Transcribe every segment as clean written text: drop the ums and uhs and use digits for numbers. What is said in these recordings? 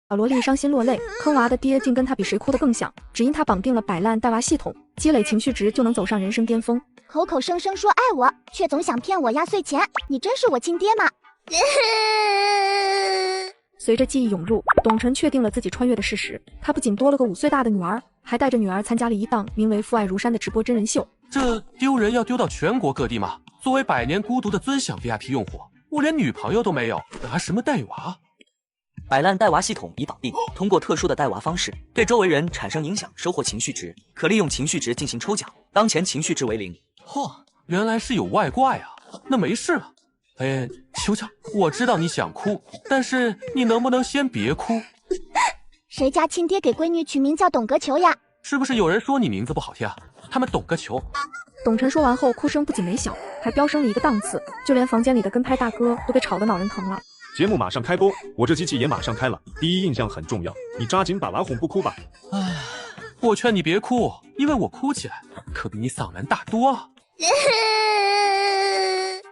小萝莉伤心落泪，坑娃的爹竟跟他比谁哭得更响，只因他绑定了摆烂带娃系统，积累情绪值就能走上人生巅峰。口口声声说爱我，却总想骗我压岁钱，你真是我亲爹吗？随着记忆涌入，董晨确定了自己穿越的事实，他不仅多了个5岁大的女儿，还带着女儿参加了一档名为《父爱如山》的直播真人秀。这丢人要丢到全国各地吗？作为百年孤独的尊享 VIP 用户，我连女朋友都没有，拿什么带娃？摆烂带娃系统已绑定，通过特殊的带娃方式对周围人产生影响，收获情绪值，可利用情绪值进行抽奖。当前情绪值为0。嚯，原来是有外挂呀！那没事了。球球，我知道你想哭，但是你能不能先别哭？谁家亲爹给闺女取名叫董个球呀？是不是有人说你名字不好听啊？他们懂个球。董晨说完后，哭声不仅没小，还飙升了一个档次，就连房间里的跟拍大哥都被吵得脑仁疼了。节目马上开播，我这机器也马上开了。第一印象很重要，你抓紧把娃哄不哭吧。唉，我劝你别哭，因为我哭起来可比你嗓门大多了。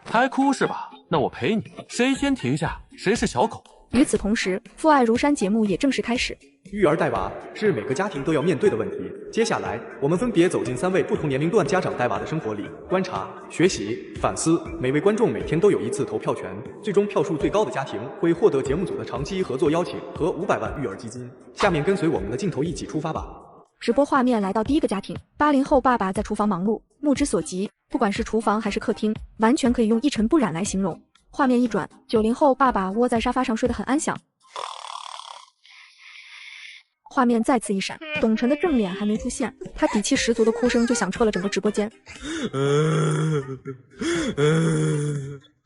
还哭是吧？那我陪你，谁先停下，谁是小狗。与此同时，《父爱如山》节目也正式开始。育儿带娃是每个家庭都要面对的问题。接下来，我们分别走进3位不同年龄段家长带娃的生活里，观察、学习、反思。每位观众每天都有1次投票权，最终票数最高的家庭会获得节目组的长期合作邀请和500万育儿基金。下面跟随我们的镜头一起出发吧。直播画面来到第一个家庭，80后爸爸在厨房忙碌，目之所及，不管是厨房还是客厅，完全可以用一尘不染来形容。画面一转，90后爸爸窝在沙发上睡得很安详。画面再次一闪，董晨的正脸还没出现，他底气十足的哭声就响彻了整个直播间。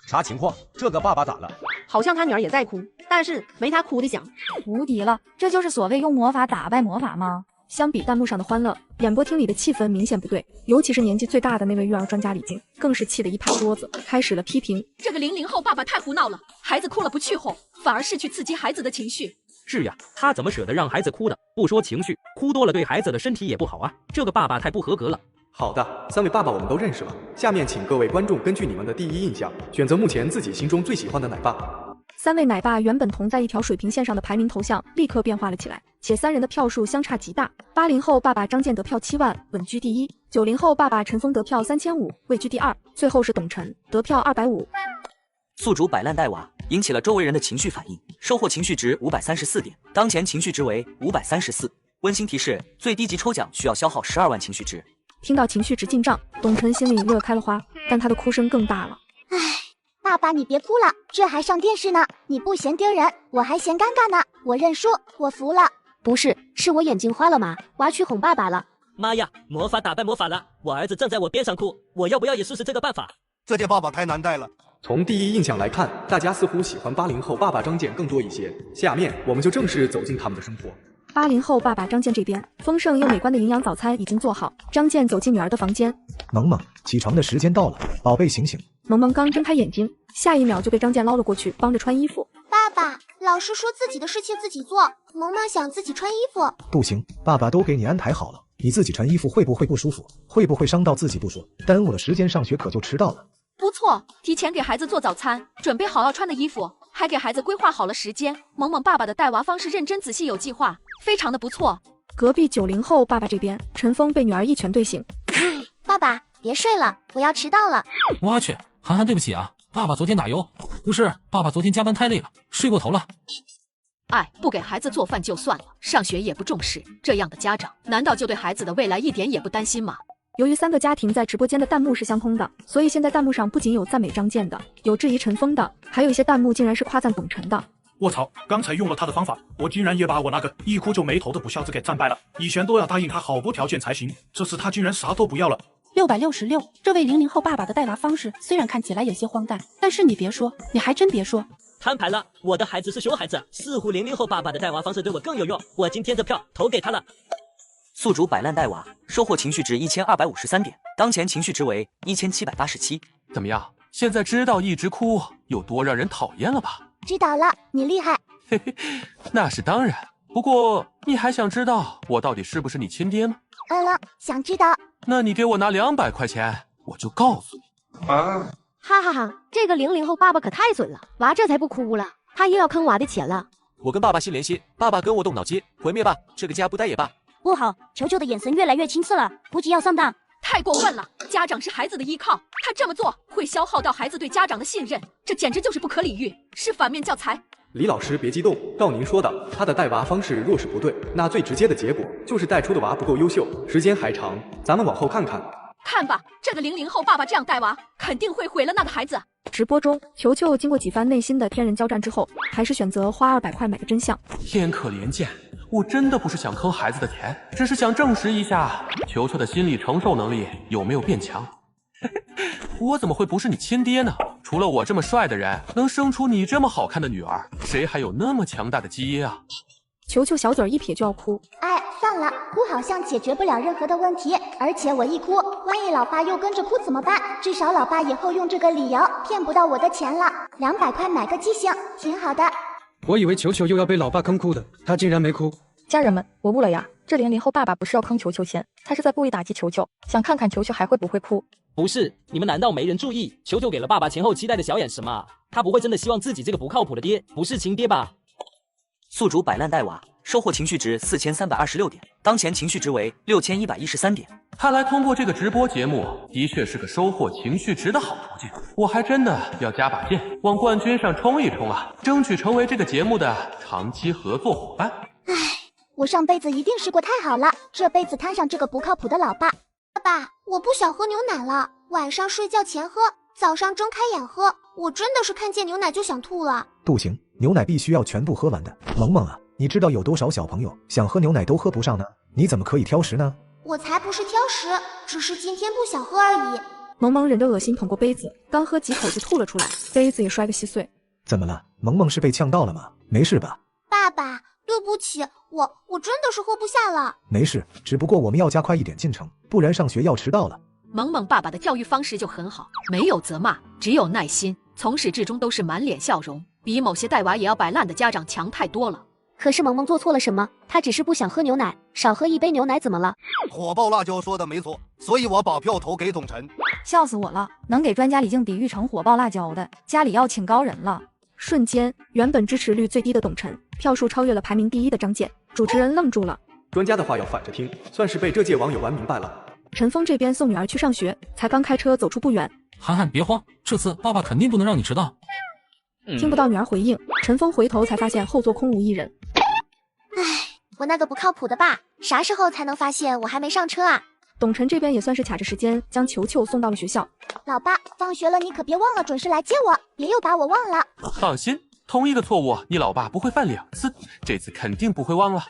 啥情况？这个爸爸咋了？好像他女儿也在哭，但是没他哭的响。无敌了，这就是所谓用魔法打败魔法吗？相比弹幕上的欢乐，演播厅里的气氛明显不对，尤其是年纪最大的那位育儿专家李静，更是气得一拍桌子，开始了批评。这个00后爸爸太胡闹了，孩子哭了不去哄，反而是去刺激孩子的情绪。是呀，他怎么舍得让孩子哭的？不说情绪，哭多了对孩子的身体也不好啊！这个爸爸太不合格了。好的，3位爸爸我们都认识了，下面请各位观众根据你们的第一印象，选择目前自己心中最喜欢的奶爸。3位奶爸原本同在一条水平线上的排名头像立刻变化了起来，且3人的票数相差极大。80后爸爸张健得票7万，稳居第一；90后爸爸陈峰得票3500，位居第2，最后是董晨得票250。宿主摆烂带娃引起了周围人的情绪反应，收获情绪值534点，当前情绪值为534。温馨提示：最低级抽奖需要消耗12万情绪值。听到情绪值进账，董晨心里乐开了花，但他的哭声更大了。唉，爸爸你别哭了，这还上电视呢，你不嫌丢人，我还嫌尴尬呢。我认输，我服了。不是，是我眼睛花了吗？娃去哄爸爸了。妈呀，魔法打败魔法了！我儿子正在我边上哭，我要不要也试试这个办法？这届爸爸太难带了。从第一印象来看，大家似乎喜欢80后爸爸张健更多一些。下面我们就正式走进他们的生活。80后爸爸张健这边，丰盛又美观的营养早餐已经做好。张健走进女儿的房间，萌萌，起床的时间到了，宝贝醒醒。萌萌刚睁开眼睛，下一秒就被张健捞了过去，帮着穿衣服。爸爸，老师说自己的事情自己做，萌萌想自己穿衣服。不行，爸爸都给你安排好了，你自己穿衣服会不会不舒服？会不会伤到自己不说？耽误了时间上学可就迟到了。不错，提前给孩子做早餐，准备好要穿的衣服，还给孩子规划好了时间。萌萌爸爸的带娃方式认真仔细有计划，非常的不错。隔壁90后爸爸这边，陈峰被女儿一拳对醒。爸爸别睡了，我要迟到了。我去，涵涵对不起啊，爸爸昨天打游，不是，爸爸昨天加班太累了，睡过头了。哎，不给孩子做饭就算了，上学也不重视，这样的家长难道就对孩子的未来一点也不担心吗？由于3个家庭在直播间的弹幕是相通的，所以现在弹幕上不仅有赞美张健的，有质疑陈峰的，还有一些弹幕竟然是夸赞董晨的。我操，刚才用了他的方法，我竟然也把我那个一哭就没头的不孝子给战败了。以前都要答应他好无条件才行，这次他竟然啥都不要了。666，这位00后爸爸的带娃方式虽然看起来有些荒诞，但是你别说，你还真别说，摊牌了，我的孩子是熊孩子，似乎00后爸爸的带娃方式对我更有用，我今天这票投给他了。宿主摆烂带娃收获情绪值1253点，当前情绪值为1787。怎么样？现在知道一直哭有多让人讨厌了吧？知道了，你厉害。嘿嘿，那是当然。不过你还想知道我到底是不是你亲爹吗？想知道。那你给我拿200块钱，我就告诉你。哈哈哈，这个00后爸爸可太损了，娃这才不哭了，他又要坑娃的钱了。我跟爸爸心连心，爸爸跟我动脑筋，毁灭吧这个家，不待也罢。不好，球球的眼神越来越青涩了，估计要上当。太过分了！家长是孩子的依靠，他这么做会消耗到孩子对家长的信任，这简直就是不可理喻，是反面教材。李老师别激动，照您说的，他的带娃方式若是不对，那最直接的结果就是带出的娃不够优秀，时间还长，咱们往后看看。看吧，这个00后爸爸这样带娃，肯定会毁了那个孩子。直播中，球球经过几番内心的天人交战之后，还是选择花200块买个真相。天可怜见，我真的不是想坑孩子的钱，只是想证实一下球球的心理承受能力有没有变强。我怎么会不是你亲爹呢？除了我这么帅的人能生出你这么好看的女儿，谁还有那么强大的基因啊？球球小嘴一撇就要哭。哎，算了，哭好像解决不了任何的问题，而且我一哭，万一老爸又跟着哭怎么办？至少老爸以后用这个理由骗不到我的钱了。200块买个记性，挺好的。我以为球球又要被老爸坑哭的，他竟然没哭。家人们，我悟了呀，这00后爸爸不是要坑球球钱，他是在故意打击球球，想看看球球还会不会哭。不是，你们难道没人注意？球球给了爸爸前后期待的小眼神吗？他不会真的希望自己这个不靠谱的爹不是亲爹吧？宿主摆烂带娃，收获情绪值4326点，当前情绪值为6113点。看来通过这个直播节目，的确是个收获情绪值的好途径。我还真的要加把劲，往冠军上冲一冲啊，争取成为这个节目的长期合作伙伴。唉，我上辈子一定是过太好了，这辈子摊上这个不靠谱的老爸。爸爸，我不想喝牛奶了，晚上睡觉前喝，早上睁开眼喝，我真的是看见牛奶就想吐了。不行，牛奶必须要全部喝完的。萌萌啊，你知道有多少小朋友想喝牛奶都喝不上呢？你怎么可以挑食呢？我才不是挑食，只是今天不想喝而已。萌萌忍着恶心捧过杯子，刚喝几口就吐了出来，杯子也摔个稀碎。怎么了？萌萌是被呛到了吗？没事吧？爸爸，对不起，我真的是喝不下了。没事，只不过我们要加快一点进程，不然上学要迟到了。萌萌爸爸的教育方式就很好，没有责骂，只有耐心，从始至终都是满脸笑容，比某些带娃也要摆烂的家长强太多了。可是萌萌做错了什么？她只是不想喝牛奶，少喝一杯牛奶怎么了？火爆辣椒说的没错，所以我把票投给董晨。笑死我了，能给专家李静比喻成火爆辣椒的，家里要请高人了。瞬间，原本支持率最低的董晨，票数超越了排名第1的张健，主持人愣住了。专家的话要反着听，算是被这届网友玩明白了。陈峰这边送女儿去上学，才刚开车走出不远。涵涵别慌，这次爸爸肯定不能让你迟到。听不到女儿回应，陈峰回头才发现后座空无一人。唉，我那个不靠谱的爸，啥时候才能发现我还没上车啊？董晨这边也算是卡着时间将球球送到了学校。老爸，放学了你可别忘了准时来接我，别又把我忘了。放心，同一个错误你老爸不会犯2次，这次肯定不会忘了。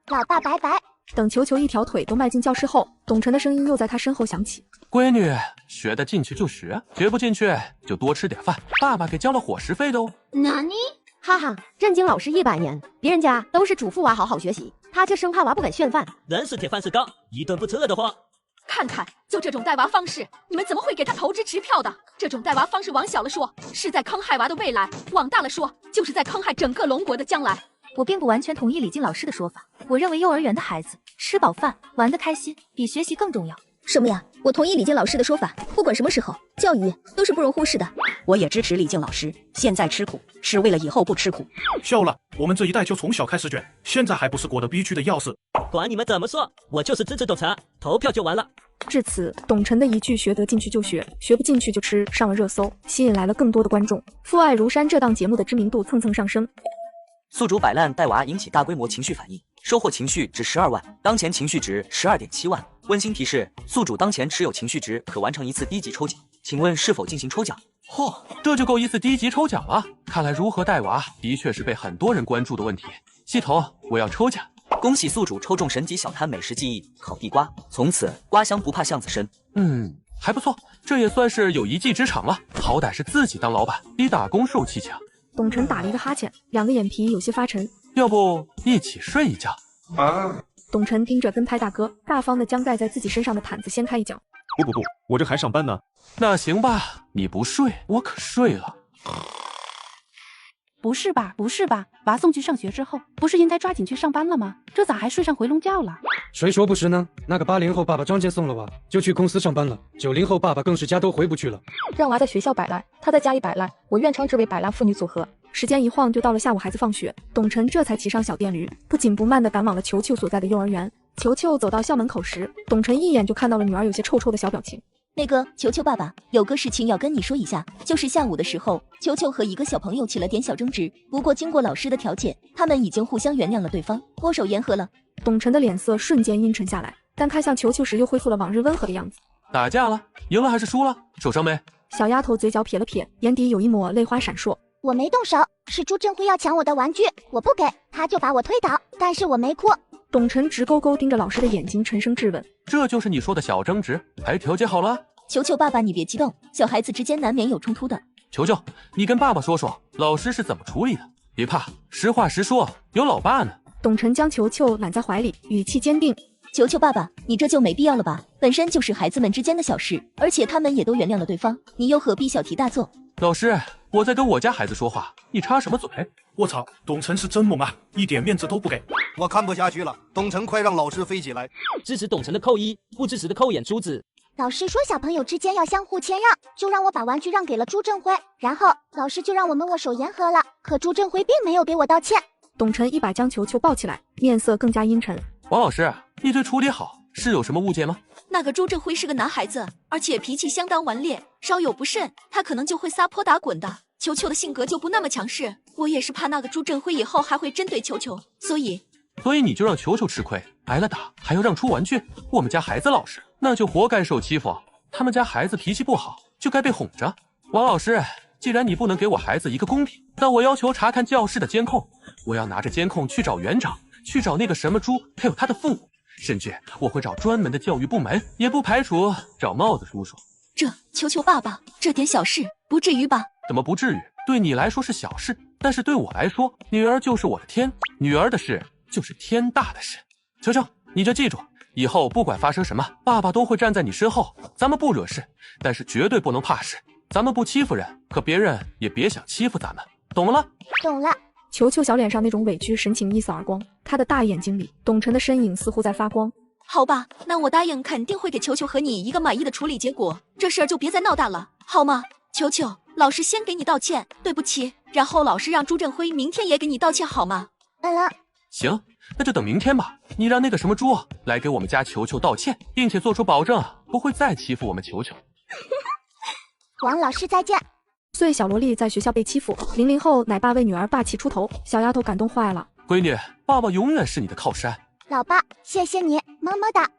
老爸拜拜。等球球一条腿都迈进教室后，董晨的声音又在他身后响起：闺女，学得进去就学，学不进去就多吃点饭，爸爸给交了伙食费的哦。哪里？哈哈，震惊老师100年，别人家都是嘱咐娃好好学习，他却生怕娃不肯炫饭。人是铁，饭是钢，一顿不吃饿得慌。看看，就这种带娃方式，你们怎么会给他投支持票的？这种带娃方式往小了说，是在坑害娃的未来；往大了说，就是在坑害整个龙国的将来。我并不完全同意李静老师的说法，我认为幼儿园的孩子吃饱饭玩得开心比学习更重要。什么呀？我同意李静老师的说法，不管什么时候，教育都是不容忽视的。我也支持李静老师，现在吃苦是为了以后不吃苦。笑了，我们这一代就从小开始卷，现在还不是裹得逼屈的要死。管你们怎么说，我就是支持董晨，投票就完了。至此，董晨的一句学得进去就学，学不进去就吃上了热搜，吸引来了更多的观众。父爱如山这档节目的知名度蹭蹭上升。宿主摆烂带娃引起大规模情绪反应，收获情绪值12万，当前情绪值12.7万。温馨提示：宿主当前持有情绪值可完成1次低级抽奖，请问是否进行抽奖？嚯，这就够1次低级抽奖了。看来如何带娃的确是被很多人关注的问题。系统，我要抽奖。恭喜宿主抽中神级小摊美食记忆烤地瓜，从此瓜香不怕巷子深。还不错，这也算是有一技之长了。好歹是自己当老板，比打工受气强。董晨打了一个哈欠，两个眼皮有些发沉。要不一起睡一觉啊？董晨盯着跟拍大哥，大方的将盖在自己身上的毯子掀开一角。不，我这还上班呢。那行吧，你不睡，我可睡了。不是吧，不是吧，娃送去上学之后，不是应该抓紧去上班了吗？这咋还睡上回笼觉了？谁说不是呢？那个80后爸爸张健送了娃，就去公司上班了，90后爸爸更是家都回不去了。让娃在学校摆烂，他在家里摆烂，我愿称之为摆烂父女组合。时间一晃就到了下午，孩子放学，董晨这才骑上小电驴，不紧不慢地赶往了球球所在的幼儿园。球球走到校门口时，董晨一眼就看到了女儿有些臭臭的小表情。那个球球爸爸，有个事情要跟你说一下，就是下午的时候，球球和一个小朋友起了点小争执，不过经过老师的调解，他们已经互相原谅了对方，握手言和了。董晨的脸色瞬间阴沉下来，但看向球球时又恢复了往日温和的样子。打架了？赢了还是输了？受伤没？小丫头嘴角撇了撇，眼底有一抹泪花闪烁。我没动手，是朱振辉要抢我的玩具，我不给，他就把我推倒，但是我没哭。董晨直勾勾盯着老师的眼睛，沉声质问：这就是你说的小争执，还调解好了？球球爸爸，你别激动，小孩子之间难免有冲突的。球球，你跟爸爸说说，老师是怎么处理的？别怕，实话实说，有老爸呢。董晨将球球揽在怀里，语气坚定：球球爸爸，你这就没必要了吧？本身就是孩子们之间的小事，而且他们也都原谅了对方，你又何必小题大做？老师，我在跟我家孩子说话，你插什么嘴？我操，董晨是真猛啊，一点面子都不给。我看不下去了，董晨快让老师飞起来！支持董晨的扣1，不支持的扣眼珠子。老师说小朋友之间要相互谦让，就让我把玩具让给了朱振辉，然后老师就让我们握手言和了，可朱振辉并没有给我道歉。董晨一把将球球抱起来，面色更加阴沉。王老师，你对处理好，是有什么误解吗？那个朱振辉是个男孩子，而且脾气相当顽劣，稍有不慎，他可能就会撒泼打滚的。球球的性格就不那么强势，我也是怕那个朱振辉以后还会针对球球，所以你就让球球吃亏，挨了打还要让出玩具？我们家孩子老实，那就活该受欺负。他们家孩子脾气不好，就该被哄着。王老师，既然你不能给我孩子一个公平，那我要求查看教室的监控，我要拿着监控去找园长，去找那个什么猪，还有他的父母，甚至我会找专门的教育部门，也不排除找帽子叔叔。这球球爸爸，这点小事不至于吧？怎么不至于？对你来说是小事，但是对我来说，女儿就是我的天，女儿的事就是天大的事。球球，你就记住，以后不管发生什么，爸爸都会站在你身后。咱们不惹事，但是绝对不能怕事。咱们不欺负人，可别人也别想欺负咱们，懂了？懂了。球球小脸上那种委屈神情一扫而光，他的大眼睛里，董晨的身影似乎在发光。好吧，那我答应肯定会给球球和你一个满意的处理结果，这事儿就别再闹大了，好吗？球球，老师先给你道歉，对不起，然后老师让朱振辉明天也给你道歉，好吗？行，那就等明天吧。你让那个什么猪来给我们家球球道歉，并且做出保证，不会再欺负我们球球。王老师再见。碎小萝莉在学校被欺负，00后奶爸为女儿霸气出头，小丫头感动坏了。闺女，爸爸永远是你的靠山。老爸，谢谢你，么么哒。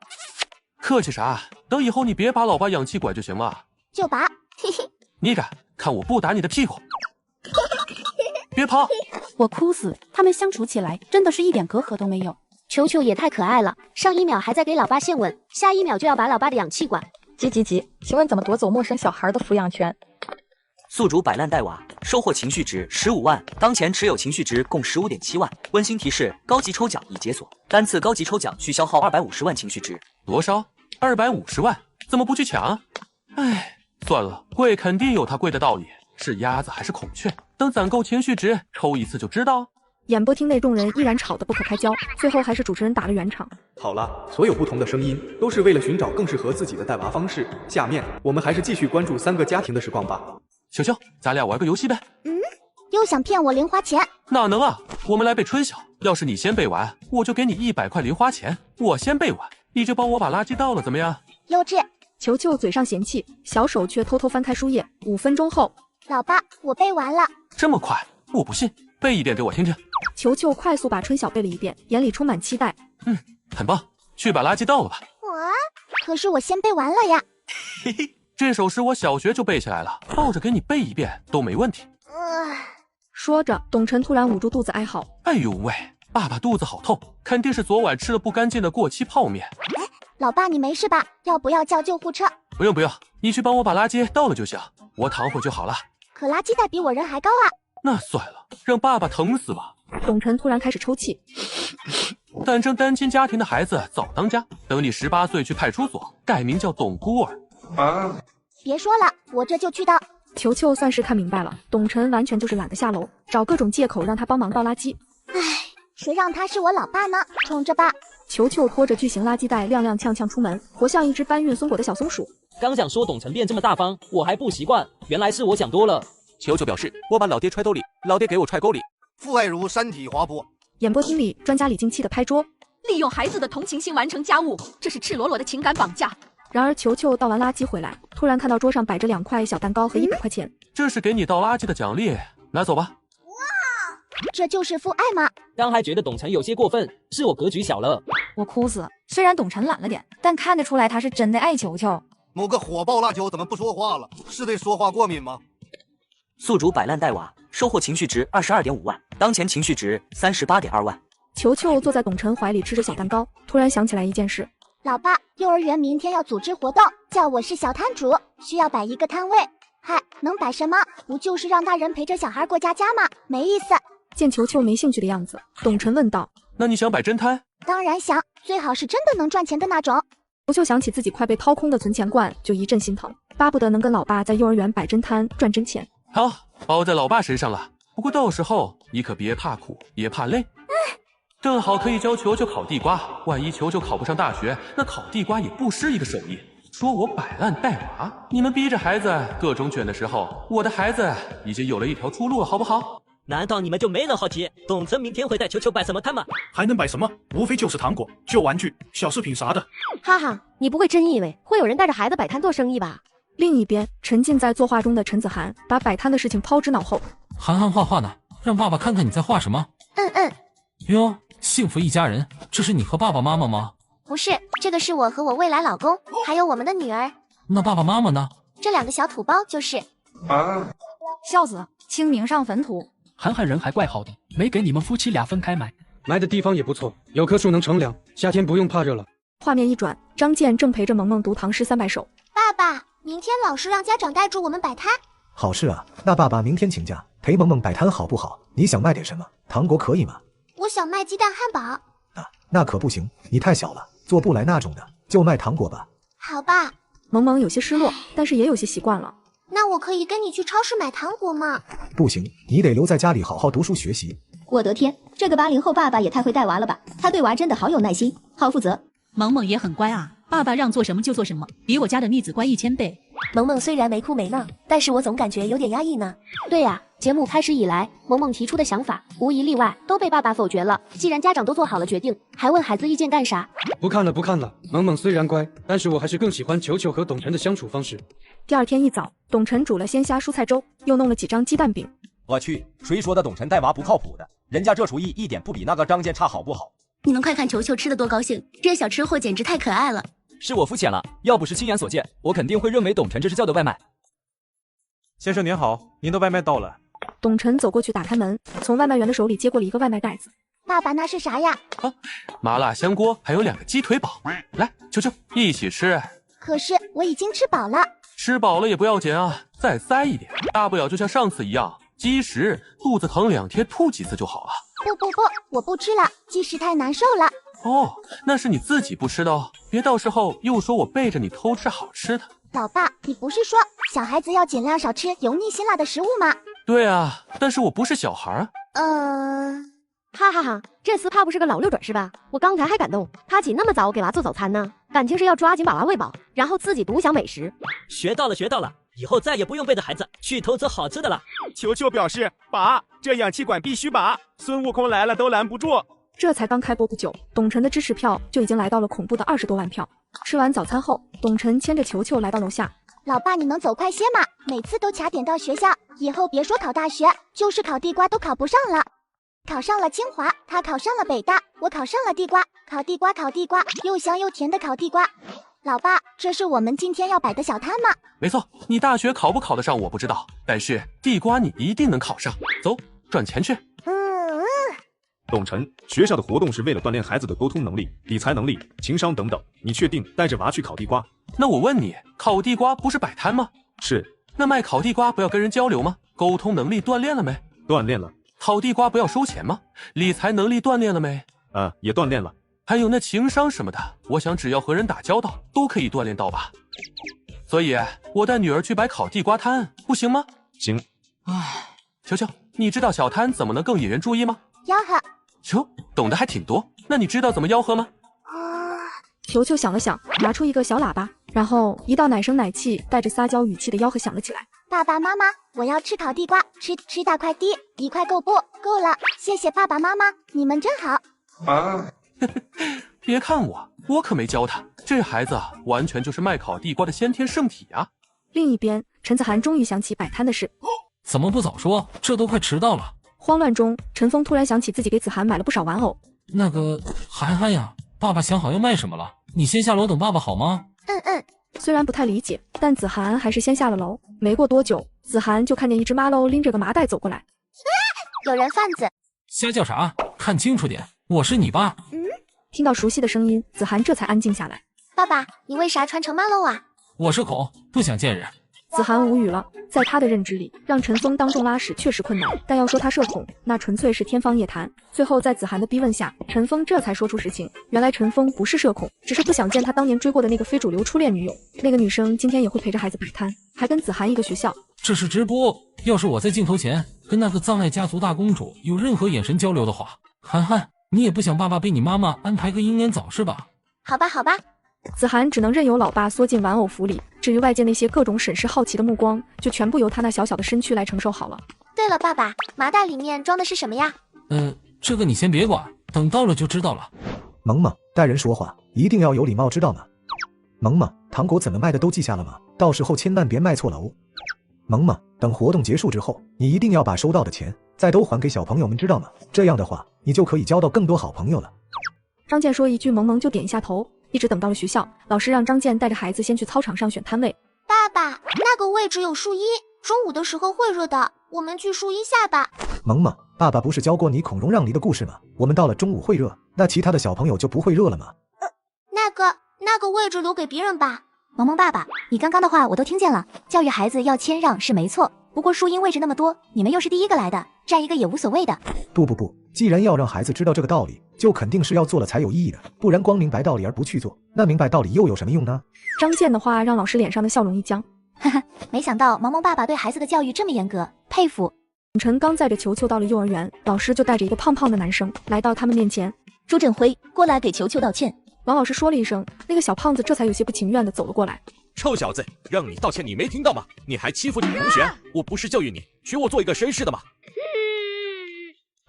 客气啥？等以后你别把老爸氧气管就行了。就拔，嘿嘿。你敢看我不打你的屁股？别跑！我哭死，他们相处起来真的是一点隔阂都没有。球球也太可爱了，上一秒还在给老爸献吻，下一秒就要拔老爸的氧气管。急，请问怎么夺走陌生小孩的抚养权？宿主摆烂带娃，收获情绪值15万，当前持有情绪值共15.7万。温馨提示：高级抽奖已解锁，单次高级抽奖需消耗250万情绪值。多少？250万？怎么不去抢？哎，算了，贵肯定有它贵的道理，是鸭子还是孔雀？等攒够情绪值，抽一次就知道。演播厅内众人依然吵得不可开交，最后还是主持人打了圆场。好了，所有不同的声音都是为了寻找更适合自己的带娃方式。下面我们还是继续关注3个家庭的实况吧。球球，咱俩玩个游戏呗。又想骗我零花钱？哪能啊！我们来背春晓，要是你先背完，我就给你100块零花钱。我先背完，你就帮我把垃圾倒了，怎么样？幼稚。球球嘴上嫌弃，小手却偷偷翻开书页。5分钟后，老爸，我背完了。这么快？我不信，背一遍给我听听。球球快速把春晓背了一遍，眼里充满期待。很棒，去把垃圾倒了吧。可是我先背完了呀。嘿嘿，这首诗我小学就背下来了，抱着给你背一遍都没问题。说着，董晨突然捂住肚子哀嚎：“哎呦喂，爸爸肚子好痛，肯定是昨晚吃了不干净的过期泡面。”老爸，你没事吧？要不要叫救护车？不用，你去帮我把垃圾倒了就行，我躺会就好了。可垃圾袋比我人还高啊！那算了，让爸爸疼死吧。董晨突然开始抽泣。单生单亲家庭的孩子早当家，等你18岁去派出所改名叫董孤儿。别说了，我这就去倒。球球算是看明白了，董晨完全就是懒得下楼，找各种借口让他帮忙倒垃圾。唉，谁让他是我老爸呢？冲着吧！球球拖着巨型垃圾袋踉踉跄跄出门，活像一只搬运松果的小松鼠。刚想说董晨变这么大方，我还不习惯，原来是我想多了。球球表示，我把老爹揣兜里，老爹给我揣沟里。父爱如山体滑坡。演播厅里，专家李静气的拍桌，利用孩子的同情心完成家务，这是赤裸裸的情感绑架。然而球球倒完垃圾回来，突然看到桌上摆着2块小蛋糕和100块钱，这是给你倒垃圾的奖励，拿走吧。这就是父爱吗？刚还觉得董晨有些过分，是我格局小了。我哭死了。虽然董晨懒了点，但看得出来他是真的爱球球。某个火爆辣椒怎么不说话了？是对说话过敏吗？宿主摆烂带娃，收获情绪值22.5万，当前情绪值38.2万。球球坐在董晨怀里吃着小蛋糕，突然想起来一件事。老爸，幼儿园明天要组织活动，叫我是小摊主，需要摆一个摊位。嗨，能摆什么？不就是让大人陪着小孩过家家吗？没意思。见球球没兴趣的样子，董晨问道：“那你想摆真摊？”当然想，最好是真的能赚钱的那种。球球想起自己快被掏空的存钱罐，就一阵心疼，巴不得能跟老爸在幼儿园摆真摊赚真钱。好，包在老爸身上了。不过到时候你可别怕苦，也怕累。正好可以教球球烤地瓜，万一球球考不上大学，那烤地瓜也不失一个手艺。说我摆烂带娃，你们逼着孩子各种卷的时候，我的孩子已经有了一条出路了，好不好？难道你们就没人好奇董晨明天会带球球摆什么摊吗？还能摆什么？无非就是糖果、旧玩具、小饰品啥的。哈哈，你不会真以为会有人带着孩子摆摊做生意吧？另一边，沉浸在作画中的陈子涵把摆摊的事情抛之脑后。涵涵画画呢，让爸爸看看你在画什么。哟，幸福一家人，这是你和爸爸妈妈吗？不是，这个是我和我未来老公，还有我们的女儿。那爸爸妈妈呢？这2个小土包就是。孝子，清明上坟土。涵涵人还怪好的，没给你们夫妻俩分开买。埋的地方也不错，有棵树能乘凉，夏天不用怕热了。画面一转，张健正陪着萌萌读唐诗300首。爸爸，明天老师让家长带着我们摆摊。好事啊，那爸爸明天请假陪萌萌摆摊好不好？你想卖点什么？糖果可以吗？我想卖鸡蛋汉堡。那可不行，你太小了，做不来那种的，就卖糖果吧。好吧。萌萌有些失落，但是也有些习惯了。那我可以跟你去超市买糖果吗？不行，你得留在家里好好读书学习。我的天，这个80后爸爸也太会带娃了吧，他对娃真的好有耐心，好负责。萌萌也很乖啊，爸爸让做什么就做什么，比我家的蜜子乖1000倍。萌萌虽然没哭没闹，但是我总感觉有点压抑呢。对呀，节目开始以来，萌萌提出的想法无一例外都被爸爸否决了。既然家长都做好了决定，还问孩子意见干啥？不看了，萌萌虽然乖，但是我还是更喜欢球球和董晨的相处方式。第二天一早，董晨煮了鲜虾蔬菜粥，又弄了几张鸡蛋饼。我去，谁说的董晨带娃不靠谱的？人家这厨艺一点不比那个张健差，好不好？你们快看球球吃得多高兴，这小吃货简直太可爱了。是我肤浅了，要不是亲眼所见，我肯定会认为董晨这是叫的外卖。先生您好，您的外卖到了。董晨走过去打开门，从外卖员的手里接过了一个外卖袋子。爸爸，那是啥呀？麻辣香锅，还有2个鸡腿堡。来，球球一起吃。可是我已经吃饱了。吃饱了也不要紧啊，再塞一点，大不了就像上次一样，积食，肚子疼2天吐几次就好了。不，我不吃了，积食太难受了。哦，那是你自己不吃的哦，别到时候又说我背着你偷吃好吃的。老爸，你不是说小孩子要尽量少吃油腻辛辣的食物吗？对啊，但是我不是小孩啊。哈哈哈，这厮怕不是个老六准是吧？我刚才还感动，他起那么早给娃做早餐呢，感情是要抓紧把娃喂饱，然后自己独享美食。学到了，以后再也不用背着孩子去偷吃好吃的了。球球表示，拔，这氧气管必须拔，孙悟空来了都拦不住。这才刚开播不久，董晨的支持票就已经来到了恐怖的20多万票。吃完早餐后，董晨牵着球球来到楼下。老爸，你能走快些吗？每次都卡点到学校，以后别说考大学，就是考地瓜都考不上了。考上了清华，他考上了北大，我考上了地瓜。烤地瓜，又香又甜的烤地瓜。老爸，这是我们今天要摆的小摊吗？没错，你大学考不考得上我不知道，但是地瓜你一定能考上。走，赚钱去。董晨，学校的活动是为了锻炼孩子的沟通能力、理财能力、情商等等，你确定带着娃去烤地瓜？那我问你，烤地瓜不是摆摊吗？是。那卖烤地瓜不要跟人交流吗？沟通能力锻炼了没？锻炼了。烤地瓜不要收钱吗？理财能力锻炼了没？也锻炼了。还有那情商什么的，我想只要和人打交道，都可以锻炼到吧。所以我带女儿去摆烤地瓜摊，不行吗？行。唉，球球，你知道小摊怎么能更引人注意吗？吆喝。球，懂得还挺多。那你知道怎么吆喝吗？球球想了想，拿出一个小喇叭，然后一道奶声奶气、带着撒娇语气的吆喝响了起来。爸爸妈妈，我要吃烤地瓜，吃大块地，1块够不？够了，谢谢爸爸妈妈，你们真好。啊，别看我可没教他，这孩子完全就是卖烤地瓜的先天圣体啊。另一边，陈子涵终于想起摆摊的事，怎么不早说？这都快迟到了。慌乱中，陈峰突然想起自己给子涵买了不少玩偶。那个涵涵呀，爸爸想好要卖什么了，你先下楼等爸爸好吗？虽然不太理解，但子涵还是先下了楼。没过多久，子涵就看见一只马喽拎着个麻袋走过来。有人贩子！瞎叫啥？看清楚点，我是你爸。听到熟悉的声音，子涵这才安静下来。爸爸，你为啥穿成马喽啊？我是孔，不想见人。子涵无语了，在他的认知里，让陈峰当众拉屎确实困难，但要说他社恐，那纯粹是天方夜谭。最后在子涵的逼问下，陈峰这才说出实情。原来陈峰不是社恐，只是不想见他当年追过的那个非主流初恋女友。那个女生今天也会陪着孩子摆摊，还跟子涵一个学校。这是直播，要是我在镜头前跟那个葬爱家族大公主有任何眼神交流的话，涵涵，你也不想爸爸被你妈妈安排个英年早逝吧？好吧，好吧。子涵只能任由老爸缩进玩偶服里，至于外界那些各种审视好奇的目光，就全部由他那小小的身躯来承受好了。对了，爸爸，麻袋里面装的是什么呀？这个你先别管，等到了就知道了。萌萌，待人说话一定要有礼貌，知道吗？萌萌，糖果怎么卖的都记下了吗？到时候千万别卖错了哦。萌萌，等活动结束之后，你一定要把收到的钱再都还给小朋友们，知道吗？这样的话，你就可以交到更多好朋友了。张健说一句，萌萌就点一下头。一直等到了学校，老师让张健带着孩子先去操场上选摊位。爸爸，那个位置有树荫，中午的时候会热的，我们去树荫下吧。萌萌，爸爸不是教过你孔融让梨的故事吗？我们到了中午会热，那其他的小朋友就不会热了吗？那个位置留给别人吧。萌萌爸爸，你刚刚的话我都听见了，教育孩子要谦让是没错，不过树荫位置那么多，你们又是第一个来的，占一个也无所谓的。不，既然要让孩子知道这个道理，就肯定是要做了才有意义的，不然光明白道理而不去做，那明白道理又有什么用呢？张健的话让老师脸上的笑容一僵。哈哈，没想到萌萌爸爸对孩子的教育这么严格，佩服。董晨刚载着球球到了幼儿园，老师就带着一个胖胖的男生来到他们面前。朱振辉，过来给球球道歉。王老师说了一声，那个小胖子这才有些不情愿地走了过来。臭小子，让你道歉你没听到吗？你还欺负你同学，我不是教育你，学我做一个绅士的吗？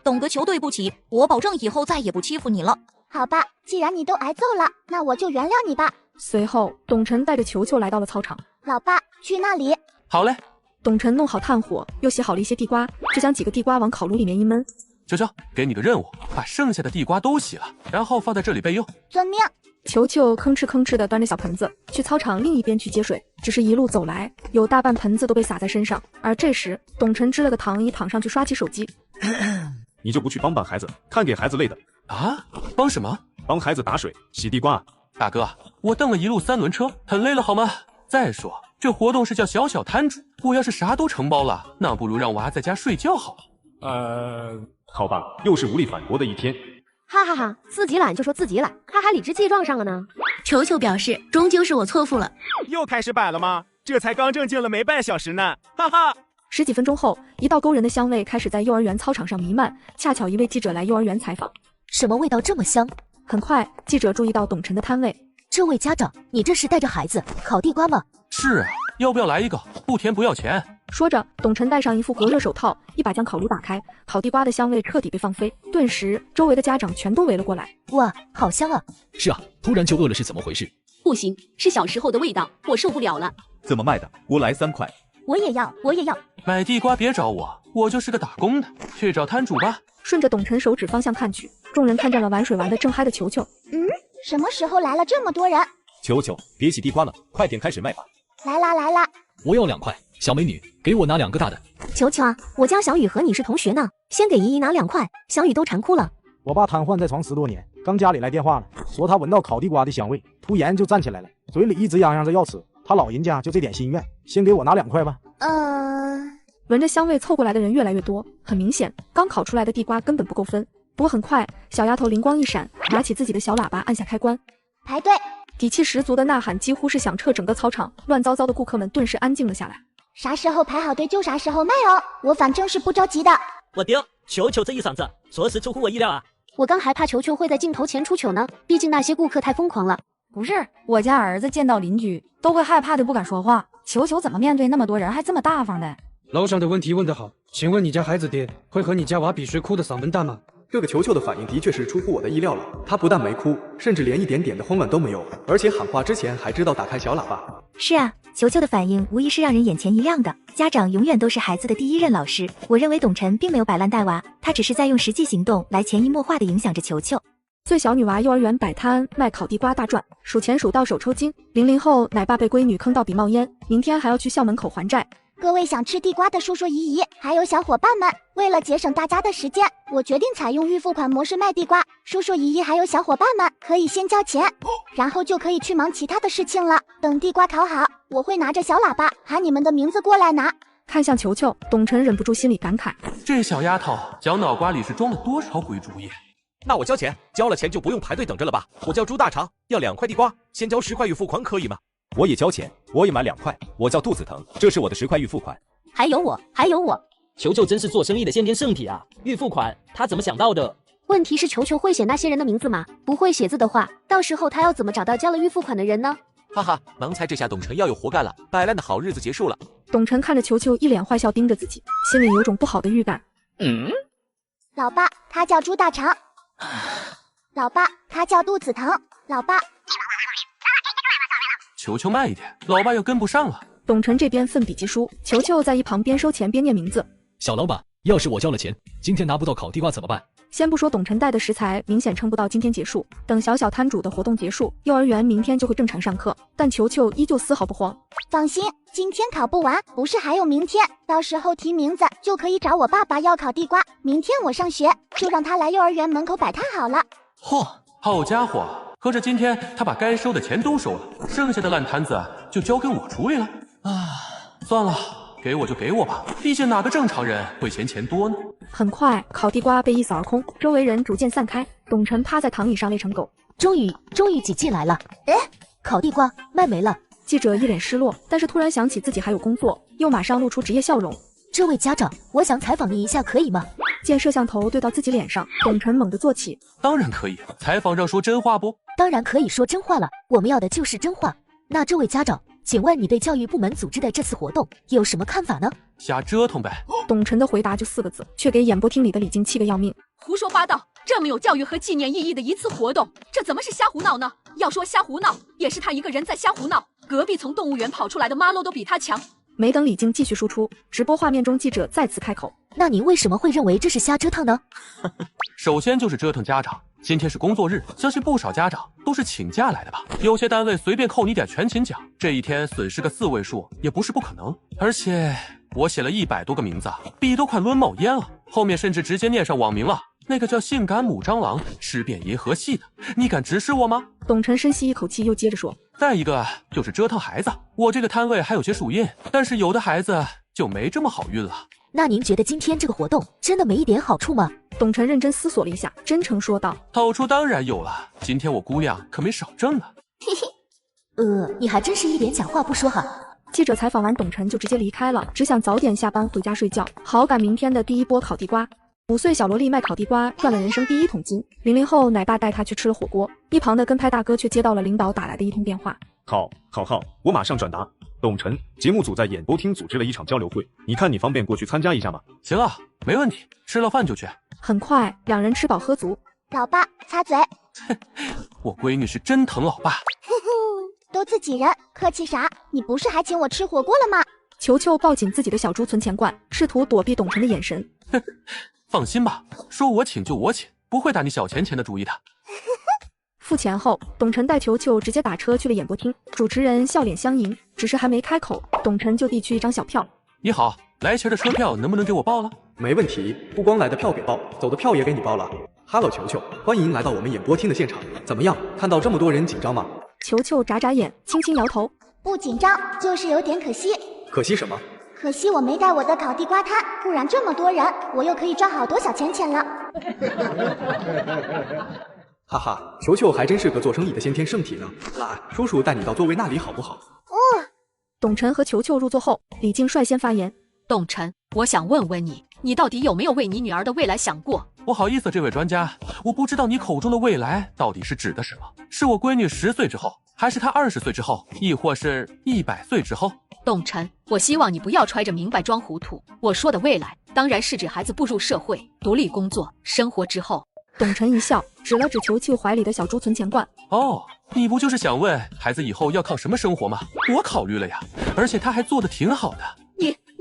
董个球，对不起，我保证以后再也不欺负你了。好吧，既然你都挨揍了，那我就原谅你吧。随后，董晨带着球球来到了操场。老爸，去那里。好嘞。董晨弄好炭火，又洗好了一些地瓜，只将几个地瓜往烤炉里面一焖。球球，给你个任务，把剩下的地瓜都洗了，然后放在这里备用。遵命。球球吭哧吭哧地端着小盆子去操场另一边去接水，只是一路走来，有大半盆子都被洒在身上。而这时，董晨支了个躺椅，躺上去刷起手机。你就不去帮帮孩子，看给孩子累的啊？帮什么？帮孩子打水、洗地瓜。大哥，我蹬了一路3轮车，很累了好吗？再说这活动是叫小小摊主，我要是啥都承包了，那不如让娃在家睡觉好了。好吧，又是无力反驳的一天。哈哈哈，自己懒就说自己懒，他还理直气壮上了呢。球球表示，终究是我错付了。又开始摆了吗？这才刚正经了没半小时呢，哈哈。10几分钟后，一道勾人的香味开始在幼儿园操场上弥漫。恰巧一位记者来幼儿园采访。什么味道这么香？很快，记者注意到董晨的摊位。这位家长，你这是带着孩子烤地瓜吗？是啊，要不要来一个？不甜不要钱。说着，董晨戴上一副隔热手套，一把将烤炉打开，烤地瓜的香味彻底被放飞。顿时，周围的家长全都围了过来。哇，好香啊！是啊，突然就饿了是怎么回事？不行，是小时候的味道，我受不了了。怎么卖的？我来3块。我也要，我也要。买地瓜别找我，我就是个打工的，去找摊主吧。顺着董晨手指方向看去，众人看见了玩水玩得正嗨的球球。什么时候来了这么多人？球球，别洗地瓜了，快点开始卖吧。来啦！我要2块，小美女，给我拿2个大的。球球啊，我家小雨和你是同学呢，先给姨姨拿2块，小雨都馋哭了。我爸瘫痪在床10多年，刚家里来电话了，说他闻到烤地瓜的香味，突然就站起来了，嘴里一直嚷嚷着要吃。他老人家就这点心愿，先给我拿2块吧。闻着香味凑过来的人越来越多，很明显，刚烤出来的地瓜根本不够分。不过很快，小丫头灵光一闪，拿起自己的小喇叭按下开关。排队。底气十足的呐喊几乎是响彻整个操场，乱糟糟的顾客们顿时安静了下来。啥时候排好队就啥时候卖哦，我反正是不着急的。我丢，球球这一嗓子，着实出乎我意料啊！我刚还怕球球会在镜头前出糗呢，毕竟那些顾客太疯狂了。不是，我家儿子见到邻居都会害怕的不敢说话，球球怎么面对那么多人还这么大方的？楼上的问题问得好，请问你家孩子爹会和你家娃比谁哭的嗓门大吗？这个球球的反应的确是出乎我的意料了，他不但没哭，甚至连一点点的慌乱都没有，而且喊话之前还知道打开小喇叭。是啊，球球的反应无疑是让人眼前一亮的。家长永远都是孩子的第一任老师，我认为董晨并没有摆烂带娃，他只是在用实际行动来潜移默化地影响着球球。最小女娃幼儿园摆摊卖烤地瓜大赚，数钱数到手抽筋。00后奶爸被闺女坑到鼻冒烟，明天还要去校门口还债。各位想吃地瓜的叔叔姨姨，还有小伙伴们，为了节省大家的时间，我决定采用预付款模式卖地瓜。叔叔姨姨还有小伙伴们可以先交钱，然后就可以去忙其他的事情了。等地瓜烤好，我会拿着小喇叭喊你们的名字过来拿。看向球球，董晨忍不住心里感慨：这小丫头脚脑瓜里是装了多少鬼主意？那我交钱，交了钱就不用排队等着了吧？我叫朱大肠，要2块地瓜，先交10块预付款可以吗？我也交钱，我也买2块。我叫肚子疼，这是我的10块预付款。还有我，球球真是做生意的先天圣体啊！预付款他怎么想到的？问题是球球会写那些人的名字吗？不会写字的话，到时候他要怎么找到交了预付款的人呢？哈哈，盲猜这下董晨要有活干了，摆烂的好日子结束了。董晨看着球球一脸坏笑盯着自己，心里有种不好的预感。老爸，他叫朱大肠。老爸，他叫肚子疼。老爸，球球慢一点，老爸要跟不上了。董晨这边奋笔疾书，球球在一旁边收钱边念名字。小老板，要是我交了钱，今天拿不到烤地瓜怎么办？先不说董晨带的食材明显撑不到今天结束，等小小摊主的活动结束，幼儿园明天就会正常上课，但球球依旧丝毫不慌。放心，今天烤不完，不是还有明天，到时候提名字就可以找我爸爸要烤地瓜。明天我上学就让他来幼儿园门口摆摊好了。嚯，好家伙，合着今天他把该收的钱都收了，剩下的烂摊子就交给我处理了。算了，给我就给我吧，毕竟哪个正常人会嫌钱多呢？很快，烤地瓜被一扫而空，周围人逐渐散开。董晨趴在躺椅上累成狗。终于挤进来了。烤地瓜卖没了。记者一脸失落，但是突然想起自己还有工作，又马上露出职业笑容。这位家长，我想采访您一下，可以吗？见摄像头对到自己脸上，董晨猛地坐起。当然可以，采访上说真话不？当然可以说真话了，我们要的就是真话。那这位家长，请问你对教育部门组织的这次活动有什么看法呢？瞎折腾呗。董晨的回答就4个字，却给演播厅里的李静气个要命。胡说八道！这么有教育和纪念意义的一次活动，这怎么是瞎胡闹呢？要说瞎胡闹，也是他一个人在瞎胡闹。隔壁从动物园跑出来的马喽都比他强。没等李静继续输出，直播画面中记者再次开口：那您为什么会认为这是瞎折腾呢？首先就是折腾家长。今天是工作日，相信不少家长都是请假来的吧？有些单位随便扣你点全勤奖，这一天损失个4位数也不是不可能。而且我写了100多个名字，笔都快抡冒烟了，后面甚至直接念上网名了，那个叫性感母蟑螂，吃遍银河系的，你敢直视我吗？董晨深吸一口气，又接着说：再一个就是折腾孩子，我这个摊位还有些树荫，但是有的孩子就没这么好运了。那您觉得今天这个活动真的没一点好处吗？董晨认真思索了一下，真诚说道：好处当然有了，今天我姑娘可没少挣呢。嘿嘿，你还真是一点假话不说哈。记者采访完董晨就直接离开了，只想早点下班回家睡觉，好赶明天的第一波烤地瓜。5岁小萝莉卖烤地瓜赚了人生第1桶金，00后奶爸带她去吃了火锅，一旁的跟拍大哥却接到了领导打来的一通电话。好，我马上转达。董晨，节目组在演播厅组织了一场交流会，你看你方便过去参加一下吗？行啊，没问题，吃了饭就去。很快，两人吃饱喝足。老爸，擦嘴。我闺女是真疼老爸。都自己人，客气啥？你不是还请我吃火锅了吗？球球抱紧自己的小猪存钱罐，试图躲避董晨的眼神。放心吧，说我请就我请，不会打你小钱的主意的。付钱后，董晨带球球直接打车去了演播厅，主持人笑脸相迎，只是还没开口，董晨就递去一张小票。你好，来钱的车票能不能给我报了？没问题，不光来的票给报，走的票也给你报了。Hello， 球球，欢迎来到我们演播厅的现场。怎么样，看到这么多人紧张吗？球球眨眨眼，轻轻摇头，不紧张，就是有点可惜。可惜什么？可惜我没带我的烤地瓜摊，不然这么多人，我又可以赚好多小钱了。哈哈，球球还真是个做生意的先天圣体呢。来，叔叔带你到座位那里好不好？董晨和球球入座后，李静率先发言。董晨，我想问问你，你到底有没有为你女儿的未来想过？不好意思，这位专家，我不知道你口中的未来到底是指的什么？是我闺女10岁之后，还是她20岁之后，亦或是100岁之后？董晨，我希望你不要揣着明白装糊涂。我说的未来，当然是指孩子步入社会、独立工作、生活之后。董晨一笑，指了指球球怀里的小猪存钱罐。哦，你不就是想问孩子以后要靠什么生活吗？我考虑了呀，而且他还做得挺好的。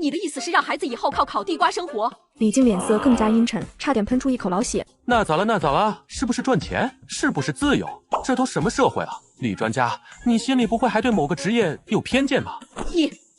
你的意思是让孩子以后靠烤地瓜生活？李静脸色更加阴沉，差点喷出一口老血。那咋了？是不是赚钱？是不是自由？这都什么社会了？李专家，你心里不会还对某个职业有偏见吗？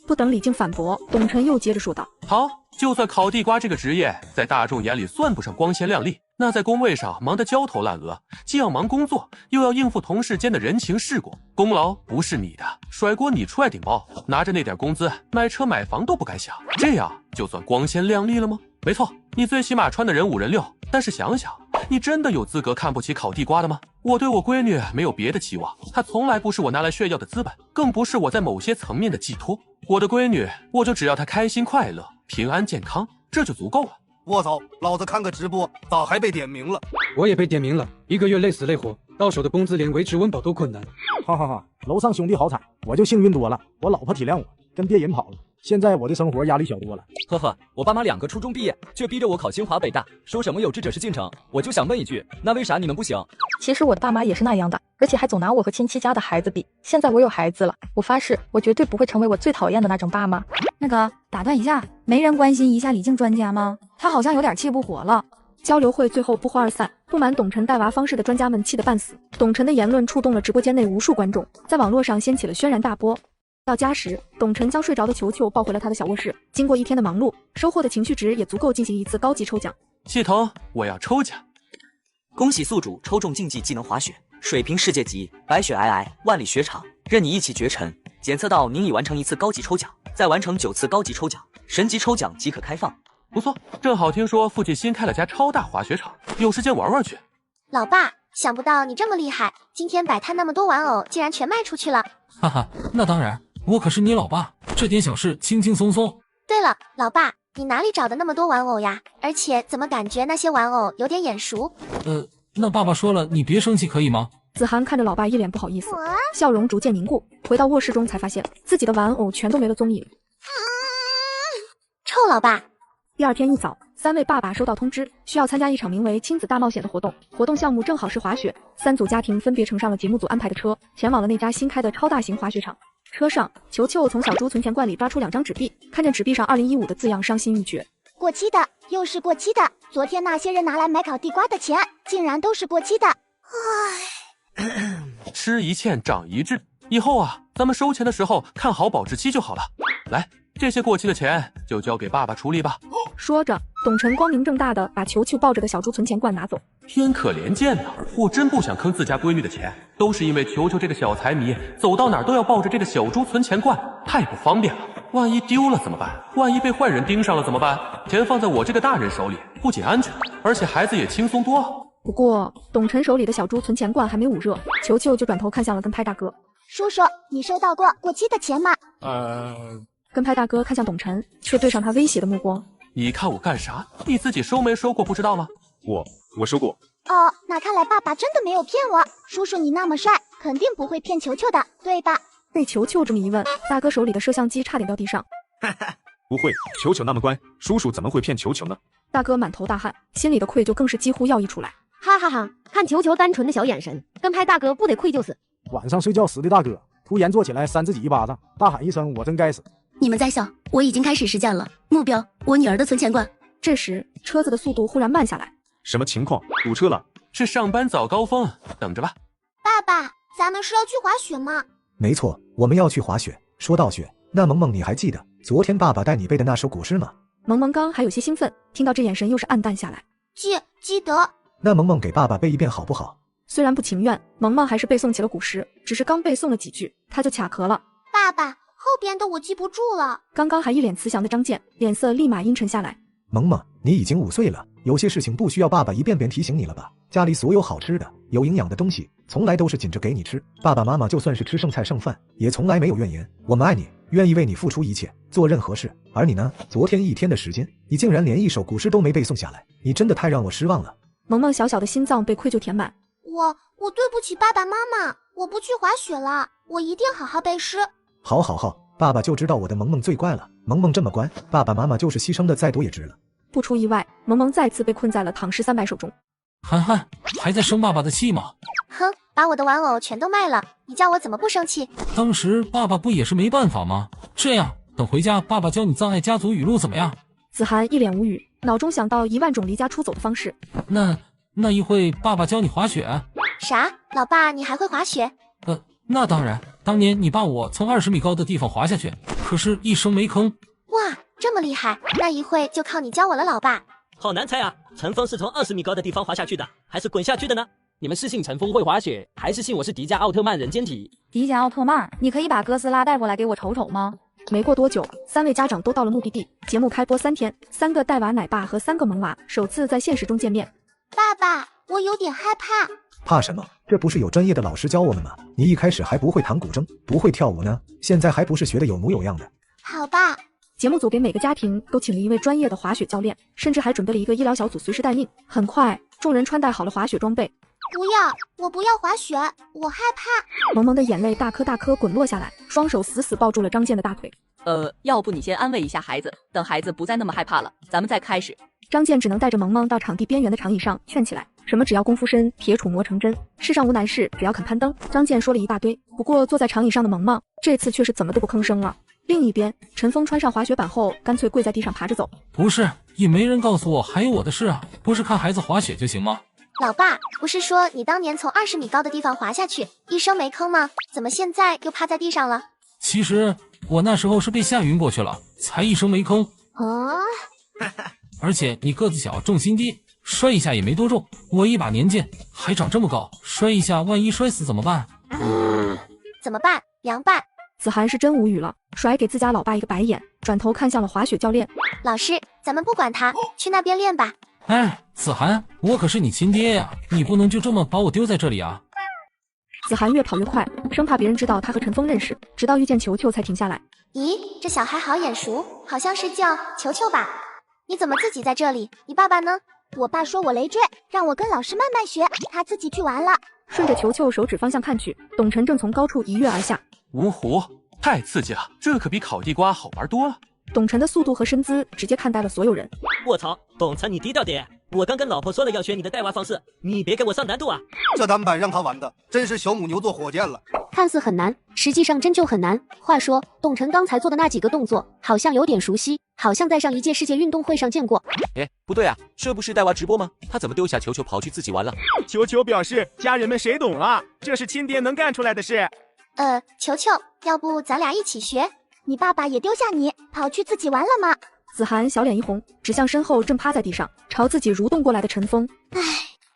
不等李静反驳，董晨又接着说道：好，就算烤地瓜这个职业在大众眼里算不上光鲜亮丽，那在工位上忙得焦头烂额，既要忙工作，又要应付同事间的人情世故，功劳不是你的，甩锅你出来顶包，拿着那点工资买车买房都不敢想，这样就算光鲜亮丽了吗？没错，你最起码穿的人5人6，但是想想，你真的有资格看不起烤地瓜的吗？我对我闺女没有别的期望，她从来不是我拿来炫耀的资本，更不是我在某些层面的寄托。我的闺女，我就只要她开心快乐、平安健康，这就足够了。我操，老子看个直播，咋还被点名了？我也被点名了，1个月累死累活，到手的工资连维持温饱都困难。哈哈哈，楼上兄弟好惨，我就幸运多了，我老婆体谅我，跟别人跑了。现在我的生活压力小多了。呵呵，我爸妈2个初中毕业，却逼着我考清华北大，说什么有志者事竟成。我就想问一句，那为啥你们不行？其实我的爸妈也是那样的，而且还总拿我和亲戚家的孩子比。现在我有孩子了，我发誓，我绝对不会成为我最讨厌的那种爸妈。那个，打断一下，没人关心一下李静专家吗？他好像有点气不活了。交流会最后不欢而散，不满董晨带娃方式的专家们气得半死。董晨的言论触动了直播间内无数观众，在网络上掀起了轩然大波。到家时，董晨将睡着的球球抱回了他的小卧室。经过一天的忙碌，收获的情绪值也足够进行一次高级抽奖。系统，我要抽奖！恭喜宿主抽中竞技技能滑雪，水平世界级，白雪皑皑，万里雪场，任你一骑绝尘。检测到您已完成1次高级抽奖，再完成9次高级抽奖，神级抽奖即可开放。不错，正好听说附近新开了家超大滑雪场，有时间玩玩去。老爸，想不到你这么厉害，今天摆摊那么多玩偶，竟然全卖出去了。哈哈，那当然。我可是你老爸，这点小事轻轻松松。对了，老爸，你哪里找的那么多玩偶呀？而且怎么感觉那些玩偶有点眼熟？那爸爸说了，你别生气可以吗？子涵看着老爸一脸不好意思，笑容逐渐凝固。回到卧室中才发现自己的玩偶全都没了踪影。臭老爸！第二天一早，3位爸爸收到通知，需要参加一场名为亲子大冒险的活动。活动项目正好是滑雪，3组家庭分别乘上了节目组安排的车，前往了那家新开的超大型滑雪场。车上，球球从小猪存钱罐里抓出2张纸币，看见纸币上2015的字样，伤心欲绝。过期的，又是过期的。昨天那些人拿来买烤地瓜的钱，竟然都是过期的。唉，吃一堑长一智，以后啊，咱们收钱的时候看好保质期就好了。来，这些过期的钱就交给爸爸处理吧。说着，董晨光明正大的把球球抱着的小猪存钱罐拿走。天可怜见呐，我真不想坑自家闺女的钱，都是因为球球这个小财迷，走到哪儿都要抱着这个小猪存钱罐，太不方便了。万一丢了怎么办？万一被坏人盯上了怎么办？钱放在我这个大人手里，不仅安全，而且孩子也轻松多了。不过，董晨手里的小猪存钱罐还没捂热，球球就转头看向了跟拍大哥。叔叔，你收到过过期的钱吗？跟拍大哥看向董晨，却对上他威胁的目光。你看我干啥？你自己收没收过不知道吗？我收过。哦，那看来爸爸真的没有骗我。叔叔你那么帅，肯定不会骗球球的，对吧？被球球这么一问，大哥手里的摄像机差点掉地上。不会，球球那么乖，叔叔怎么会骗球球呢？大哥满头大汗，心里的愧疚更是几乎要溢出来。哈哈哈，看球球单纯的小眼神，跟拍大哥不得愧疚死。晚上睡觉时的大哥突然坐起来扇自己一巴掌，大喊一声我真该死。你们在笑，我已经开始实践了，目标我女儿的存钱罐。这时车子的速度忽然慢下来。什么情况？堵车了？是上班早高峰，等着吧。爸爸，咱们是要去滑雪吗？没错，我们要去滑雪。说到雪，那萌萌你还记得昨天爸爸带你背的那首古诗吗？萌萌刚还有些兴奋，听到这眼神又是暗淡下来。记得。那萌萌给爸爸背一遍好不好？虽然不情愿，萌萌还是背诵起了古诗，只是刚背诵了几句，他就卡壳了。爸爸，后边的我记不住了。刚刚还一脸慈祥的张健，脸色立马阴沉下来。萌萌，你已经5岁了，有些事情不需要爸爸一遍遍提醒你了吧？家里所有好吃的、有营养的东西，从来都是紧着给你吃。爸爸妈妈就算是吃剩菜剩饭，也从来没有怨言。我们爱你，愿意为你付出一切，做任何事。而你呢？昨天一天的时间，你竟然连一首古诗都没背诵下来，你真的太让我失望了。萌萌小小的心脏被愧疚填满。我对不起爸爸妈妈，我不去滑雪了，我一定好好背诗。好，爸爸就知道我的萌萌最乖了。萌萌这么乖，爸爸妈妈就是牺牲的再多也值了。不出意外，萌萌再次被困在了唐诗300首中。涵涵还在生爸爸的气吗？哼，把我的玩偶全都卖了，你叫我怎么不生气？当时爸爸不也是没办法吗？这样，等回家爸爸教你葬爱家族语录怎么样？子涵一脸无语，脑中想到1万种离家出走的方式。那一会爸爸教你滑雪？啥？老爸，你还会滑雪？那当然，当年你爸我从20米高的地方滑下去，可是一声没吭。哇，这么厉害，那一会就靠你教我了，老爸。好难猜啊，陈峰是从20米高的地方滑下去的，还是滚下去的呢？你们是信陈峰会滑雪，还是信我是迪迦奥特曼人间体？迪迦奥特曼，你可以把哥斯拉带过来给我瞅瞅吗？没过多久，3位家长都到了目的地。节目开播3天，3个带娃奶爸和3个萌娃首次在现实中见面。爸爸，我有点害怕。怕什么？这不是有专业的老师教我们吗？你一开始还不会弹古筝，不会跳舞呢，现在还不是学得有模有样的？好吧。节目组给每个家庭都请了一位专业的滑雪教练，甚至还准备了一个医疗小组随时待命。很快，众人穿戴好了滑雪装备。不要，我不要滑雪，我害怕。萌萌的眼泪大颗大颗滚落下来，双手死死抱住了张健的大腿。要不你先安慰一下孩子，等孩子不再那么害怕了，咱们再开始。张健只能带着萌萌到场地边缘的长椅上劝起来，什么只要功夫深，铁杵磨成针，世上无难事，只要肯攀登。张健说了一大堆，不过坐在长椅上的萌萌这次却是怎么都不吭声了。另一边，陈峰穿上滑雪板后，干脆跪在地上爬着走。不是，也没人告诉我还有我的事啊，不是看孩子滑雪就行吗？老爸，不是说你当年从20米高的地方滑下去，一声没吭吗？怎么现在又趴在地上了？其实我那时候是被吓晕过去了，才一声没吭。而且你个子小，重心低，摔一下也没多重。我一把年纪还长这么高，摔一下万一摔死怎么办？怎么办？凉拌。子涵是真无语了，甩给自家老爸一个白眼，转头看向了滑雪教练。老师，咱们不管他，去那边练吧。哎，子涵，我可是你亲爹呀，你不能就这么把我丢在这里啊！子涵越跑越快，生怕别人知道他和陈峰认识，直到遇见球球才停下来。咦，这小孩好眼熟，好像是叫球球吧？你怎么自己在这里？你爸爸呢？我爸说我累赘，让我跟老师慢慢学，他自己去玩了。顺着球球手指方向看去，董晨正从高处一跃而下。芜湖太刺激了，这可比烤地瓜好玩多了。董晨的速度和身姿直接看呆了所有人。卧槽，董晨你低调点，我刚跟老婆说了要学你的带娃方式，你别给我上难度啊！这单板让他玩的真是小母牛坐火箭了。看似很难，实际上真就很难。话说，董晨刚才做的那几个动作，好像有点熟悉，好像在上一届世界运动会上见过。哎，不对啊，这不是带娃直播吗？他怎么丢下球球跑去自己玩了？球球表示，家人们谁懂啊？这是亲爹能干出来的事。球球，要不咱俩一起学？你爸爸也丢下你，跑去自己玩了吗？子涵小脸一红，指向身后正趴在地上朝自己蠕动过来的陈峰。唉，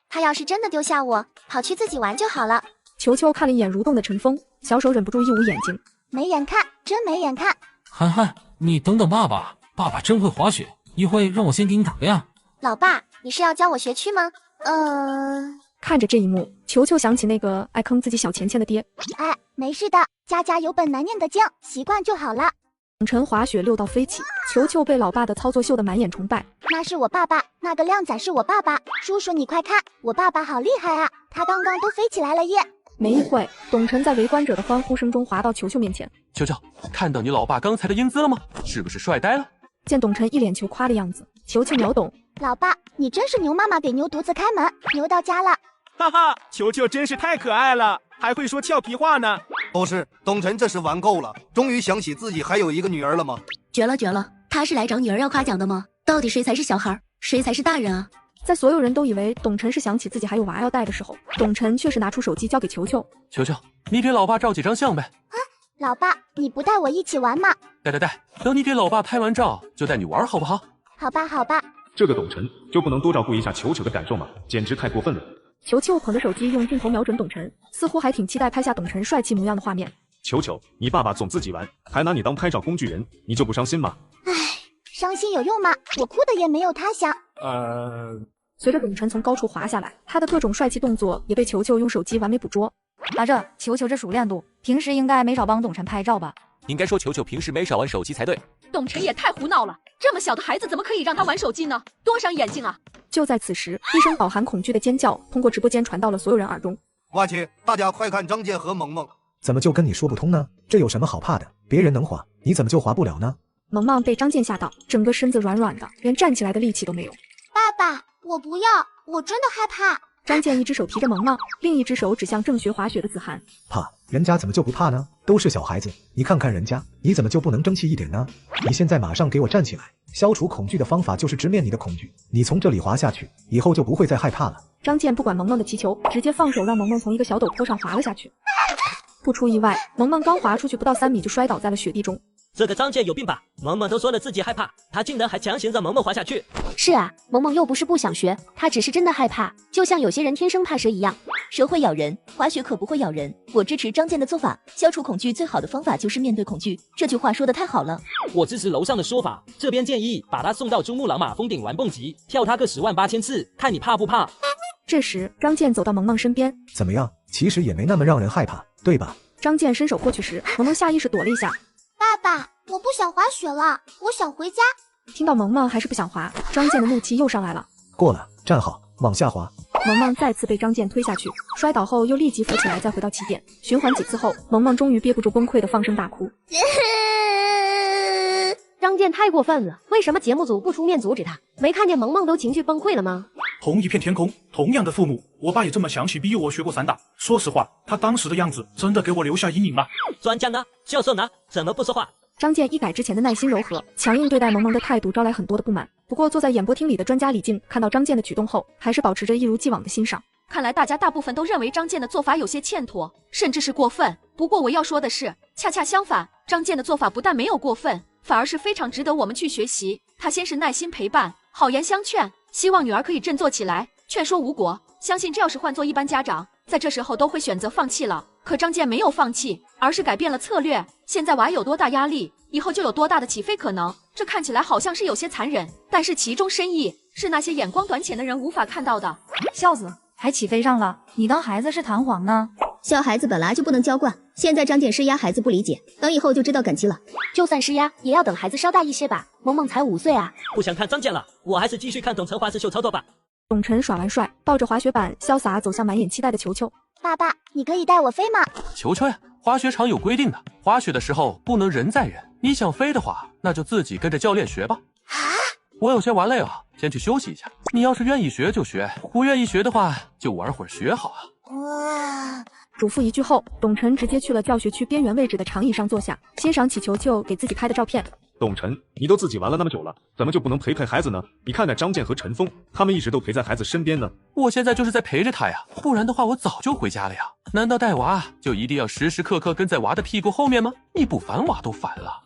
他要是真的丢下我，跑去自己玩就好了。球球看了一眼蠕动的陈峰，小手忍不住一捂眼睛，没眼看，真没眼看。涵涵，你等等爸爸，爸爸真会滑雪，一会让我先给你打个样。老爸，你是要教我学区吗？看着这一幕，球球想起那个爱坑自己小钱钱的爹。哎，没事的，家家有本难念的经，习惯就好了。董晨滑雪溜到飞起，球球被老爸的操作秀得满眼崇拜。那是我爸爸，那个靓仔是我爸爸。叔叔你快看，我爸爸好厉害啊，他刚刚都飞起来了耶。没一会，董晨在围观者的欢呼声中滑到球球面前。球球，看到你老爸刚才的英姿了吗？是不是帅呆了？见董晨一脸求夸的样子，球球秒懂。老爸，你真是牛妈妈给牛犊子开门，牛到家了。哈哈，球球真是太可爱了，还会说俏皮话呢。不是，董晨这是玩够了，终于想起自己还有一个女儿了吗？绝了绝了，他是来找女儿要夸奖的吗？到底谁才是小孩，谁才是大人啊？在所有人都以为董晨是想起自己还有娃要带的时候，董晨却是拿出手机交给球球。球球，你给老爸照几张相呗。老爸，你不带我一起玩吗？带，等你给老爸拍完照就带你玩好不好？好吧好吧。这个董晨就不能多照顾一下球球的感受吗？简直太过分了。球球捧着手机用镜头瞄准董晨，似乎还挺期待拍下董晨帅气模样的画面。球球，你爸爸总自己玩，还拿你当拍照工具人，你就不伤心吗？唉，伤心有用吗？我哭的也没有他响。随着董晨从高处滑下来，他的各种帅气动作也被球球用手机完美捕捉。球球这熟练度，平时应该没少帮董晨拍照吧？应该说球球平时没少玩手机才对。董晨也太胡闹了，这么小的孩子怎么可以让他玩手机呢？多伤眼睛啊！就在此时，一声饱含恐惧的尖叫通过直播间传到了所有人耳中。哇切！大家快看张健和萌萌！怎么就跟你说不通呢？这有什么好怕的？别人能滑，你怎么就滑不了呢？萌萌被张健吓到，整个身子软软的，连站起来的力气都没有。爸爸，我不要，我真的害怕。张健一只手提着萌萌，另一只手指向正学滑雪的子涵。怕？人家怎么就不怕呢？都是小孩子，你看看人家，你怎么就不能争气一点呢？你现在马上给我站起来！消除恐惧的方法就是直面你的恐惧。你从这里滑下去，以后就不会再害怕了。张健不管萌萌的祈求，直接放手让萌萌从一个小陡坡上滑了下去。不出意外，萌萌刚滑出去不到3米就摔倒在了雪地中。这个张健有病吧？萌萌都说了自己害怕，他竟然还强行让萌萌滑下去。是啊，萌萌又不是不想学，他只是真的害怕，就像有些人天生怕蛇一样。蛇会咬人，滑雪可不会咬人。我支持张健的做法，消除恐惧最好的方法就是面对恐惧。这句话说的太好了。我支持楼上的说法，这边建议把他送到珠穆朗玛峰顶玩蹦极，跳他个108000次，看你怕不怕。这时，张健走到萌萌身边，怎么样？其实也没那么让人害怕，对吧？张健伸手过去时，萌萌下意识躲了一下。爸爸，我不想滑雪了，我想回家。听到萌萌还是不想滑，张健的怒气又上来了。过了，站好，往下滑。萌萌再次被张健推下去，摔倒后又立即扶起来，再回到起点。循环几次后，萌萌终于憋不住崩溃的放声大哭。张健太过分了，为什么节目组不出面阻止他？没看见萌萌都情绪崩溃了吗？同一片天空，同样的父母，我爸也这么详细逼我学过散打。说实话，他当时的样子真的给我留下阴影了。专家呢？教授呢？怎么不说话？张健一改之前的耐心柔和，强硬对待萌萌的态度招来很多的不满。不过坐在演播厅里的专家李静看到张健的举动后，还是保持着一如既往的欣赏。看来大家大部分都认为张健的做法有些欠妥，甚至是过分。不过我要说的是，恰恰相反，张健的做法不但没有过分，反而是非常值得我们去学习。他先是耐心陪伴，好言相劝，希望女儿可以振作起来。劝说无果，相信这要是换做一般家长，在这时候都会选择放弃了。可张健没有放弃，而是改变了策略。现在娃有多大压力，以后就有多大的起飞可能。这看起来好像是有些残忍，但是其中深意是那些眼光短浅的人无法看到的。笑死，还起飞上了？你当孩子是弹簧呢？小孩子本来就不能娇惯，现在张健施压孩子不理解，等以后就知道感激了。就算施压，也要等孩子稍大一些吧。萌萌才5岁啊。不想看张健了，我还是继续看董晨花式秀操作吧。董晨耍完帅，抱着滑雪板潇洒走向满眼期待的球球。爸爸，你可以带我飞吗？球球呀，滑雪场有规定的，滑雪的时候不能人载人。你想飞的话，那就自己跟着教练学吧。我有些玩累了，先去休息一下。你要是愿意学就学，不愿意学的话就玩会儿雪好啊。嘱咐一句后，董晨直接去了教学区边缘位置的长椅上坐下，欣赏起球球给自己拍的照片。董晨，你都自己玩了那么久了，怎么就不能陪陪孩子呢？你看看张健和陈峰，他们一直都陪在孩子身边呢。我现在就是在陪着他呀，不然的话我早就回家了呀。难道带娃就一定要时时刻刻跟在娃的屁股后面吗？你不烦娃都烦了。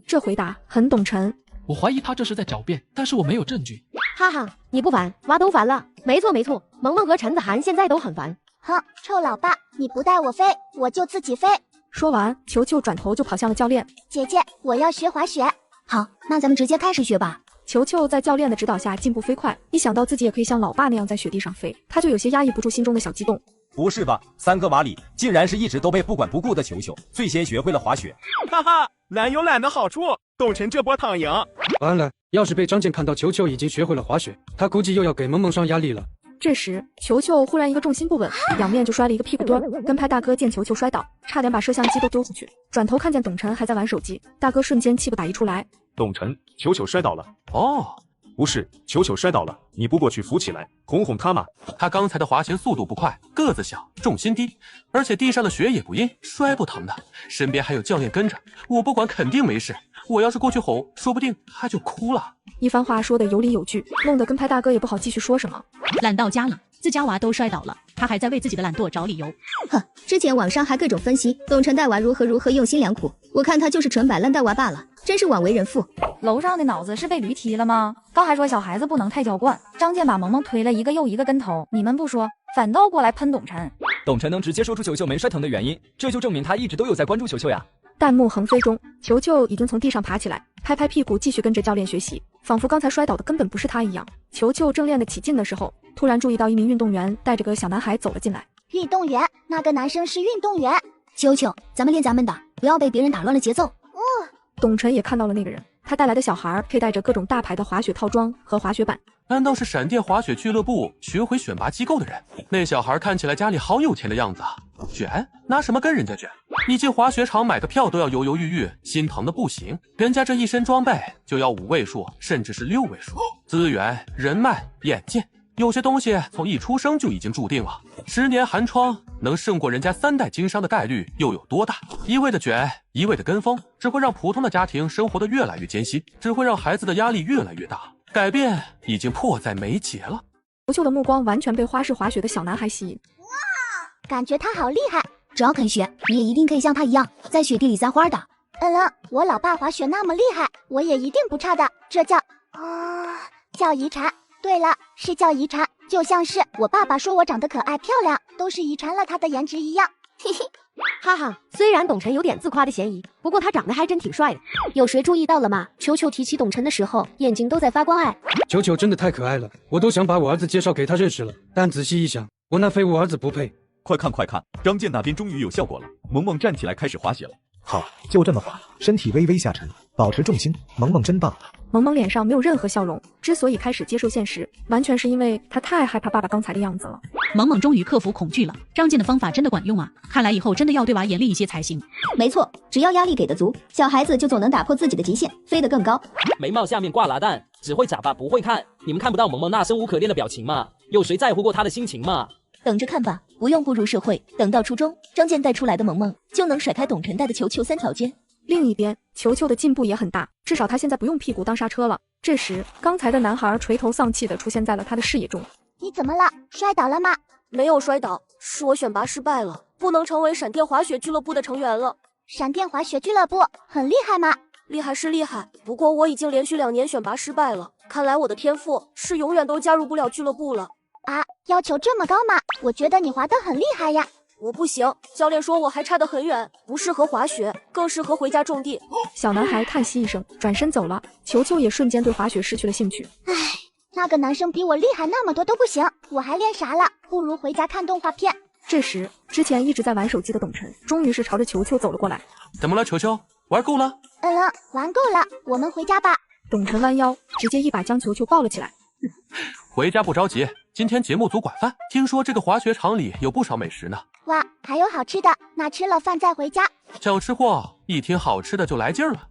这回答很董晨。我怀疑他这是在狡辩，但是我没有证据。哈哈，你不烦，娃都烦了。没错没错，萌萌和陈子涵现在都很烦。哼，臭老爸，你不带我飞，我就自己飞。说完，球球转头就跑向了教练。姐姐，我要学滑雪。好，那咱们直接开始学吧。球球在教练的指导下进步飞快，一想到自己也可以像老爸那样在雪地上飞，他就有些压抑不住心中的小激动。不是吧，3个娃里竟然是一直都被不管不顾的球球最先学会了滑雪。哈哈，懒有懒的好处，董晨这波躺赢。完了，要是被张健看到球球已经学会了滑雪，他估计又要给萌萌上压力了。这时，球球忽然一个重心不稳，仰面就摔了一个屁股墩。跟拍大哥见球球摔倒，差点把摄像机都丢出去。转头看见董晨还在玩手机，大哥瞬间气不打一处来。董晨，球球摔倒了。哦，不是，球球摔倒了，你不过去扶起来，哄哄他嘛。他刚才的滑行速度不快，个子小，重心低，而且地上的雪也不硬，摔不疼的。身边还有教练跟着，我不管肯定没事。我要是过去吼，说不定他就哭了。一番话说的有理有据，弄得跟拍大哥也不好继续说什么。懒到家了，自家娃都摔倒了，他还在为自己的懒惰找理由。呵，之前网上还各种分析董晨带娃如何用心良苦，我看他就是纯摆烂带娃罢了，真是枉为人父。楼上的脑子是被驴踢了吗？刚还说小孩子不能太娇惯，张健把萌萌推了一个又一个跟头，你们不说，反倒过来喷董晨。董晨能直接说出球球没摔疼的原因，这就证明他一直都有在关注球球呀。弹幕横飞中，球球已经从地上爬起来，拍拍屁股继续跟着教练学习，仿佛刚才摔倒的根本不是他一样。球球正练得起劲的时候，突然注意到一名运动员带着个小男孩走了进来。运动员，那个男生是运动员。球球，咱们练咱们的，不要被别人打乱了节奏。董晨也看到了那个人，他带来的小孩佩戴着各种大牌的滑雪套装和滑雪板。难道是闪电滑雪俱乐部巡回选拔机构的人？那小孩看起来家里好有钱的样子啊！卷？拿什么跟人家卷？你进滑雪场买个票都要犹犹豫豫，心疼的不行。人家这一身装备就要5位数，甚至是6位数。资源、人脉、眼界，有些东西从一出生就已经注定了。10年寒窗能胜过人家3代经商的概率又有多大？一味的卷，一味的跟风，只会让普通的家庭生活得越来越艰辛，只会让孩子的压力越来越大。改变已经迫在眉睫了。球球的目光完全被花式滑雪的小男孩吸引。哇，感觉他好厉害！只要肯学，你也一定可以像他一样在雪地里撒欢的。我老爸滑雪那么厉害，我也一定不差的。这叫叫遗传。对了，是叫遗传，就像是我爸爸说我长得可爱漂亮，都是遗传了他的颜值一样。嘿嘿。哈哈，虽然董晨有点自夸的嫌疑，不过他长得还真挺帅的。有谁注意到了吗？球球提起董晨的时候，眼睛都在发光哎。球球真的太可爱了，我都想把我儿子介绍给他认识了。但仔细一想，我那废物儿子不配。快看快看，张健那边终于有效果了，萌萌站起来开始滑雪了。好，就这么滑，身体微微下沉，保持重心，萌萌真棒。萌萌脸上没有任何笑容，之所以开始接受现实，完全是因为他太害怕爸爸刚才的样子了。萌萌终于克服恐惧了，张健的方法真的管用啊！看来以后真的要对娃严厉一些才行。没错，只要压力给的足，小孩子就总能打破自己的极限，飞得更高。眉毛下面挂蜡蛋，只会眨巴不会看，你们看不到萌萌那生无可恋的表情吗？有谁在乎过他的心情吗？等着看吧，不用步入社会，等到初中，张健带出来的萌萌就能甩开董晨带的球球3条街。另一边，球球的进步也很大，至少他现在不用屁股当刹车了。这时，刚才的男孩垂头丧气地出现在了他的视野中。你怎么了？摔倒了吗？没有摔倒，是我选拔失败了，不能成为闪电滑雪俱乐部的成员了。闪电滑雪俱乐部很厉害吗？厉害是厉害，不过我已经连续2年选拔失败了，看来我的天赋是永远都加入不了俱乐部了。啊，要求这么高吗？我觉得你滑得很厉害呀。我不行，教练说我还差得很远，不适合滑雪，更适合回家种地。小男孩叹息一声，转身走了。球球也瞬间对滑雪失去了兴趣。唉，那个男生比我厉害那么多都不行，我还练啥了？不如回家看动画片。这时，之前一直在玩手机的董晨，终于是朝着球球走了过来。怎么了，球球？玩够了？玩够了，我们回家吧。董晨弯腰，直接一把将球球抱了起来。回家不着急，今天节目组管饭，听说这个滑雪场里有不少美食呢。哇，还有好吃的，那吃了饭再回家。小吃货一听好吃的就来劲儿了。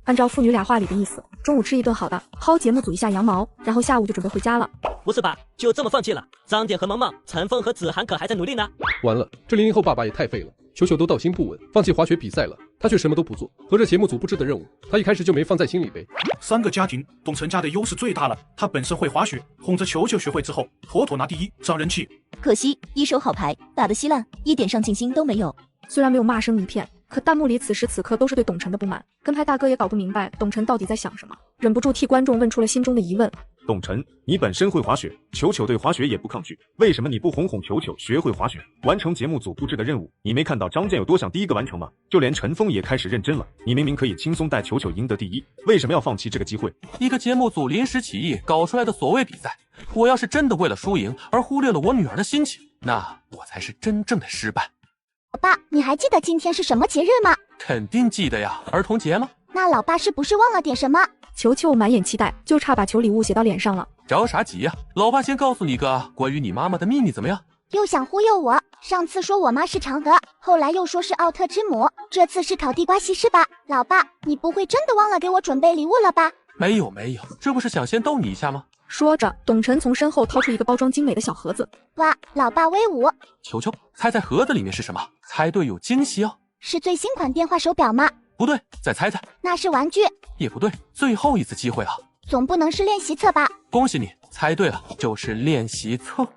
按照父女俩话里的意思，中午吃一顿好的，薅节目组一下羊毛，然后下午就准备回家了。不是吧？就这么放弃了？张典和萌萌、陈峰和子涵可还在努力呢。完了，这00后爸爸也太废了，球球都道心不稳，放弃滑雪比赛了，他却什么都不做，合着节目组布置的任务，他一开始就没放在心里呗。3个家庭，董晨家的优势最大了，他本身会滑雪，哄着球球学会之后，妥妥拿第1，涨人气。可惜一手好牌打得稀烂，一点上进心都没有。虽然没有骂声一片，可弹幕里此时此刻都是对董晨的不满。跟拍大哥也搞不明白董晨到底在想什么，忍不住替观众问出了心中的疑问。董晨，你本身会滑雪，球球对滑雪也不抗拒，为什么你不哄球球学会滑雪，完成节目组布置的任务？你没看到张健有多想第1个完成吗？就连陈峰也开始认真了，你明明可以轻松带球球赢得第1，为什么要放弃这个机会？一个节目组临时起意搞出来的所谓比赛，我要是真的为了输赢而忽略了我女儿的心情，那我才是真正的失败。老爸，你还记得今天是什么节日吗？肯定记得呀，儿童节吗？那老爸是不是忘了点什么？球球满眼期待，就差把求礼物写到脸上了。着啥急呀？老爸先告诉你个关于你妈妈的秘密怎么样？又想忽悠我，上次说我妈是嫦娥，后来又说是奥特之母，这次是烤地瓜西施吧？老爸，你不会真的忘了给我准备礼物了吧？没有，这不是想先逗你一下吗？说着，董晨从身后掏出一个包装精美的小盒子。哇，老爸威武！球球，猜猜盒子里面是什么？猜对有惊喜哦。是最新款电话手表吗？不对，再猜猜。那是玩具。也不对，最后一次机会了。总不能是练习册吧？恭喜你，猜对了，就是练习册。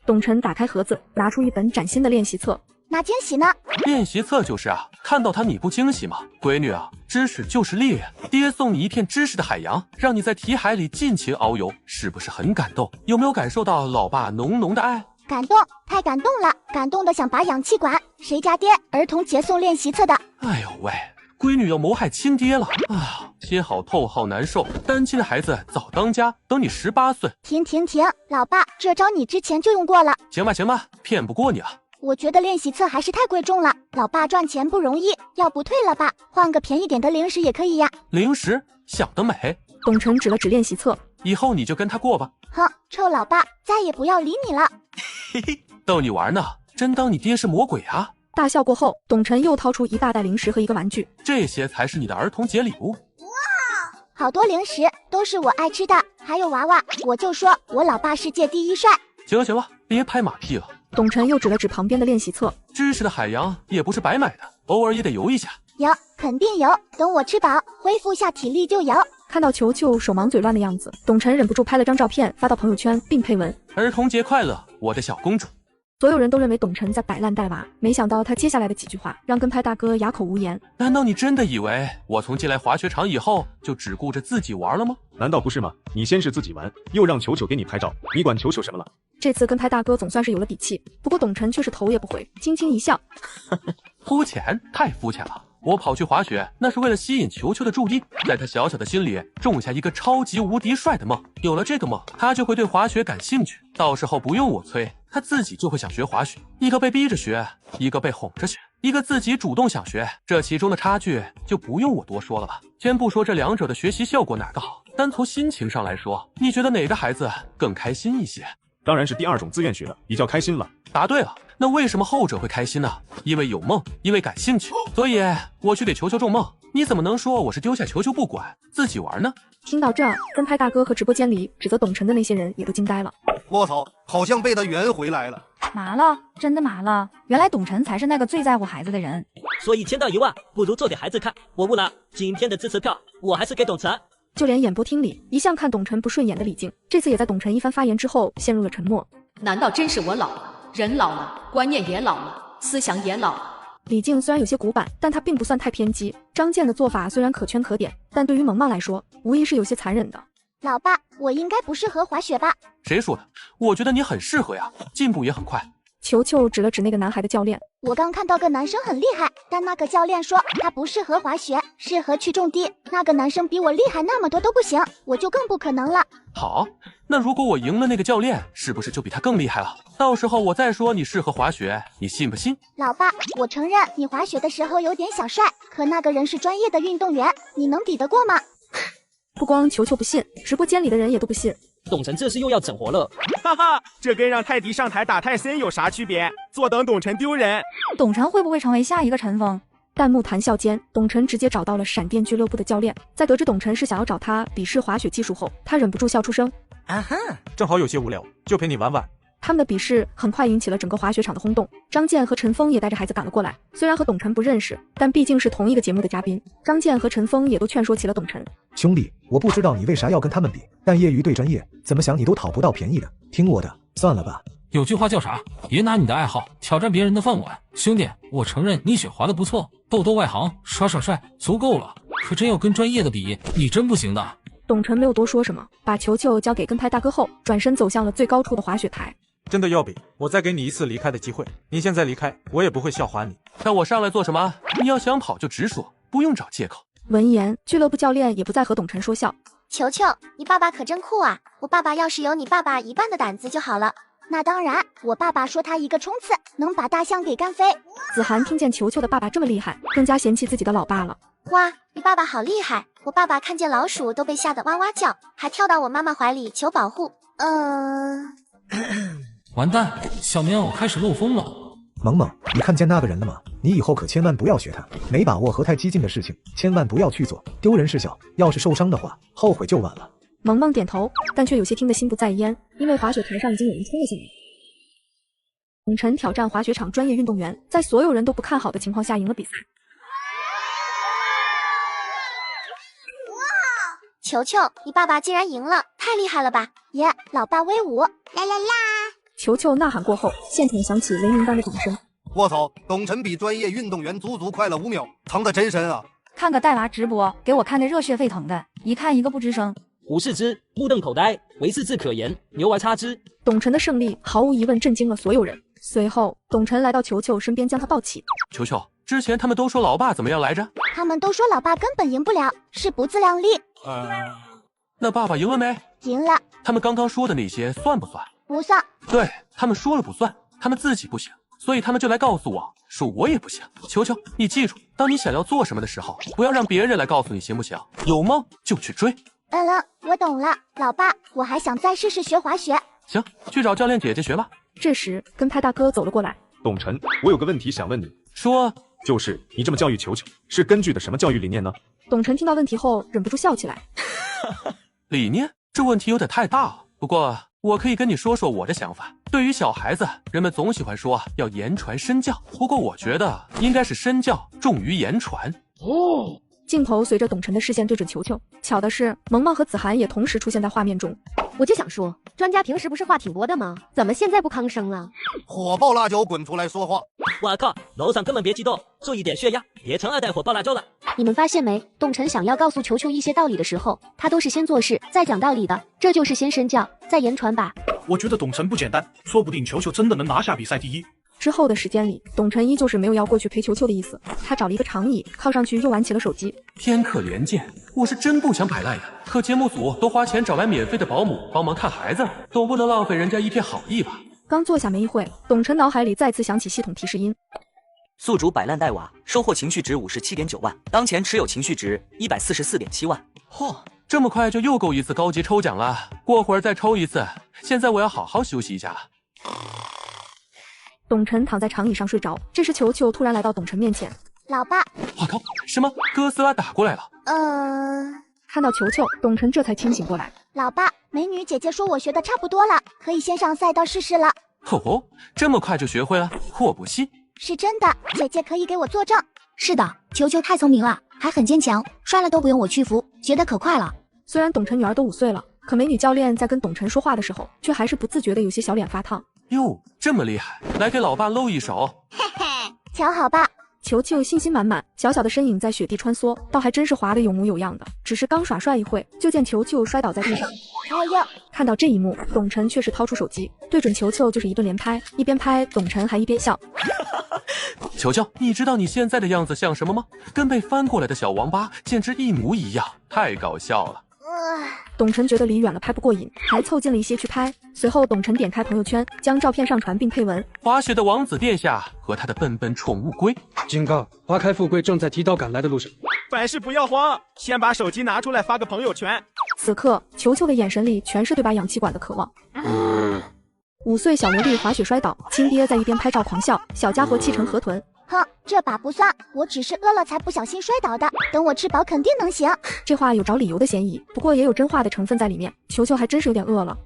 董晨打开盒子，拿出一本崭新的练习册。那惊喜呢？练习册就是啊，看到它你不惊喜吗？闺女啊，知识就是力量，爹送你一片知识的海洋，让你在题海里尽情遨游，是不是很感动？有没有感受到老爸浓浓的爱？感动，太感动了，感动的想拔氧气管。谁家爹儿童节送练习册的？哎呦喂，闺女要谋害亲爹了啊！切好透好难受，单亲的孩子早当家，等你18岁。停，老爸，这招你之前就用过了。行吧，骗不过你了。我觉得练习册还是太贵重了，老爸赚钱不容易，要不退了吧？换个便宜点的零食也可以呀。零食？想得美！董晨指了指练习册，以后你就跟他过吧。哼，臭老爸，再也不要理你了。嘿嘿，逗你玩呢，真当你爹是魔鬼啊！大笑过后，董晨又掏出一大袋零食和一个玩具，这些才是你的儿童节礼物。哇，好多零食，都是我爱吃的，还有娃娃，我就说我老爸世界第一帅。行了，别拍马屁了。董晨又指了指旁边的练习册，知识的海洋也不是白买的，偶尔也得游一下。有，肯定有，等我吃饱，恢复下体力就有。看到球球手忙嘴乱的样子，董晨忍不住拍了张照片发到朋友圈，并配文：儿童节快乐，我的小公主。所有人都认为董晨在摆烂带娃，没想到他接下来的几句话让跟拍大哥哑口无言。难道你真的以为我从进来滑雪场以后就只顾着自己玩了吗？难道不是吗？你先是自己玩，又让球球给你拍照，你管球球什么了？这次跟拍大哥总算是有了底气，不过董晨却是头也不回，轻轻一笑。肤浅，太肤浅了。我跑去滑雪，那是为了吸引球球的注意，在他小小的心里种下一个超级无敌帅的梦。有了这个梦，他就会对滑雪感兴趣，到时候不用我催，他自己就会想学滑雪。一个被逼着学，一个被哄着学，一个自己主动想学，这其中的差距就不用我多说了吧。先不说这两者的学习效果哪个好，单从心情上来说，你觉得哪个孩子更开心一些？当然是第二种自愿学的，比较开心了。答对了，那为什么后者会开心呢？因为有梦，因为感兴趣，所以我去给球球种梦。你怎么能说我是丢下球球不管，自己玩呢？听到这儿，跟拍大哥和直播间里指责董晨的那些人也都惊呆了。我操，好像被他圆回来了。麻了，真的麻了。原来董晨才是那个最在乎孩子的人。所以签到1万，不如做给孩子看。我不拿今天的支持票，我还是给董晨。就连演播厅里一向看董晨不顺眼的李静，这次也在董晨一番发言之后陷入了沉默。难道真是我老了？人老了，观念也老了，思想也老了。李静虽然有些古板，但她并不算太偏激。张健的做法虽然可圈可点，但对于萌萌来说，无疑是有些残忍的。老爸，我应该不适合滑雪吧？谁说的？我觉得你很适合呀，进步也很快。球球指了指那个男孩的教练，我刚看到个男生很厉害，但那个教练说他不适合滑雪，适合去种地。那个男生比我厉害那么多都不行，我就更不可能了。好，那如果我赢了那个教练，是不是就比他更厉害了？到时候我再说你适合滑雪，你信不信？老爸，我承认你滑雪的时候有点小帅，可那个人是专业的运动员，你能比得过吗？不光球球不信，直播间里的人也都不信。董晨这是又要整活了，哈哈，这跟让泰迪上台打泰森有啥区别？坐等董晨丢人。董晨会不会成为下一个陈峰？弹幕谈笑间，董晨直接找到了闪电俱乐部的教练，在得知董晨是想要找他比试滑雪技术后，他忍不住笑出声。啊哈，正好有些无聊，就陪你玩玩。他们的比试很快引起了整个滑雪场的轰动，张健和陈峰也带着孩子赶了过来。虽然和董晨不认识，但毕竟是同一个节目的嘉宾，张健和陈峰也都劝说起了董晨。兄弟，我不知道你为啥要跟他们比，但业余对专业，怎么想你都讨不到便宜的。听我的，算了吧。有句话叫啥？别拿你的爱好挑战别人的饭碗。兄弟，我承认你雪滑的不错，逗逗外行，耍耍帅，足够了。可真要跟专业的比，你真不行的。董晨没有多说什么，把球球交给跟拍大哥后，转身走向了最高处的滑雪台。真的要比，我再给你一次离开的机会。你现在离开，我也不会笑话你。那我上来做什么？你要想跑就直说，不用找借口。闻言，俱乐部教练也不再和董晨说笑。球球，你爸爸可真酷啊！我爸爸要是有你爸爸一半的胆子就好了。那当然，我爸爸说他一个冲刺能把大象给干飞。子涵听见球球的爸爸这么厉害，更加嫌弃自己的老爸了。哇，你爸爸好厉害！我爸爸看见老鼠都被吓得哇哇叫，还跳到我妈妈怀里求保护。完蛋，小棉袄开始漏风了。萌萌，你看见那个人了吗？你以后可千万不要学他，没把握和太激进的事情，千万不要去做，丢人是小，要是受伤的话，后悔就晚了。萌萌点头，但却有些听得心不在焉，因为滑雪台上已经有人冲了下来。董晨挑战滑雪场专业运动员，在所有人都不看好的情况下赢了比赛。球球，你爸爸竟然赢了，太厉害了吧！耶，老爸威武！啦啦啦！球球呐喊过后，现场响起雷鸣般的掌声。我操，董晨比专业运动员足足快了5秒，藏得真深啊！看个带娃直播，给我看的热血沸腾的，一看一个不吱声。无视之，目瞪口呆，唯四字可言，牛而插之。董晨的胜利毫无疑问震惊了所有人。随后，董晨来到球球身边，将他抱起。球球，之前他们都说老爸怎么样来着？他们都说老爸根本赢不了，是不自量力。那爸爸赢了没？赢了。他们刚刚说的那些算不算？不算。对，他们说了不算，他们自己不行，所以他们就来告诉我说我也不行。球球，你记住，当你想要做什么的时候，不要让别人来告诉你行不行，有梦就去追。我懂了，老爸，我还想再试试学滑雪。行，去找教练姐姐学吧。这时，跟拍大哥走了过来。董晨，我有个问题想问你。说，就是你这么教育球球，是根据的什么教育理念呢？董晨听到问题后，忍不住笑起来。理念？这问题有点太大了。不过，我可以跟你说说我的想法。对于小孩子，人们总喜欢说要言传身教，不过我觉得应该是身教重于言传。镜头随着董晨的视线对准球球，巧的是，萌萌和子涵也同时出现在画面中。我就想说，专家平时不是话挺多的吗？怎么现在不吭声了？火爆辣椒滚出来说话！我靠，楼上根本别激动，注意点血压，别成2代火爆辣椒了。你们发现没？董晨想要告诉球球一些道理的时候，他都是先做事再讲道理的，这就是先身教再言传吧。我觉得董晨不简单，说不定球球真的能拿下比赛第1。之后的时间里，董晨依旧是没有要过去陪球球的意思，他找了一个长椅靠上去，又玩起了手机。天可怜见，我是真不想摆烂呀，可节目组都花钱找来免费的保姆帮忙看孩子，总不能浪费人家一片好意吧。刚坐下没一会，董晨脑海里再次响起系统提示音。宿主摆烂带娃，收获情绪值57.9万，当前持有情绪值144.7万。嚯，这么快就又够一次高级抽奖了，过会儿再抽一次。现在我要好好休息一下了。董晨躺在长椅上睡着，这时球球突然来到董晨面前。老爸，我靠，什么？哥斯拉打过来了？看到球球，董晨这才清醒过来。老爸，美女姐姐说我学的差不多了，可以先上赛道试试了。哦，这么快就学会了？我不信。是真的，姐姐可以给我作证。是的，球球太聪明了，还很坚强，摔了都不用我屈服，学得可快了。虽然董晨女儿都5岁了，可美女教练在跟董晨说话的时候，却还是不自觉的有些小脸发烫。哟，这么厉害，来给老爸露一手。嘿嘿，瞧好吧。球球信心满满，小小的身影在雪地穿梭，倒还真是滑得有模有样的。只是刚耍帅一会，就见球球摔倒在地上。哎呀！看到这一幕，董晨却是掏出手机，对准球球就是一顿连拍，一边拍，董晨还一边笑。球球，你知道你现在的样子像什么吗？跟被翻过来的小王八简直一模一样，太搞笑了。董晨觉得离远了拍不过瘾，还凑近了一些去拍。随后，董晨点开朋友圈，将照片上传并配文：滑雪的王子殿下和他的笨笨宠物龟。警告：花开富贵正在提刀赶来的路上。凡事不要慌，先把手机拿出来发个朋友圈。此刻，球球的眼神里全是对把氧气管的渴望。5岁小萝莉滑雪摔倒，亲爹在一边拍照狂笑，小家伙气成河豚。哼，这把不算，我只是饿了才不小心摔倒的，等我吃饱肯定能行。这话有找理由的嫌疑，不过也有真话的成分在里面。球球还真是有点饿了。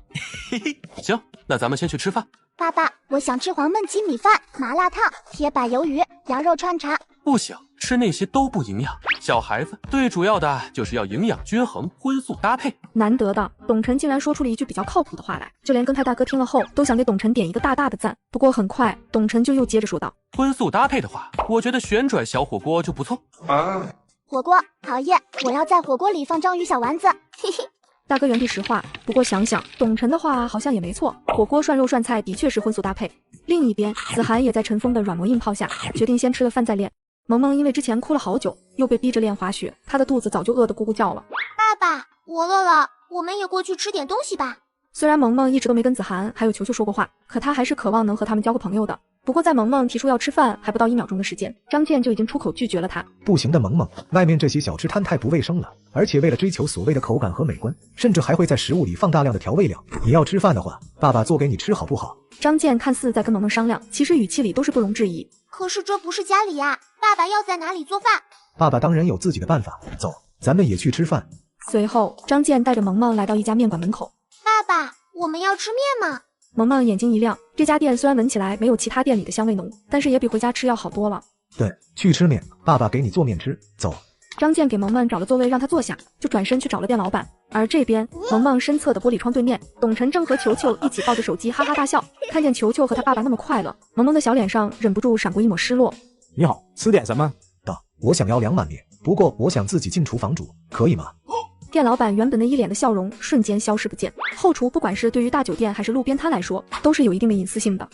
行，那咱们先去吃饭。爸爸，我想吃黄焖鸡米饭、麻辣烫、铁板鱿鱼、羊肉串茶。不行，吃那些都不营养。小孩子最主要的就是要营养均衡，荤素搭配。难得的，董晨竟然说出了一句比较靠谱的话来，就连跟拍大哥听了后都想给董晨点一个大大的赞。不过很快，董晨就又接着说道：荤素搭配的话，我觉得旋转小火锅就不错啊。火锅，讨厌，我要在火锅里放章鱼小丸子。嘿嘿。大哥原地实话，不过想想董晨的话好像也没错，火锅涮肉涮菜的确是荤素搭配。另一边，子涵也在陈峰的软磨硬泡下，决定先吃了饭再练。萌萌因为之前哭了好久，又被逼着练滑雪，她的肚子早就饿得咕咕叫了。爸爸，我饿了，我们也过去吃点东西吧。虽然萌萌一直都没跟子涵还有球球说过话，可她还是渴望能和他们交个朋友的。不过在萌萌提出要吃饭还不到1秒钟的时间，张健就已经出口拒绝了她。不行的萌萌，外面这些小吃摊太不卫生了，而且为了追求所谓的口感和美观，甚至还会在食物里放大量的调味料。你要吃饭的话，爸爸做给你吃好不好？张健看似在跟萌萌商量，其实语气里都是不容置疑。可是这不是家里呀，爸爸要在哪里做饭？爸爸当然有自己的办法，走，咱们也去吃饭。随后，张健带着萌萌来到一家面馆门口。爸爸，我们要吃面吗？萌萌眼睛一亮，这家店虽然闻起来没有其他店里的香味浓，但是也比回家吃要好多了。对，去吃面，爸爸给你做面吃，走。张健给萌萌找了座位让她坐下，就转身去找了店老板。而这边，萌萌身侧的玻璃窗对面，董晨正和球球一起抱着手机哈哈大笑。看见球球和他爸爸那么快乐，萌萌的小脸上忍不住闪过一抹失落。你好，吃点什么？我想要2碗面，不过我想自己进厨房煮，可以吗？店老板原本那一脸的笑容瞬间消失不见。后厨不管是对于大酒店还是路边摊来说，都是有一定的隐私性的。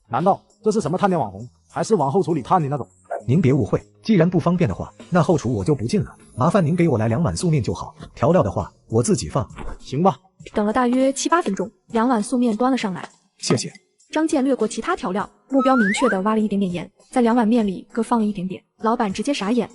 难道这是什么探店网红，还是往后厨里探的那种？您别误会，既然不方便的话，那后厨我就不进了，麻烦您给我来2碗素面就好，调料的话我自己放。行吧。等了大约7、8分钟，2碗素面端了上来。谢谢。张健略过其他调料，目标明确的挖了一点点盐，在2碗面里各放了一点点。老板直接傻眼。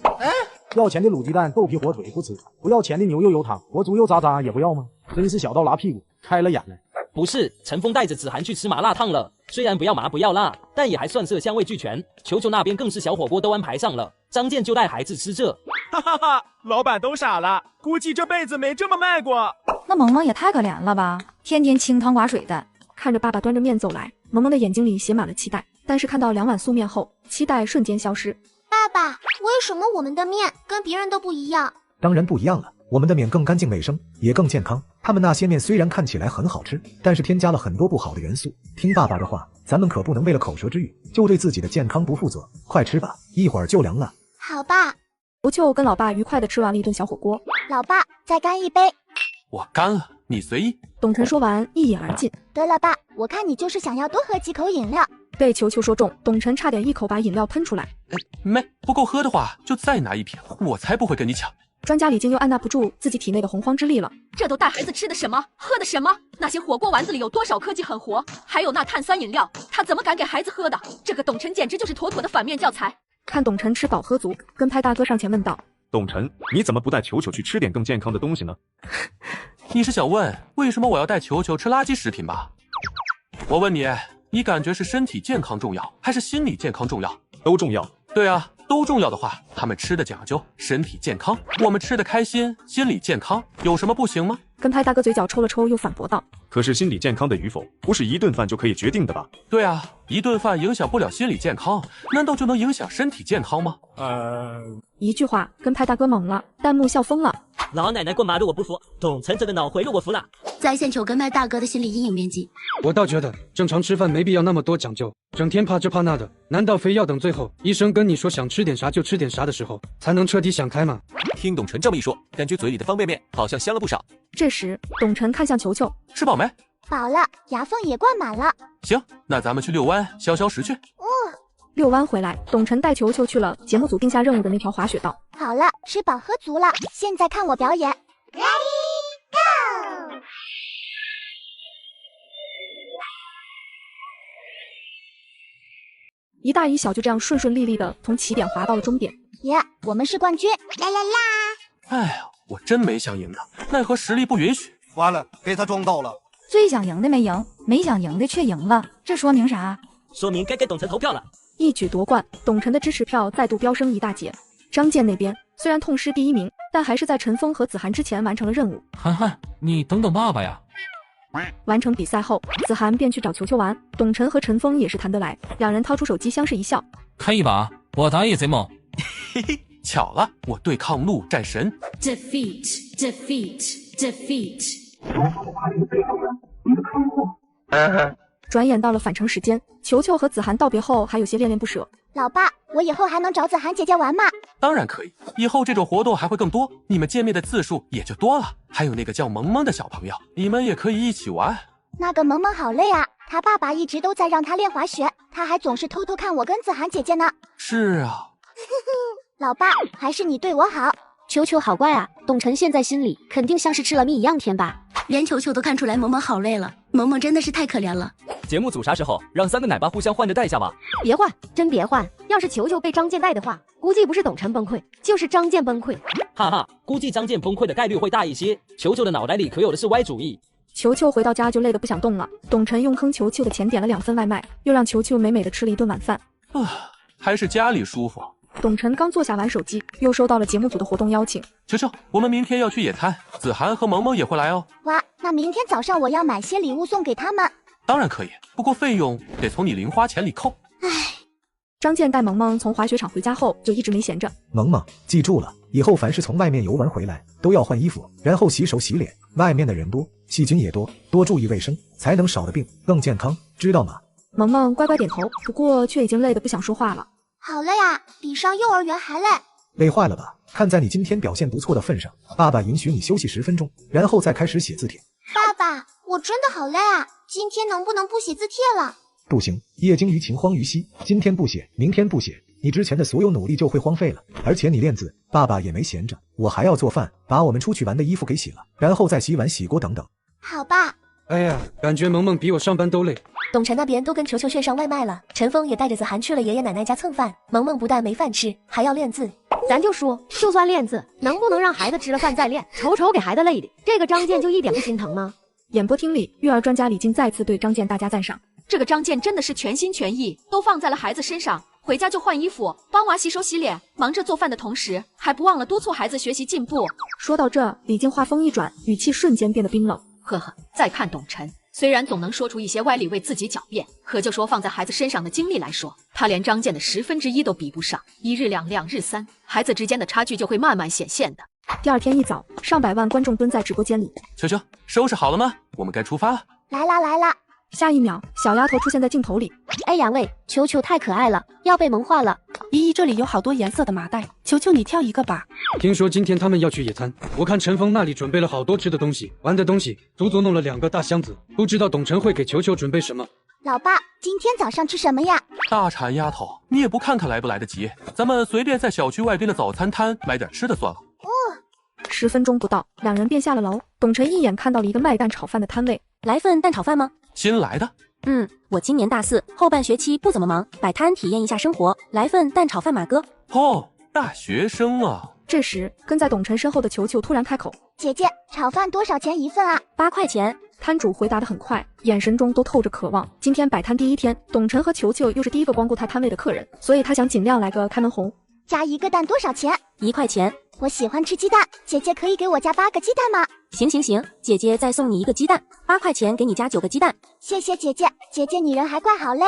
要钱的卤鸡蛋、豆皮、火腿不吃，不要钱的牛油油汤、活猪油渣渣也不要吗？真是小到拉屁股，开了眼了。不是，陈峰带着子涵去吃麻辣烫了，虽然不要麻不要辣，但也还算色香味俱全。球球那边更是小火锅都安排上了，张健就带孩子吃这。哈哈哈，老板都傻了，估计这辈子没这么卖过。那萌萌也太可怜了吧，天天清汤寡水的。看着爸爸端着面走来，萌萌的眼睛里写满了期待，但是看到2碗素面后，期待瞬间消失。爸爸，为什么我们的面跟别人都不一样？当然不一样了，我们的面更干净卫生，也更健康。他们那些面虽然看起来很好吃，但是添加了很多不好的元素。听爸爸的话，咱们可不能为了口舌之欲，就对自己的健康不负责。快吃吧，一会儿就凉了。好爸。球球跟老爸愉快地吃完了一顿小火锅。老爸，再干一杯。我干了，你随意。董晨说完，一饮而尽。得了爸，我看你就是想要多喝几口饮料。被球球说中，董晨差点一口把饮料喷出来。没不够喝的话，就再拿一瓶，我才不会跟你抢。专家李静又按捺不住自己体内的洪荒之力了。这都带孩子吃的什么，喝的什么？那些火锅丸子里有多少科技狠活？还有那碳酸饮料，他怎么敢给孩子喝的？这个董晨简直就是妥妥的反面教材。看董晨吃饱喝足，跟拍大哥上前问道：董晨，你怎么不带球球去吃点更健康的东西呢？你是想问为什么我要带球球吃垃圾食品吧？我问你，你感觉是身体健康重要，还是心理健康重要？都重要。对啊，都重要的话，他们吃的讲究身体健康，我们吃的开心，心理健康，有什么不行吗？跟拍大哥嘴角抽了抽，又反驳道：可是心理健康的与否，不是一顿饭就可以决定的吧？对啊，一顿饭影响不了心理健康，难道就能影响身体健康吗？一句话跟拍大哥懵了，弹幕笑疯了。老奶奶过马路我不服，董晨这个脑回路我服了。在线求跟拍大哥的心理阴影面积。我倒觉得正常吃饭没必要那么多讲究，整天怕这怕那的，难道非要等最后医生跟你说想吃点啥就吃点啥的时候，才能彻底想开吗？听董晨这么一说，感觉嘴里的方便面好像香了不少。这时，董晨看向球球，吃饱没？饱了，牙缝也灌满了。行，那咱们去遛弯消消食去。遛弯回来，董晨带球球去了节目组定下任务的那条滑雪道。好了，吃饱喝足了，现在看我表演。Ready, go！ 一大一小就这样顺顺利利的从起点滑到了终点。耶，我们是冠军！啦啦啦！哎呀，我真没想赢的，奈何实力不允许。完了，给他撞到了。最想赢的没赢，没想赢的却赢了，这说明啥？说明该给董晨投票了。一举夺冠，董晨的支持票再度飙升一大截。张健那边虽然痛失第1名，但还是在陈峰和子涵之前完成了任务。涵涵，你等等爸爸呀！完成比赛后，子涵便去找球球玩。董晨和陈峰也是谈得来，两人掏出手机相视一笑。开一把，我打野贼猛。嘿嘿，巧了，我对抗怒战神。Defeat。转眼到了返程时间，球球和子涵道别后还有些恋恋不舍。老爸，我以后还能找子涵姐姐玩吗？当然可以，以后这种活动还会更多，你们见面的次数也就多了。还有那个叫萌萌的小朋友，你们也可以一起玩。那个萌萌好累啊，他爸爸一直都在让他练滑雪，他还总是偷偷看我跟子涵姐姐呢。是啊。老爸，还是你对我好。球球好乖啊，董晨现在心里肯定像是吃了蜜一样甜吧。连球球都看出来萌萌好累了，萌萌真的是太可怜了。节目组啥时候让3个奶爸互相换着带一下吧？别换，真别换。要是球球被张健带的话，估计不是董晨崩溃，就是张健崩溃。哈哈，估计张健崩溃的概率会大一些。球球的脑袋里可有的是歪主意。球球回到家就累得不想动了。董晨用坑球球的钱点了2份外卖，又让球球美美的吃了一顿晚饭。还是家里舒服。董晨刚坐下玩手机，又收到了节目组的活动邀请。球球，我们明天要去野滩，子涵和萌萌也会来哦。哇，那明天早上我要买些礼物送给他们。当然可以，不过费用得从你零花钱里扣。张健带萌萌从滑雪场回家后就一直没闲着。萌萌，记住了，以后凡是从外面游玩回来，都要换衣服，然后洗手洗脸。外面的人多，细菌也多，多注意卫生，才能少的病，更健康，知道吗？萌萌乖乖点头，不过却已经累得不想说话了。好累啊，比上幼儿园还累。累坏了吧？看在你今天表现不错的份上，爸爸允许你休息10分钟，然后再开始写字帖。爸爸，我真的好累啊，今天能不能不写字帖了？不行，业精于勤，荒于嬉，今天不写，明天不写，你之前的所有努力就会荒废了。而且你练字，爸爸也没闲着，我还要做饭，把我们出去玩的衣服给洗了，然后再洗碗、洗锅等等。好吧。哎呀，感觉萌萌比我上班都累。董晨那边都跟球球炫上外卖了，陈峰也带着子涵去了爷爷奶奶家蹭饭。萌萌不但没饭吃，还要练字。咱就说，就算练字，能不能让孩子吃了饭再练？瞅瞅给孩子累的，这个张健就一点不心疼吗？演播厅里，育儿专家李静再次对张健大加赞赏。这个张健真的是全心全意，都放在了孩子身上。回家就换衣服，帮娃洗手洗脸，忙着做饭的同时，还不忘了督促孩子学习进步。说到这，李静话锋一转，语气瞬间变得冰冷。呵呵，再看董晨，虽然总能说出一些歪理为自己狡辩，可就说放在孩子身上的精力来说，他连张健的1/10都比不上。1日2，2日3，孩子之间的差距就会慢慢显现的。第二天一早，上百万观众蹲在直播间里。球球，收拾好了吗？我们该出发了。来啦来啦！下一秒，小丫头出现在镜头里。哎呀喂，球球太可爱了，要被萌化了。依依，这里有好多颜色的麻袋，求求你挑一个吧。听说今天他们要去野餐，我看陈峰那里准备了好多吃的东西、玩的东西，足足弄了2个大箱子，不知道董晨会给球球准备什么。老爸，今天早上吃什么呀？大馋丫头，你也不看看来不来得及？咱们随便在小区外边的早餐摊买点吃的算了。10分钟不到，两人便下了楼。董晨一眼看到了一个卖蛋炒饭的摊位，来份蛋炒饭吗？新来的。我今年大4，后半学期不怎么忙，摆摊体验一下生活，来份蛋炒饭马哥。哦，大学生啊。这时，跟在董晨身后的球球突然开口：“姐姐，炒饭多少钱一份啊？8块钱。”摊主回答得很快，眼神中都透着渴望。今天摆摊第一天，董晨和球球又是第一个光顾他摊位的客人，所以他想尽量来个开门红。加一个蛋多少钱？1块钱。我喜欢吃鸡蛋，姐姐可以给我加8个鸡蛋吗？行，姐姐再送你1个鸡蛋，8块钱给你加9个鸡蛋。谢谢姐姐，姐姐你人还怪好嘞。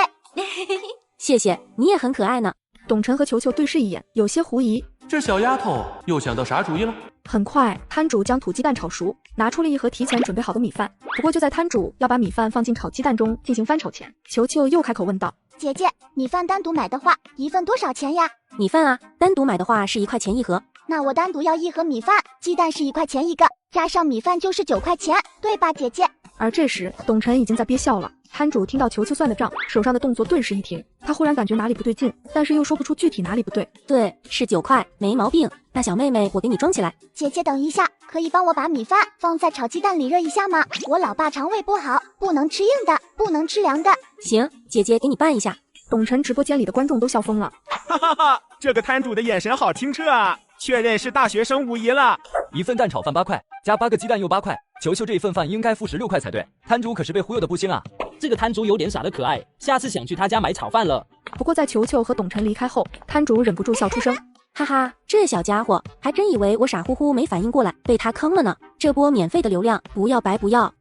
谢谢，你也很可爱呢。董晨和球球对视一眼，有些狐疑。这小丫头又想到啥主意了？很快，摊主将土鸡蛋炒熟，拿出了一盒提前准备好的米饭。不过就在摊主要把米饭放进炒鸡蛋中进行翻炒前，球球又开口问道：“姐姐，米饭单独买的话，一份多少钱呀？”米饭啊，单独买的话是1块钱一盒。那我单独要1盒米饭，鸡蛋是1块钱一个，加上米饭就是9块钱，对吧，姐姐？而这时，董晨已经在憋笑了。摊主听到球球算的账，手上的动作顿时一停，他忽然感觉哪里不对劲，但是又说不出具体哪里不对。对，是9块，没毛病。那小妹妹，我给你装起来。姐姐等一下，可以帮我把米饭放在炒鸡蛋里热一下吗？我老爸肠胃不好，不能吃硬的，不能吃凉的。行，姐姐给你拌一下。董晨直播间里的观众都笑疯了。哈哈哈，这个摊主的眼神好清澈啊，确认是大学生无疑了。一份蛋炒饭8块，加8个鸡蛋又8块，球球这一份饭应该付16块才对。摊主可是被忽悠的不轻啊。这个摊主有点傻的可爱，下次想去他家买炒饭了。不过在球球和董晨离开后，摊主忍不住笑出声，哈哈，这小家伙还真以为我傻乎乎没反应过来，被他坑了呢。这波免费的流量不要白不要。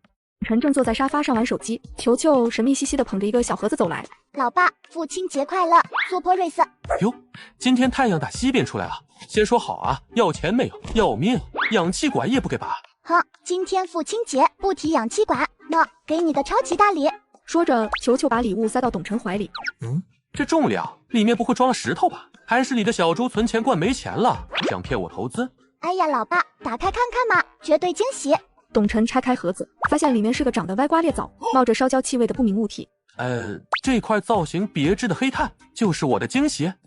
陈正坐在沙发上玩手机，球球神秘兮兮的捧着一个小盒子走来。老爸，父亲节快乐，苏坡瑞斯。哟，今天太阳打西边出来了。先说好啊，要钱没有？要命，氧气管也不给拔。哼，今天父亲节不提氧气管，那给你的超级大礼。说着，球球把礼物塞到董晨怀里。这重量里面不会装了石头吧？还是你的小猪存钱罐没钱了，想骗我投资？哎呀，老爸，打开看看嘛，绝对惊喜。董晨拆开盒子，发现里面是个长得歪瓜裂枣、冒着烧焦气味的不明物体。这块造型别致的黑炭就是我的惊喜啊！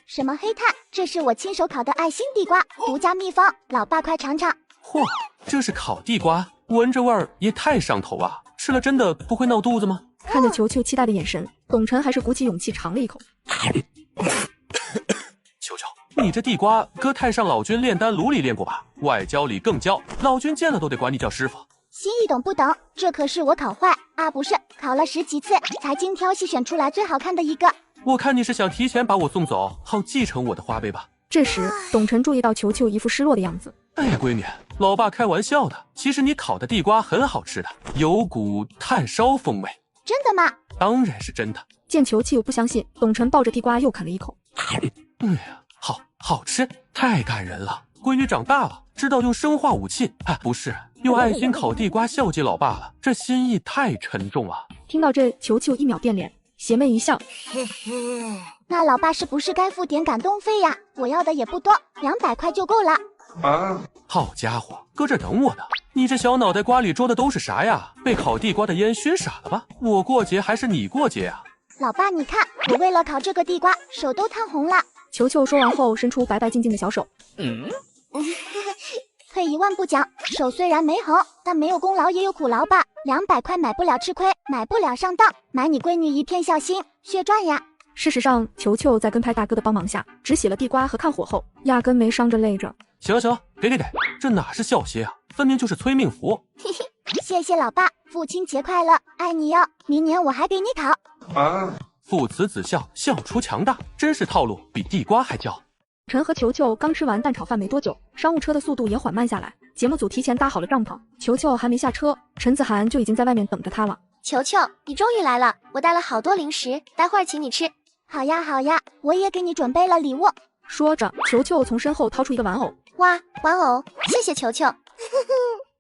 什么黑炭？这是我亲手烤的爱心地瓜，独家秘方，老爸快尝尝。嚯，这是烤地瓜，闻着味儿也太上头了，吃了真的不会闹肚子吗？看着球球期待的眼神，董晨还是鼓起勇气尝了一口。球球，你这地瓜搁太上老君炼丹炉里炼过吧？外焦里更焦，老君见了都得管你叫师傅。心意懂不懂？这可是我烤坏啊，不是烤了10几次，才精挑细选出来最好看的一个。我看你是想提前把我送走，好继承我的花呗吧？这时，董晨注意到球球一副失落的样子。哎呀，闺女，老爸开玩笑的。其实你烤的地瓜很好吃的，有股炭烧风味。真的吗？当然是真的。见球球不相信，董晨抱着地瓜又啃了一口。哎呀，好吃，太感人了。闺女长大了，知道用生化武器，不是用爱心烤地瓜孝敬老爸了，这心意太沉重了。听到这，球球一秒变脸，邪魅一笑。那老爸是不是该付点感动费呀？我要的也不多，200块就够了。好家伙，搁这等我呢。你这小脑袋瓜里装的都是啥呀？被烤地瓜的烟熏傻了吧？我过节还是你过节啊？老爸，你看，我为了烤这个地瓜，手都烫红了。球球说完后，伸出白白净净的小手。退一万步讲，手虽然没红，但没有功劳也有苦劳吧。200块买不了吃亏，买不了上当，买你闺女一片孝心，血赚呀。事实上，球球在跟拍大哥的帮忙下，只洗了地瓜和看火候，压根没伤着累着。行了行了，给，这哪是孝心啊，分明就是催命符。谢谢老爸，父亲节快乐，爱你哟！明年我还给你烤。父慈子孝，孝出强大，真是套路比地瓜还教。陈和球球刚吃完蛋炒饭没多久，商务车的速度也缓慢下来。节目组提前搭好了帐篷，球球还没下车，陈子涵就已经在外面等着他了。球球，你终于来了，我带了好多零食，待会儿请你吃。好呀好呀，我也给你准备了礼物。说着，球球从身后掏出一个玩偶。哇，玩偶，谢谢球球。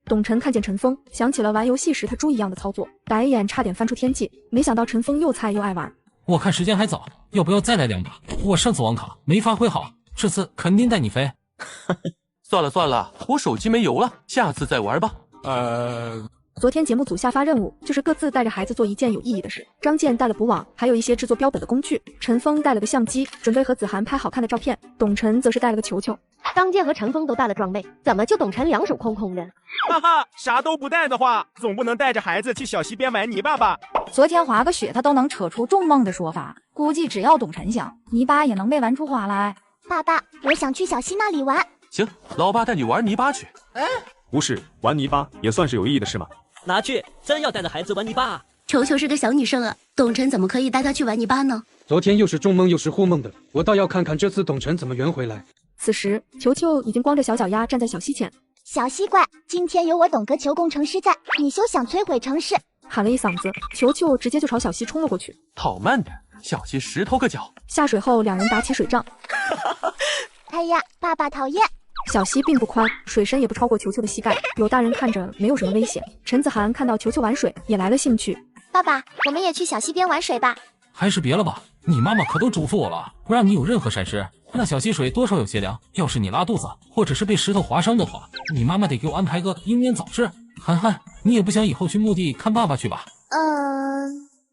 董晨看见陈峰，想起了玩游戏时他猪一样的操作，白眼差点翻出天际。没想到陈峰又菜又爱玩。我看时间还早，要不要再来2把？我上次网卡没发挥好，这次肯定带你飞。算了，我手机没油了，下次再玩吧。昨天节目组下发任务，就是各自带着孩子做一件有意义的事。张健带了补网，还有一些制作标本的工具。陈峰带了个相机，准备和子涵拍好看的照片。董晨则是带了个球球。张健和陈峰都带了装备，怎么就董晨2手空空的？哈哈，啥都不带的话，总不能带着孩子去小溪边玩泥巴吧？昨天滑个雪，他都能扯出众梦的说法，估计只要董晨想，泥巴也能被玩出花来。爸爸，我想去小溪那里玩。行，老爸带你玩泥巴去。不是，玩泥巴也算是有意义的事吗？拿去，真要带着孩子玩泥巴。球球是个小女生啊，董晨怎么可以带她去玩泥巴呢？昨天又是众梦又是护梦的，我倒要看看这次董晨怎么圆回来。此时，球球已经光着小脚丫站在小溪前。小溪怪，今天有我董哥球工程师在，你休想摧毁城市！喊了一嗓子，球球直接就朝小溪冲了过去。跑慢点，小溪石头个脚。下水后，两人打起水仗。哎呀，爸爸讨厌！小溪并不宽，水深也不超过球球的膝盖，有大人看着没有什么危险。陈子涵看到球球玩水，也来了兴趣。爸爸，我们也去小溪边玩水吧。还是别了吧，你妈妈可都嘱咐我了，不让你有任何闪失。那小溪水多少有些凉，要是你拉肚子或者是被石头划伤的话，你妈妈得给我安排个英年早逝。涵涵，你也不想以后去墓地看爸爸去吧？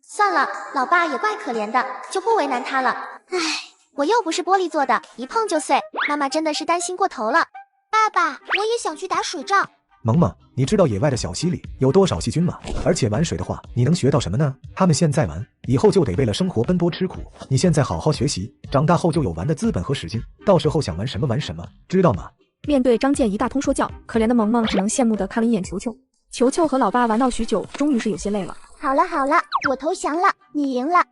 算了，老爸也怪可怜的，就不为难他了。唉，我又不是玻璃做的，一碰就碎，妈妈真的是担心过头了。爸爸，我也想去打水仗。萌萌，你知道野外的小溪里有多少细菌吗？而且玩水的话，你能学到什么呢？他们现在玩，以后就得为了生活奔波吃苦。你现在好好学习，长大后就有玩的资本和时间，到时候想玩什么玩什么，知道吗？面对张健一大通说教，可怜的萌萌只能羡慕地看了一眼球球。球球和老爸玩闹许久，终于是有些累了。好了，我投降了，你赢了。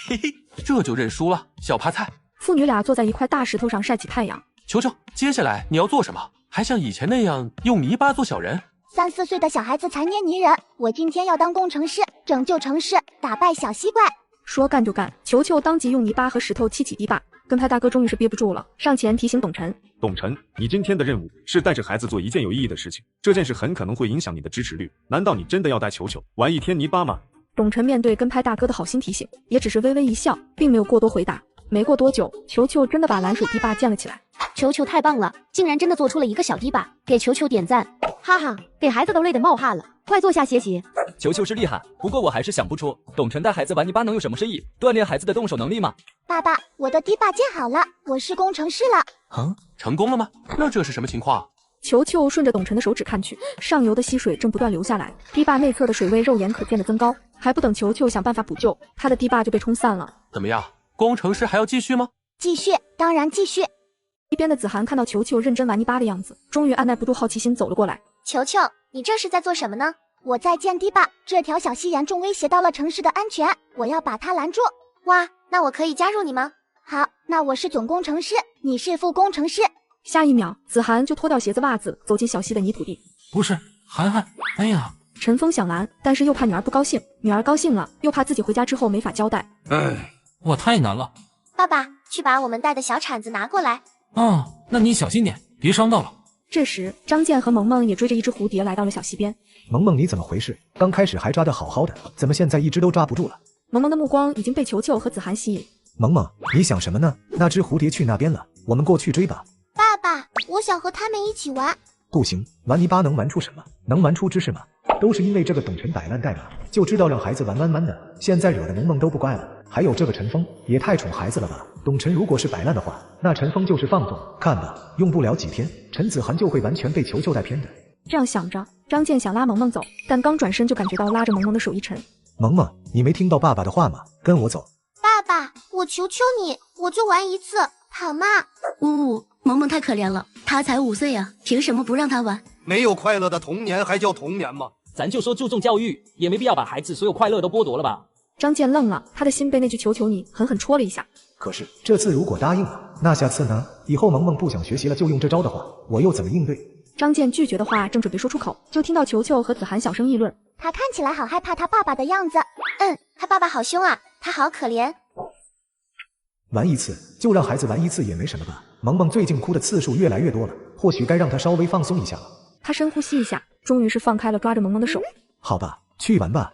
嘿嘿，这就认输了，小趴菜。父女俩坐在一块大石头上晒起太阳。球球，接下来你要做什么？还像以前那样用泥巴做小人？3、4岁的小孩子才捏泥人，我今天要当工程师，拯救城市，打败小溪怪。说干就干，球球当即用泥巴和石头砌起堤坝。跟拍大哥终于是憋不住了，上前提醒董晨。董晨，你今天的任务是带着孩子做一件有意义的事情，这件事很可能会影响你的支持率。难道你真的要带球球玩一天泥巴吗？董晨面对跟拍大哥的好心提醒，也只是微微一笑，并没有过多回答。没过多久，球球真的把蓝水堤坝建了起来。球球太棒了，竟然真的做出了一个小堤坝，给球球点赞！哈哈，给孩子都累得冒汗了，快坐下歇息。球球是厉害，不过我还是想不出董晨带孩子玩泥巴能有什么深意，锻炼孩子的动手能力吗？爸爸，我的堤坝建好了，我是工程师了。成功了吗？那这是什么情况？球球顺着董晨的手指看去，上游的溪水正不断流下来，堤坝内侧的水位肉眼可见的增高。还不等球球想办法补救，他的堤坝就被冲散了。怎么样，工程师还要继续吗？继续，当然继续。一边的子涵看到球球认真玩泥巴的样子，终于按耐不住好奇心走了过来。球球，你这是在做什么呢？我在建堤坝，这条小溪严重威胁到了城市的安全，我要把它拦住。哇，那我可以加入你吗？好，那我是总工程师，你是副工程师。下一秒，子涵就脱掉鞋子袜子，走进小溪的泥土地。不是，涵涵，哎呀！陈峰想拦，但是又怕女儿不高兴，女儿高兴了，又怕自己回家之后没法交代。我太难了。爸爸，去把我们带的小铲子拿过来。那你小心点，别伤到了。这时，张健和萌萌也追着一只蝴蝶来到了小溪边。萌萌，你怎么回事？刚开始还抓得好好的，怎么现在一只都抓不住了？萌萌的目光已经被球球和子涵吸引。萌萌，你想什么呢？那只蝴蝶去那边了，我们过去追吧。爸爸，我想和他们一起玩。不行，玩泥巴能玩出什么？能玩出知识吗？都是因为这个董晨摆烂带嘛，就知道让孩子玩弯弯的，现在惹得萌萌都不乖了。还有这个陈峰也太宠孩子了吧？董晨如果是摆烂的话，那陈峰就是放纵。看吧，用不了几天，陈子涵就会完全被球球带偏的。这样想着，张健想拉萌萌走，但刚转身就感觉到拉着萌萌的手一沉。萌萌，你没听到爸爸的话吗？跟我走。爸爸，我求求你，我就玩一次，好吗？萌萌太可怜了，他才5岁啊，凭什么不让他玩？没有快乐的童年还叫童年吗？咱就说注重教育，也没必要把孩子所有快乐都剥夺了吧。张健愣了，他的心被那句求求你狠狠戳了一下。可是这次如果答应了，那下次呢？以后萌萌不想学习了就用这招的话，我又怎么应对？张健拒绝的话正准备说出口，就听到球球和子涵小声议论。他看起来好害怕他爸爸的样子。他爸爸好凶啊，他好可怜。玩一次就让孩子玩一次也没什么吧。萌萌最近哭的次数越来越多了，或许该让他稍微放松一下了。他深呼吸一下，终于是放开了抓着萌萌的手。好吧，去玩吧。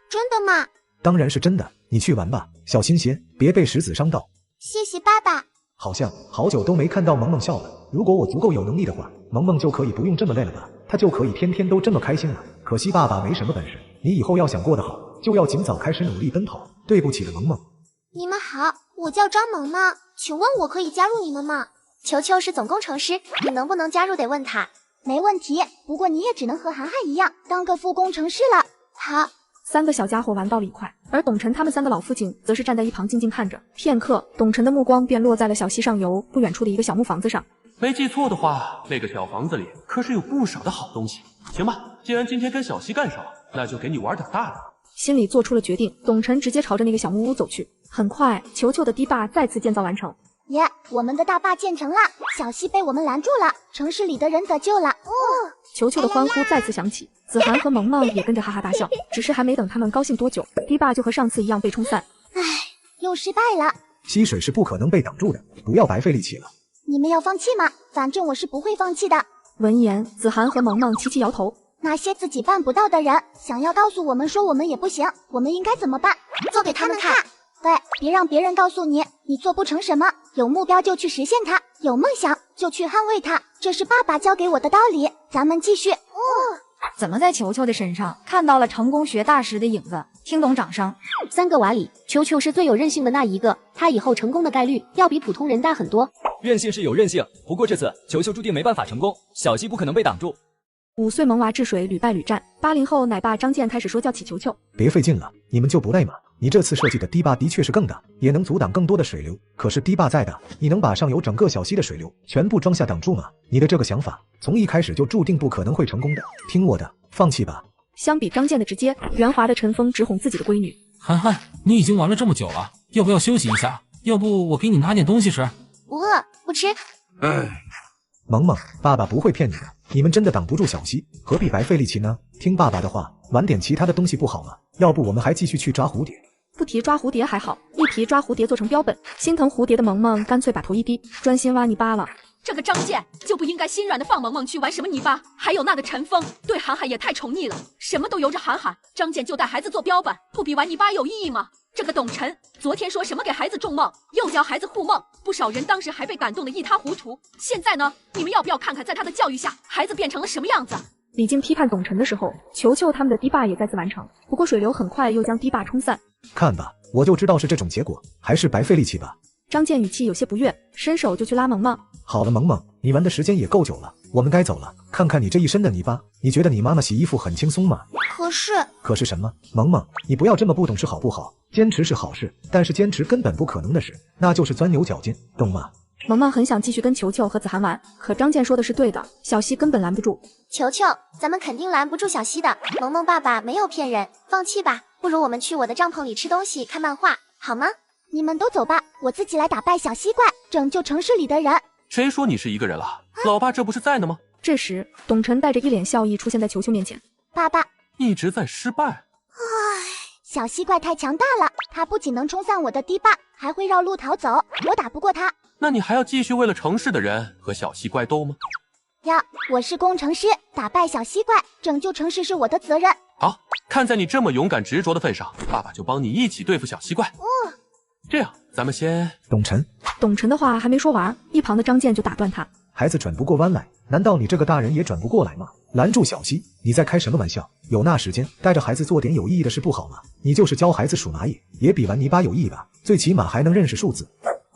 真的吗？当然是真的，你去玩吧，小心些，别被石子伤到。谢谢爸爸。好像好久都没看到萌萌笑了。如果我足够有能力的话，萌萌就可以不用这么累了吧？她就可以天天都这么开心了。可惜爸爸没什么本事，你以后要想过得好，就要尽早开始努力奔跑。对不起了，萌萌。你们好，我叫张萌萌，请问我可以加入你们吗？球球是总工程师，你能不能加入得问他。没问题，不过你也只能和涵涵一样当个副工程师了。好。3个小家伙玩到了一块，而董晨他们3个老父亲则是站在一旁静静看着。片刻，董晨的目光便落在了小溪上游不远处的一个小木房子上。没记错的话，那个小房子里可是有不少的好东西。行吧，既然今天跟小溪干上了，那就给你玩点大的。心里做出了决定，董晨直接朝着那个小木屋走去。很快，球球的堤坝再次建造完成。耶，我们的大坝建成了，小溪被我们拦住了，城市里的人得救了。球球的欢呼再次响起，子涵和萌萌也跟着哈哈大笑。只是还没等他们高兴多久，堤坝就和上次一样被冲散。又失败了。溪水是不可能被挡住的，不要白费力气了。你们要放弃吗？反正我是不会放弃的。闻言，子涵和萌萌齐齐摇头。那些自己办不到的人，想要告诉我们说我们也不行，我们应该怎么办？做给他们看。对，别让别人告诉你，你做不成什么，有目标就去实现它，有梦想就去捍卫它，这是爸爸教给我的道理。咱们继续。怎么在球球的身上看到了成功学大师的影子？听懂掌声。3个娃里，球球是最有韧性的那一个，他以后成功的概率要比普通人大很多。韧性是有韧性，不过这次球球注定没办法成功，小溪不可能被挡住。5岁萌娃治水屡败屡战，80后奶爸张健开始说教起球球。别费劲了，你们就不累吗？你这次设计的堤坝的确是更大，也能阻挡更多的水流。可是堤坝再大，你能把上游整个小溪的水流全部装下挡住吗？你的这个想法从一开始就注定不可能会成功的。听我的，放弃吧。相比张健的直接，圆滑的陈峰只哄自己的闺女。涵涵，你已经玩了这么久了，要不要休息一下？要不我给你拿点东西吃？不饿，不吃。萌萌，爸爸不会骗你的，你们真的挡不住小溪，何必白费力气呢？听爸爸的话，玩点其他的东西不好吗？要不我们还继续去抓蝴蝶。不提抓蝴蝶还好，一提抓蝴蝶做成标本，心疼蝴蝶的萌萌干脆把头一低，专心挖泥巴了。这个张健就不应该心软的放萌萌去玩什么泥巴，还有那个陈峰对涵涵也太宠溺了，什么都由着涵涵，张健就带孩子做标本，不比玩泥巴有意义吗？这个董晨昨天说什么给孩子种梦，又教孩子护梦，不少人当时还被感动得一塌糊涂。现在呢，你们要不要看看在他的教育下，孩子变成了什么样子？李靖批判董晨的时候，球球他们的堤坝也再次完成，不过水流很快又将堤坝冲散。看吧，我就知道是这种结果，还是白费力气吧。张健语气有些不悦，伸手就去拉萌萌。好了，萌萌，你玩的时间也够久了，我们该走了。看看你这一身的泥巴，你觉得你妈妈洗衣服很轻松吗？可是什么？萌萌，你不要这么不懂事好不好？坚持是好事，但是坚持根本不可能的事，那就是钻牛角尖，懂吗？萌萌很想继续跟球球和子涵玩，可张健说的是对的，小溪根本拦不住。球球，咱们肯定拦不住小溪的，萌萌爸爸没有骗人，放弃吧，不如我们去我的帐篷里吃东西看漫画，好吗？你们都走吧，我自己来打败小溪怪，拯救城市里的人。谁说你是一个人了？老爸这不是在呢吗？这时，董晨带着一脸笑意出现在球球面前。爸爸，一直在失败。小溪怪太强大了，它不仅能冲散我的堤坝，还会绕路逃走，我打不过它。那你还要继续为了城市的人和小溪怪斗吗？我是工程师，打败小溪怪，拯救城市是我的责任。好，看在你这么勇敢执着的份上，爸爸就帮你一起对付小溪怪。这样，咱们先……董晨的话还没说完，一旁的张健就打断他。孩子转不过弯来，难道你这个大人也转不过来吗？拦住小溪，你在开什么玩笑？有那时间带着孩子做点有意义的事不好吗？你就是教孩子数蚂蚁，也比玩泥巴有意义吧？最起码还能认识数字。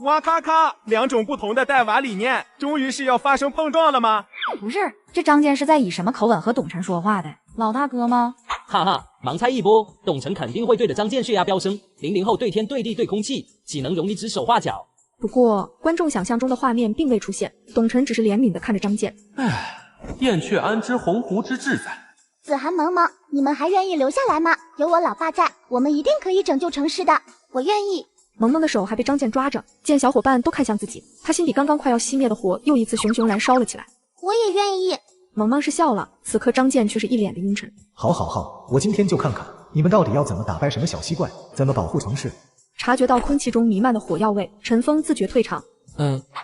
哇咔咔，两种不同的带娃理念，终于是要发生碰撞了吗？不是，这张健是在以什么口吻和董晨说话的？老大哥吗？哈哈，盲猜一波，董晨肯定会对着张健血压飙升，00后对天对地对空气，岂能容你指手画脚？不过观众想象中的画面并未出现，董晨只是怜悯地看着张健。唉，燕雀安知鸿鹄之志在？子涵、萌萌，你们还愿意留下来吗？有我老爸在，我们一定可以拯救城市的。我愿意。萌萌的手还被张健抓着，见小伙伴都看向自己，他心底刚刚快要熄灭的火又一次熊熊燃烧了起来。我也愿意。萌萌是笑了，此刻张健却是一脸的阴沉。好好好，我今天就看看你们到底要怎么打败什么小西怪，怎么保护城市。察觉到空气中弥漫的火药味，陈峰自觉退场。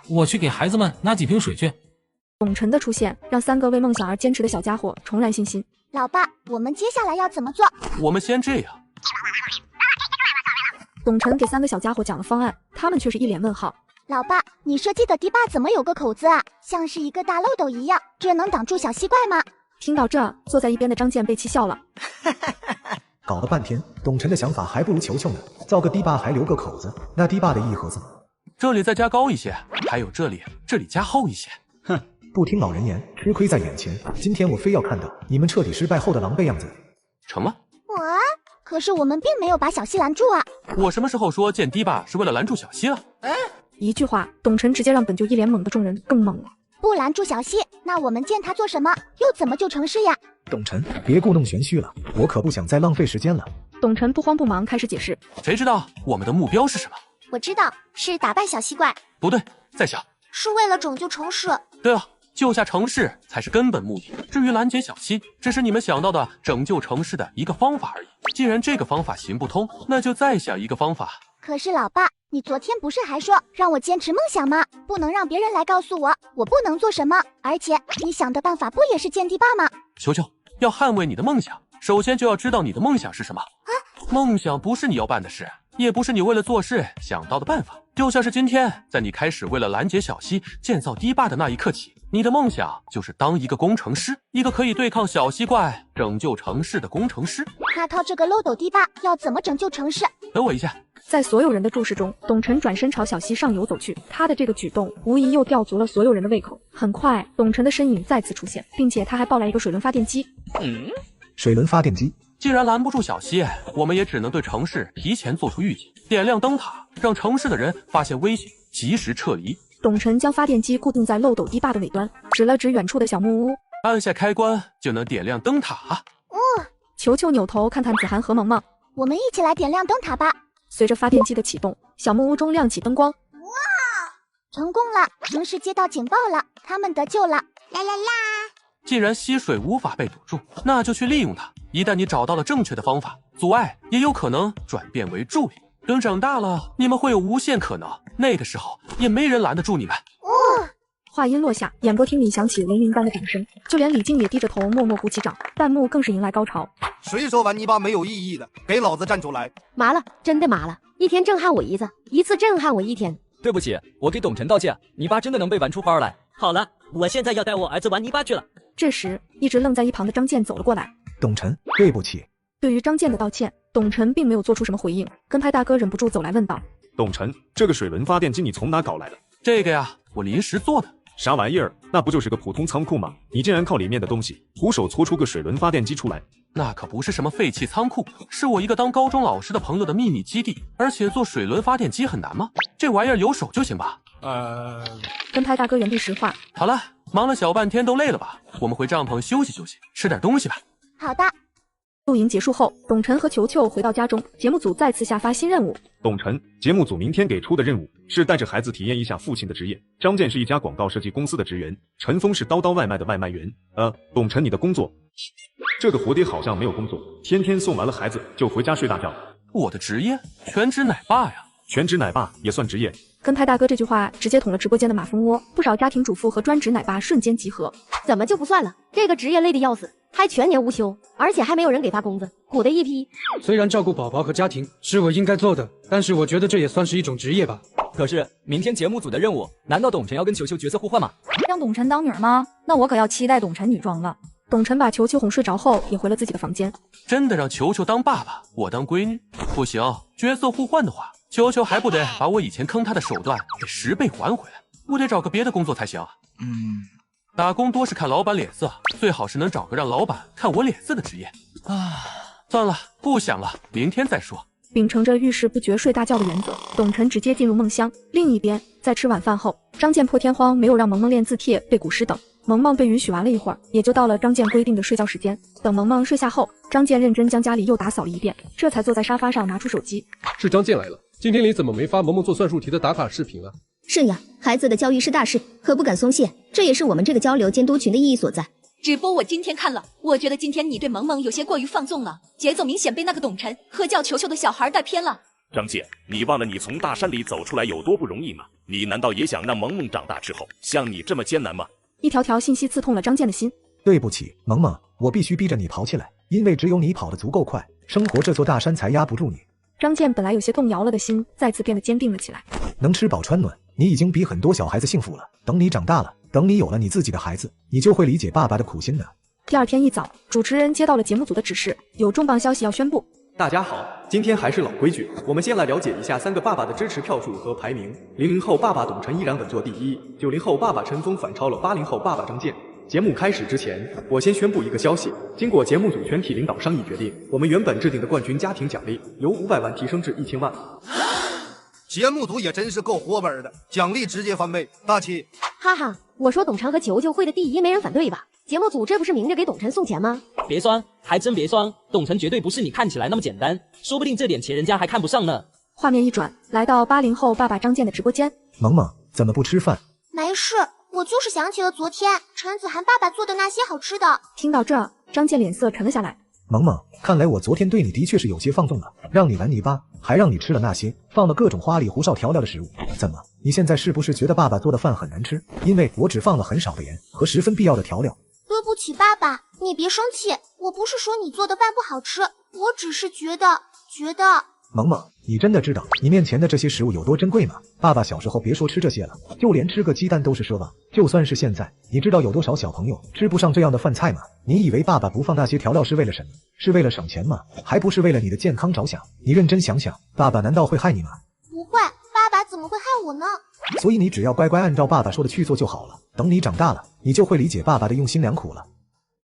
我去给孩子们拿几瓶水去。董晨的出现让3个为梦想而坚持的小家伙重燃信心。老爸，我们接下来要怎么做？我们先这样。董晨给3个小家伙讲了方案，他们却是一脸问号。老爸，你设计的堤坝怎么有个口子啊？像是一个大漏斗一样，这能挡住小西怪吗？听到这，坐在一边的张健被气笑了。搞了半天，董晨的想法还不如球球呢，造个堤坝还留个口子，那堤坝的意义何在？这里再加高一些，还有这里加厚一些。哼，不听老人言，吃亏在眼前。今天我非要看到你们彻底失败后的狼狈样子。成吗？可是我们并没有把小西拦住啊！我什么时候说建堤坝是为了拦住小西了？一句话，董晨直接让本就一脸懵的众人更懵了。不拦住小西，那我们建它做什么？又怎么救城市呀？董晨，别故弄玄虚了，我可不想再浪费时间了。董晨不慌不忙开始解释。谁知道我们的目标是什么？我知道，是打败小西怪。不对，再想。是为了拯救城市。对了，救下城市才是根本目的。至于拦截小西，只是你们想到的拯救城市的一个方法而已。既然这个方法行不通，那就再想一个方法。可是老爸，你昨天不是还说让我坚持梦想吗？不能让别人来告诉我不能做什么。而且你想的办法不也是建堤坝吗？球球，要捍卫你的梦想，首先就要知道你的梦想是什么。梦想不是你要办的事，也不是你为了做事想到的办法。就像是今天，在你开始为了拦截小西建造堤坝的那一刻起，你的梦想就是当一个工程师，一个可以对抗小西怪、拯救城市的工程师。那套这个漏斗堤坝要怎么拯救城市？等我一下。在所有人的注视中，董晨转身朝小溪上游走去，他的这个举动无疑又吊足了所有人的胃口。很快，董晨的身影再次出现，并且他还抱来一个水轮发电机。水轮发电机。既然拦不住小溪，我们也只能对城市提前做出预警，点亮灯塔，让城市的人发现危险，及时撤离。董晨将发电机固定在漏斗堤坝的尾端，指了指远处的小木屋，按下开关就能点亮灯塔。球球扭头看看子涵和萌萌，我们一起来点亮灯塔吧。随着发电机的启动，小木屋中亮起灯光。哇，成功了！城市接到警报了，他们得救了！啦啦啦！既然溪水无法被堵住，那就去利用它。一旦你找到了正确的方法，阻碍也有可能转变为助力。等长大了，你们会有无限可能，那个时候也没人拦得住你们。话音落下，演播厅里响起雷鸣般的掌声，就连李靖也低着头默默鼓起掌，弹幕更是迎来高潮。谁说玩泥巴没有意义的？给老子站出来！麻了，真的麻了，一天震撼我一次，一次震撼我一天。对不起，我给董晨道歉，泥巴真的能被玩出花来。好了，我现在要带我儿子玩泥巴去了。这时，一直愣在一旁的张健走了过来。董晨，对不起。对于张健的道歉，董晨并没有做出什么回应。跟拍大哥忍不住走来问道：董晨，这个水轮发电机你从哪搞来的？这个呀，我临时做的。啥玩意儿？那不就是个普通仓库吗？你竟然靠里面的东西徒手搓出个水轮发电机出来？那可不是什么废弃仓库，是我一个当高中老师的朋友的秘密基地。而且做水轮发电机很难吗？这玩意儿有手就行吧？跟拍大哥原地石化。好了，忙了小半天都累了吧？我们回帐篷休息休息，吃点东西吧。好的。露营结束后，董晨和球球回到家中，节目组再次下发新任务。董晨，节目组明天给出的任务是带着孩子体验一下父亲的职业。张健是一家广告设计公司的职员，陈峰是叨叨外卖的外卖员。董晨，你的工作？这个活爹好像没有工作，天天送完了孩子就回家睡大觉。我的职业？全职奶爸呀！全职奶爸也算职业。跟拍大哥这句话直接捅了直播间的马蜂窝，不少家庭主妇和专职奶爸瞬间集合。怎么就不算了？这个职业累得要死，还全年无休，而且还没有人给发工资，苦的一批。虽然照顾宝宝和家庭是我应该做的，但是我觉得这也算是一种职业吧。可是明天节目组的任务，难道董晨要跟球球角色互换吗？让董晨当女儿吗？那我可要期待董晨女装了。董晨把球球哄睡着后，也回了自己的房间。真的让球球当爸爸，我当闺女？不行，角色互换的话，球球还不得把我以前坑他的手段给10倍还回来？我得找个别的工作才行啊。打工多是看老板脸色，最好是能找个让老板看我脸色的职业。算了，不想了，明天再说。秉承着遇事不决睡大觉的原则，董晨直接进入梦乡。另一边，在吃晚饭后，张健破天荒没有让萌萌练字帖、背古诗等。萌萌被允许玩了一会儿，也就到了张健规定的睡觉时间。等萌萌睡下后，张健认真将家里又打扫了一遍，这才坐在沙发上拿出手机。是张健来了，今天你怎么没发萌萌做算术题的打卡视频啊？是呀，孩子的教育是大事，可不敢松懈，这也是我们这个交流监督群的意义所在。直播我今天看了，我觉得今天你对萌萌有些过于放纵了，节奏明显被那个董晨和叫球球的小孩带偏了。张健，你忘了你从大山里走出来有多不容易吗？你难道也想让萌萌长大之后像你这么艰难吗？一条条信息刺痛了张健的心。对不起，萌萌，我必须逼着你跑起来，因为只有你跑得足够快，生活这座大山才压不住你。张健本来有些动摇了的心，再次变得坚定了起来。能吃饱穿暖，你已经比很多小孩子幸福了。等你长大了，等你有了你自己的孩子，你就会理解爸爸的苦心的。第二天一早，主持人接到了节目组的指示，有重磅消息要宣布。大家好，今天还是老规矩，我们先来了解一下3个爸爸的支持票数和排名。00后爸爸董晨依然稳坐第一，90后爸爸陈峰反超了80后爸爸张健。节目开始之前，我先宣布一个消息，经过节目组全体领导商议决定，我们原本制定的冠军家庭奖励由500万提升至1000万。节目组也真是够活本的，奖励直接翻倍，大气！哈哈，我说董晨和球球会的第一，没人反对吧？节目组这不是明着给董晨送钱吗？别装，还真别装，董晨绝对不是你看起来那么简单，说不定这点钱人家还看不上呢。画面一转，来到80后爸爸张健的直播间。萌萌，怎么不吃饭？没事，我就是想起了昨天陈子涵爸爸做的那些好吃的。听到这，张健脸色沉了下来。萌萌，看来我昨天对你的确是有些放纵了，让你玩泥巴，还让你吃了那些放了各种花里胡哨调料的食物。怎么，你现在是不是觉得爸爸做的饭很难吃？因为我只放了很少的盐和十分必要的调料。对不起，爸爸，你别生气，我不是说你做的饭不好吃，我只是觉得。萌萌，你真的知道你面前的这些食物有多珍贵吗？爸爸小时候别说吃这些了，就连吃个鸡蛋都是奢望。就算是现在，你知道有多少小朋友吃不上这样的饭菜吗？你以为爸爸不放那些调料是为了什么？是为了省钱吗？还不是为了你的健康着想？你认真想想，爸爸难道会害你吗？不会，爸爸怎么会害我呢？所以你只要乖乖按照爸爸说的去做就好了。等你长大了，你就会理解爸爸的用心良苦了。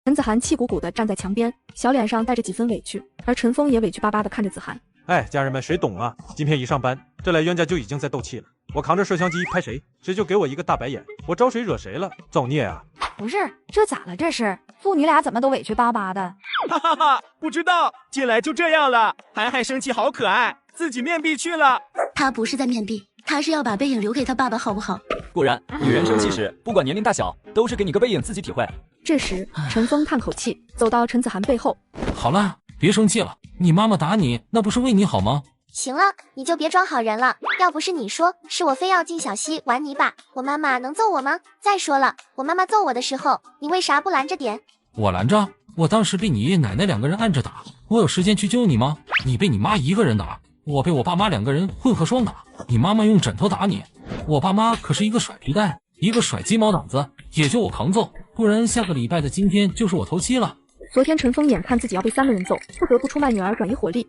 陈子涵气鼓鼓地站在墙边，小脸上带着几分委屈，而陈峰也委屈巴巴地看着子涵。哎，家人们，谁懂啊？今天一上班，这来冤家就已经在斗气了。我扛着摄像机拍谁，谁就给我一个大白眼。我招谁惹谁了？造孽啊！不是，这咋了？这是父女俩怎么都委屈巴巴的？哈哈哈，不知道，进来就这样了。涵涵生气好可爱，自己面壁去了。他不是在面壁，他是要把背影留给他爸爸，好不好？果然，女人生气时，不管年龄大小，都是给你个背影自己体会。这时，陈峰叹口气，走到陈子涵背后。好了，别生气了，你妈妈打你，那不是为你好吗？行了，你就别装好人了。要不是你说，是我非要进小溪玩泥巴，我妈妈能揍我吗？再说了，我妈妈揍我的时候，你为啥不拦着点？我拦着？我当时被你爷爷奶奶2个人按着打，我有时间去救你吗？你被你妈1个人打，我被我爸妈2个人混合双打。你妈妈用枕头打你，我爸妈可是一个甩皮蛋，一个甩鸡毛掸子，也就我扛揍，不然下个礼拜的今天就是我头七了。昨天陈峰眼看自己要被3个人揍，不得不出卖女儿转移火力。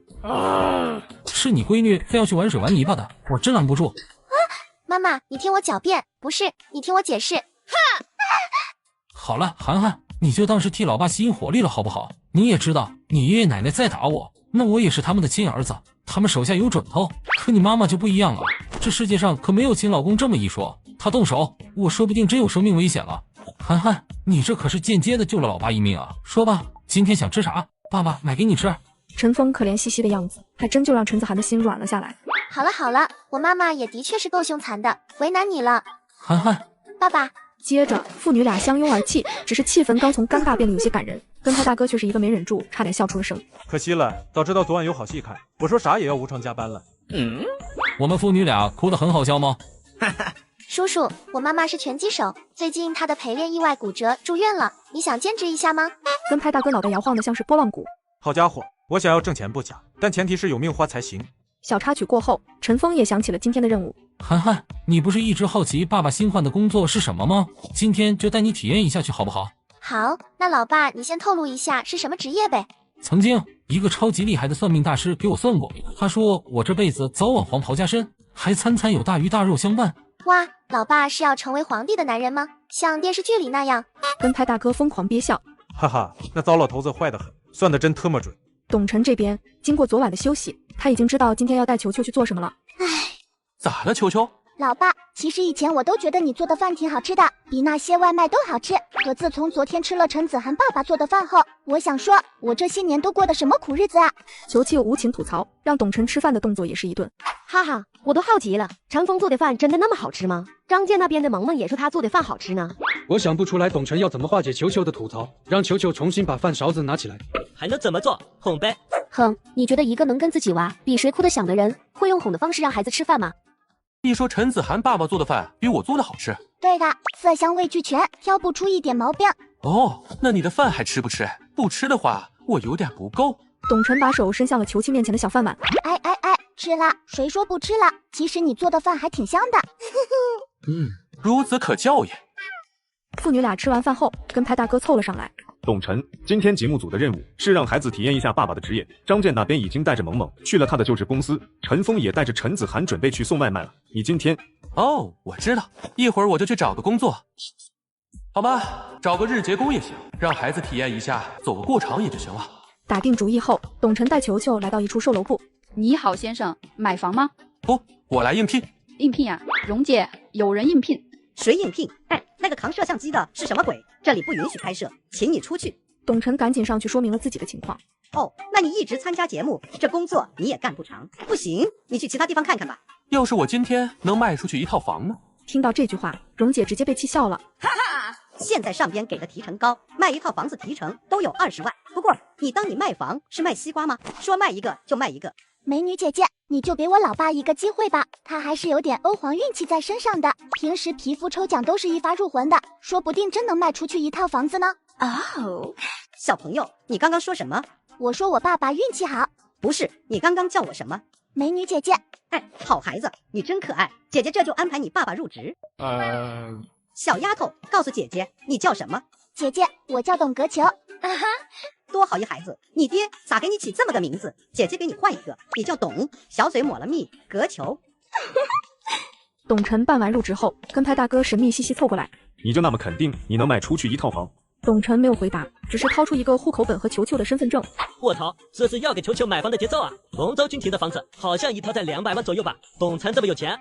是你闺女非要去玩水玩泥巴的，我真拦不住。妈妈，你听我狡辩，不是，你听我解释。好了，涵涵，你就当是替老爸吸引火力了好不好？你也知道，你爷爷奶奶再打我，那我也是他们的亲儿子，他们手下有准头。可你妈妈就不一样了，这世界上可没有亲老公这么一说，他动手，我说不定真有生命危险了。涵涵，你这可是间接的救了老爸一命啊！说吧，今天想吃啥？爸爸买给你吃。陈峰可怜兮兮的样子，还真就让陈子涵的心软了下来。好了好了，我妈妈也的确是够凶残的，为难你了。涵涵，爸爸。接着父女俩相拥而泣，只是气氛刚从尴尬变得有些感人，跟他大哥却是一个没忍住，差点笑出了声。可惜了，早知道昨晚有好戏看，我说啥也要无偿加班了。我们父女俩哭得很好笑吗？叔叔，我妈妈是拳击手，最近她的陪练意外骨折住院了，你想兼职一下吗？跟拍大哥脑袋摇晃的像是拨浪鼓。好家伙，我想要挣钱不假，但前提是有命花才行。小插曲过后，陈峰也想起了今天的任务。涵涵，你不是一直好奇爸爸新换的工作是什么吗？今天就带你体验一下去好不好？好，那老爸你先透露一下是什么职业呗？曾经一个超级厉害的算命大师给我算过，他说我这辈子早晚黄袍加身，还餐餐有大鱼大肉相伴。哇，老爸是要成为皇帝的男人吗？像电视剧里那样？跟拍大哥疯狂憋笑。哈哈，那糟老头子坏得很，算得真特么准。董晨这边经过昨晚的休息，他已经知道今天要带球球去做什么了。咋了，球球？老爸，其实以前我都觉得你做的饭挺好吃的，比那些外卖都好吃。可自从昨天吃了陈子涵爸爸做的饭后，我想说，我这些年都过的什么苦日子啊！球球无情吐槽，让董晨吃饭的动作也是一顿。哈哈，我都好奇了，陈峰做的饭真的那么好吃吗？张健那边的萌萌也说他做的饭好吃呢。我想不出来董晨要怎么化解球球的吐槽，让球球重新把饭勺子拿起来。还能怎么做？哄呗。哼，你觉得一个能跟自己娃比谁哭得响的人，会用哄的方式让孩子吃饭吗？你说陈子涵爸爸做的饭比我做的好吃？对的，色香味俱全，挑不出一点毛病。哦，那你的饭还吃不吃？不吃的话，我有点不够。董晨把手伸向了球球面前的小饭碗。哎，吃了，谁说不吃了？其实你做的饭还挺香的。孺子可教也。父女俩吃完饭后，跟拍大哥凑了上来。董晨，今天节目组的任务是让孩子体验一下爸爸的职业。张健那边已经带着萌萌去了他的就职公司，陈峰也带着陈子涵准备去送外卖了。你今天……哦，我知道，一会儿我就去找个工作。好吧，找个日结工也行，让孩子体验一下，走个过场也就行了。打定主意后，董晨带球球来到一处售楼部。你好，先生，买房吗？不，我来应聘。应聘呀，蓉姐，有人应聘。谁应聘？哎，那个扛摄像机的是什么鬼？这里不允许拍摄，请你出去。董晨赶紧上去说明了自己的情况。哦，那你一直参加节目，这工作你也干不长。不行，你去其他地方看看吧。要是我今天能卖出去一套房呢？听到这句话，蓉姐直接被气笑了。哈哈，现在上边给的提成高，卖一套房子提成都有20万。不过你当你卖房是卖西瓜吗？说卖一个就卖一个。美女姐姐，你就给我老爸一个机会吧，他还是有点欧皇运气在身上的，平时皮肤抽奖都是一发入魂的，说不定真能卖出去一套房子呢。哦，小朋友，你刚刚说什么？我说我爸爸运气好。不是，你刚刚叫我什么？美女姐姐。哎，好孩子，你真可爱，姐姐这就安排你爸爸入职。小丫头，告诉姐姐你叫什么？姐姐，我叫董格球。啊哈，多好一孩子，你爹咋给你起这么个名字？姐姐给你换一个，你叫董，小嘴抹了蜜，格球。董晨办完入职后，跟拍大哥神秘兮兮凑过来。你就那么肯定你能卖出去一套房？董晨没有回答，只是掏出一个户口本和球球的身份证。我操，这是要给球球买房的节奏啊！龙州军庭的房子好像一套在200万左右吧？董晨这么有钱？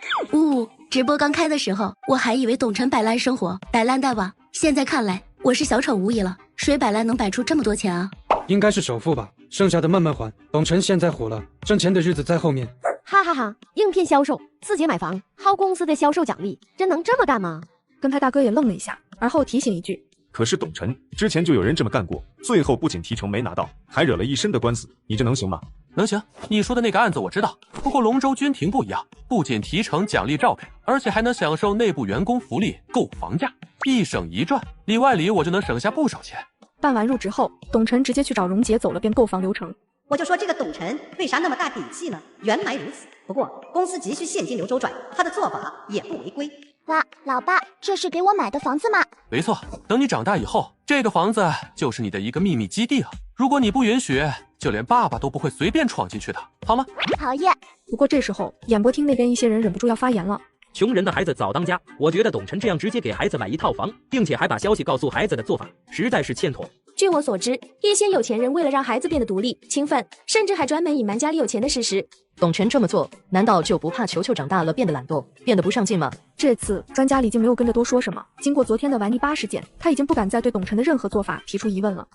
直播刚开的时候，我还以为董晨摆烂生活，摆烂大王。现在看来，我是小丑无疑了。谁摆烂能摆出这么多钱啊？应该是首付吧，剩下的慢慢还。董晨现在火了，挣钱的日子在后面。哈哈哈，应聘销售，自己买房，薅公司的销售奖励，真能这么干吗？跟拍大哥也愣了一下，而后提醒一句。可是董晨之前就有人这么干过，最后不仅提成没拿到，还惹了一身的官司，你这能行吗？能行，你说的那个案子我知道，不过龙州军庭不一样，不仅提成奖励照配，而且还能享受内部员工福利、购房价，一省一赚，里外里我就能省下不少钱。办完入职后，董晨直接去找蓉姐走了遍购房流程。我就说这个董晨为啥那么大底气呢？原来如此。不过公司急需现金流周转，他的做法也不违规。哇，老爸，这是给我买的房子吗？没错，等你长大以后，这个房子就是你的一个秘密基地了。如果你不允许，就连爸爸都不会随便闯进去的，好吗？讨厌。不过这时候，演播厅那边一些人忍不住要发言了。穷人的孩子早当家，我觉得董晨这样直接给孩子买一套房，并且还把消息告诉孩子的做法，实在是欠妥。据我所知，一些有钱人为了让孩子变得独立、勤奋，甚至还专门隐瞒家里有钱的事实。董晨这么做，难道就不怕球球长大了变得懒惰，变得不上进吗？这次专家李静没有跟着多说什么。经过昨天的玩泥巴事件，他已经不敢再对董晨的任何做法提出疑问了。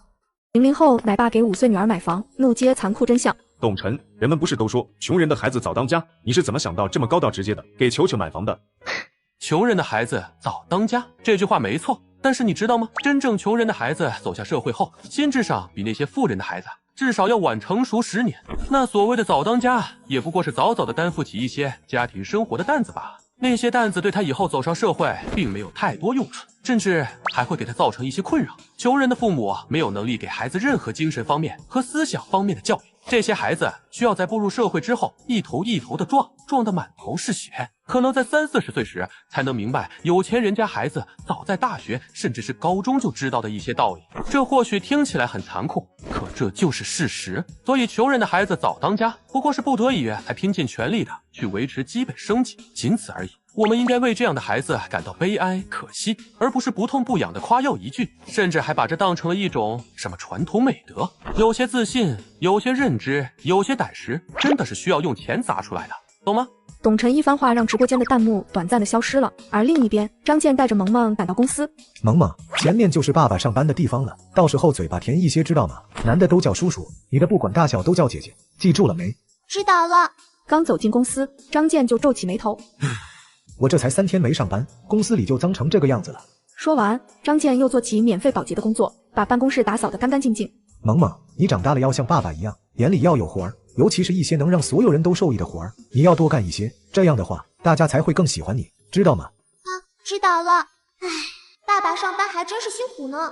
00后，奶爸给5岁女儿买房，怒揭残酷真相。董晨，人们不是都说穷人的孩子早当家？你是怎么想到这么高调直接的给球球买房的？穷人的孩子早当家，这句话没错。但是你知道吗？真正穷人的孩子走下社会后，心智上比那些富人的孩子至少要晚成熟10年。那所谓的早当家，也不过是早早的担负起一些家庭生活的担子罢了。那些担子对他以后走上社会并没有太多用处，甚至还会给他造成一些困扰。穷人的父母没有能力给孩子任何精神方面和思想方面的教育，这些孩子需要在步入社会之后一头一头的撞得满头是血，可能在30、40岁时才能明白有钱人家孩子早在大学甚至是高中就知道的一些道理。这或许听起来很残酷，可这就是事实。所以穷人的孩子早当家，不过是不得已才拼尽全力的去维持基本生计，仅此而已。我们应该为这样的孩子感到悲哀可惜，而不是不痛不痒的夸耀一句，甚至还把这当成了一种什么传统美德。有些自信，有些认知，有些胆识，真的是需要用钱砸出来的，懂吗？董晨一番话让直播间的弹幕短暂的消失了，而另一边，张健带着萌萌赶到公司。萌萌，前面就是爸爸上班的地方了，到时候嘴巴甜一些，知道吗？男的都叫叔叔，你的不管大小都叫姐姐，记住了没？知道了。刚走进公司，张健就皱起眉头。我这才3天没上班，公司里就脏成这个样子了。说完，张健又做起免费保洁的工作，把办公室打扫得干干净净。萌萌，你长大了要像爸爸一样，眼里要有活儿，尤其是一些能让所有人都受益的活儿，你要多干一些，这样的话，大家才会更喜欢你，知道吗？知道了。唉，爸爸上班还真是辛苦呢。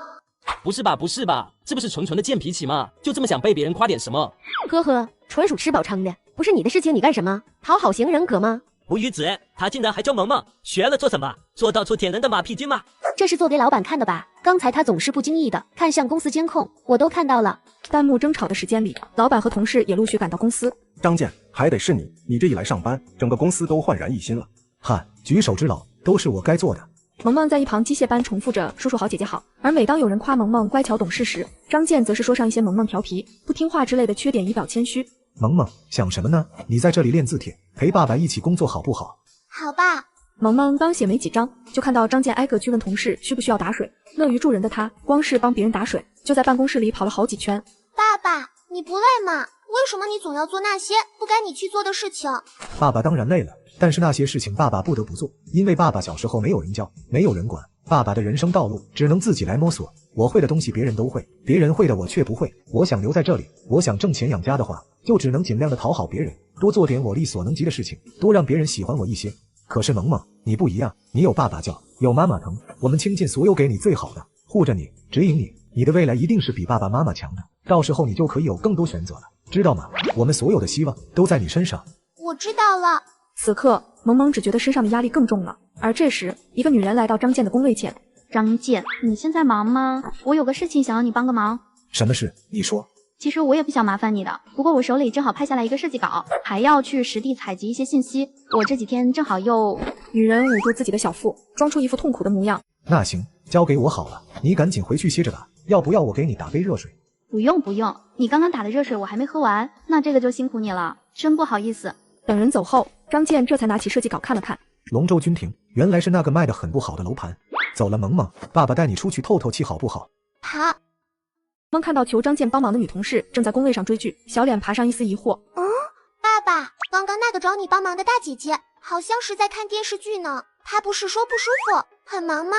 不是吧，不是吧，这不是纯纯的贱脾气吗？就这么想被别人夸点什么？呵呵，纯属吃饱撑的，不是你的事情你干什么？讨好型人格吗？吴宇子，他竟然还叫萌萌，学了做什么？做到处舔人的马屁精吗？这是做给老板看的吧？刚才他总是不经意的看向公司监控，我都看到了。弹幕争吵的时间里，老板和同事也陆续赶到公司。张健，还得是你，你这一来上班，整个公司都焕然一新了。嗨，举手之劳都是我该做的。萌萌在一旁机械般重复着叔叔好姐姐好，而每当有人夸萌萌乖巧懂事时，张健则是说上一些萌萌调皮不听话之类的缺点以表谦虚。萌萌想什么呢？你在这里练字帖，陪爸爸一起工作好不好？好吧。萌萌刚写没几张，就看到张健挨个去问同事需不需要打水。乐于助人的他，光是帮别人打水，就在办公室里跑了好几圈。爸爸，你不累吗？为什么你总要做那些不该你去做的事情？爸爸当然累了，但是那些事情爸爸不得不做，因为爸爸小时候没有人教，没有人管，爸爸的人生道路只能自己来摸索。我会的东西别人都会，别人会的我却不会。我想留在这里，我想挣钱养家的话，就只能尽量的讨好别人，多做点我力所能及的事情，多让别人喜欢我一些。可是萌萌，你不一样，你有爸爸教，有妈妈疼，我们倾尽所有给你最好的，护着你，指引你，你的未来一定是比爸爸妈妈强的，到时候你就可以有更多选择了，知道吗？我们所有的希望都在你身上。我知道了。此刻，萌萌只觉得身上的压力更重了。而这时，一个女人来到张健的工位前。张健，你现在忙吗？我有个事情想要你帮个忙。什么事？你说。其实我也不想麻烦你的，不过我手里正好拍下来一个设计稿，还要去实地采集一些信息。我这几天正好又……女人捂住自己的小腹，装出一副痛苦的模样。那行，交给我好了，你赶紧回去歇着吧，要不要我给你打杯热水？不用不用，你刚刚打的热水我还没喝完，那这个就辛苦你了，真不好意思。等人走后，张健这才拿起设计稿看了看。龙舟君庭，原来是那个卖得很不好的楼盘。走了，萌萌，爸爸带你出去透透气好不好？好。萌看到求张健帮忙的女同事正在工位上追剧，小脸爬上一丝疑惑。爸爸，刚刚那个找你帮忙的大姐姐好像是在看电视剧呢，她不是说不舒服，很忙吗？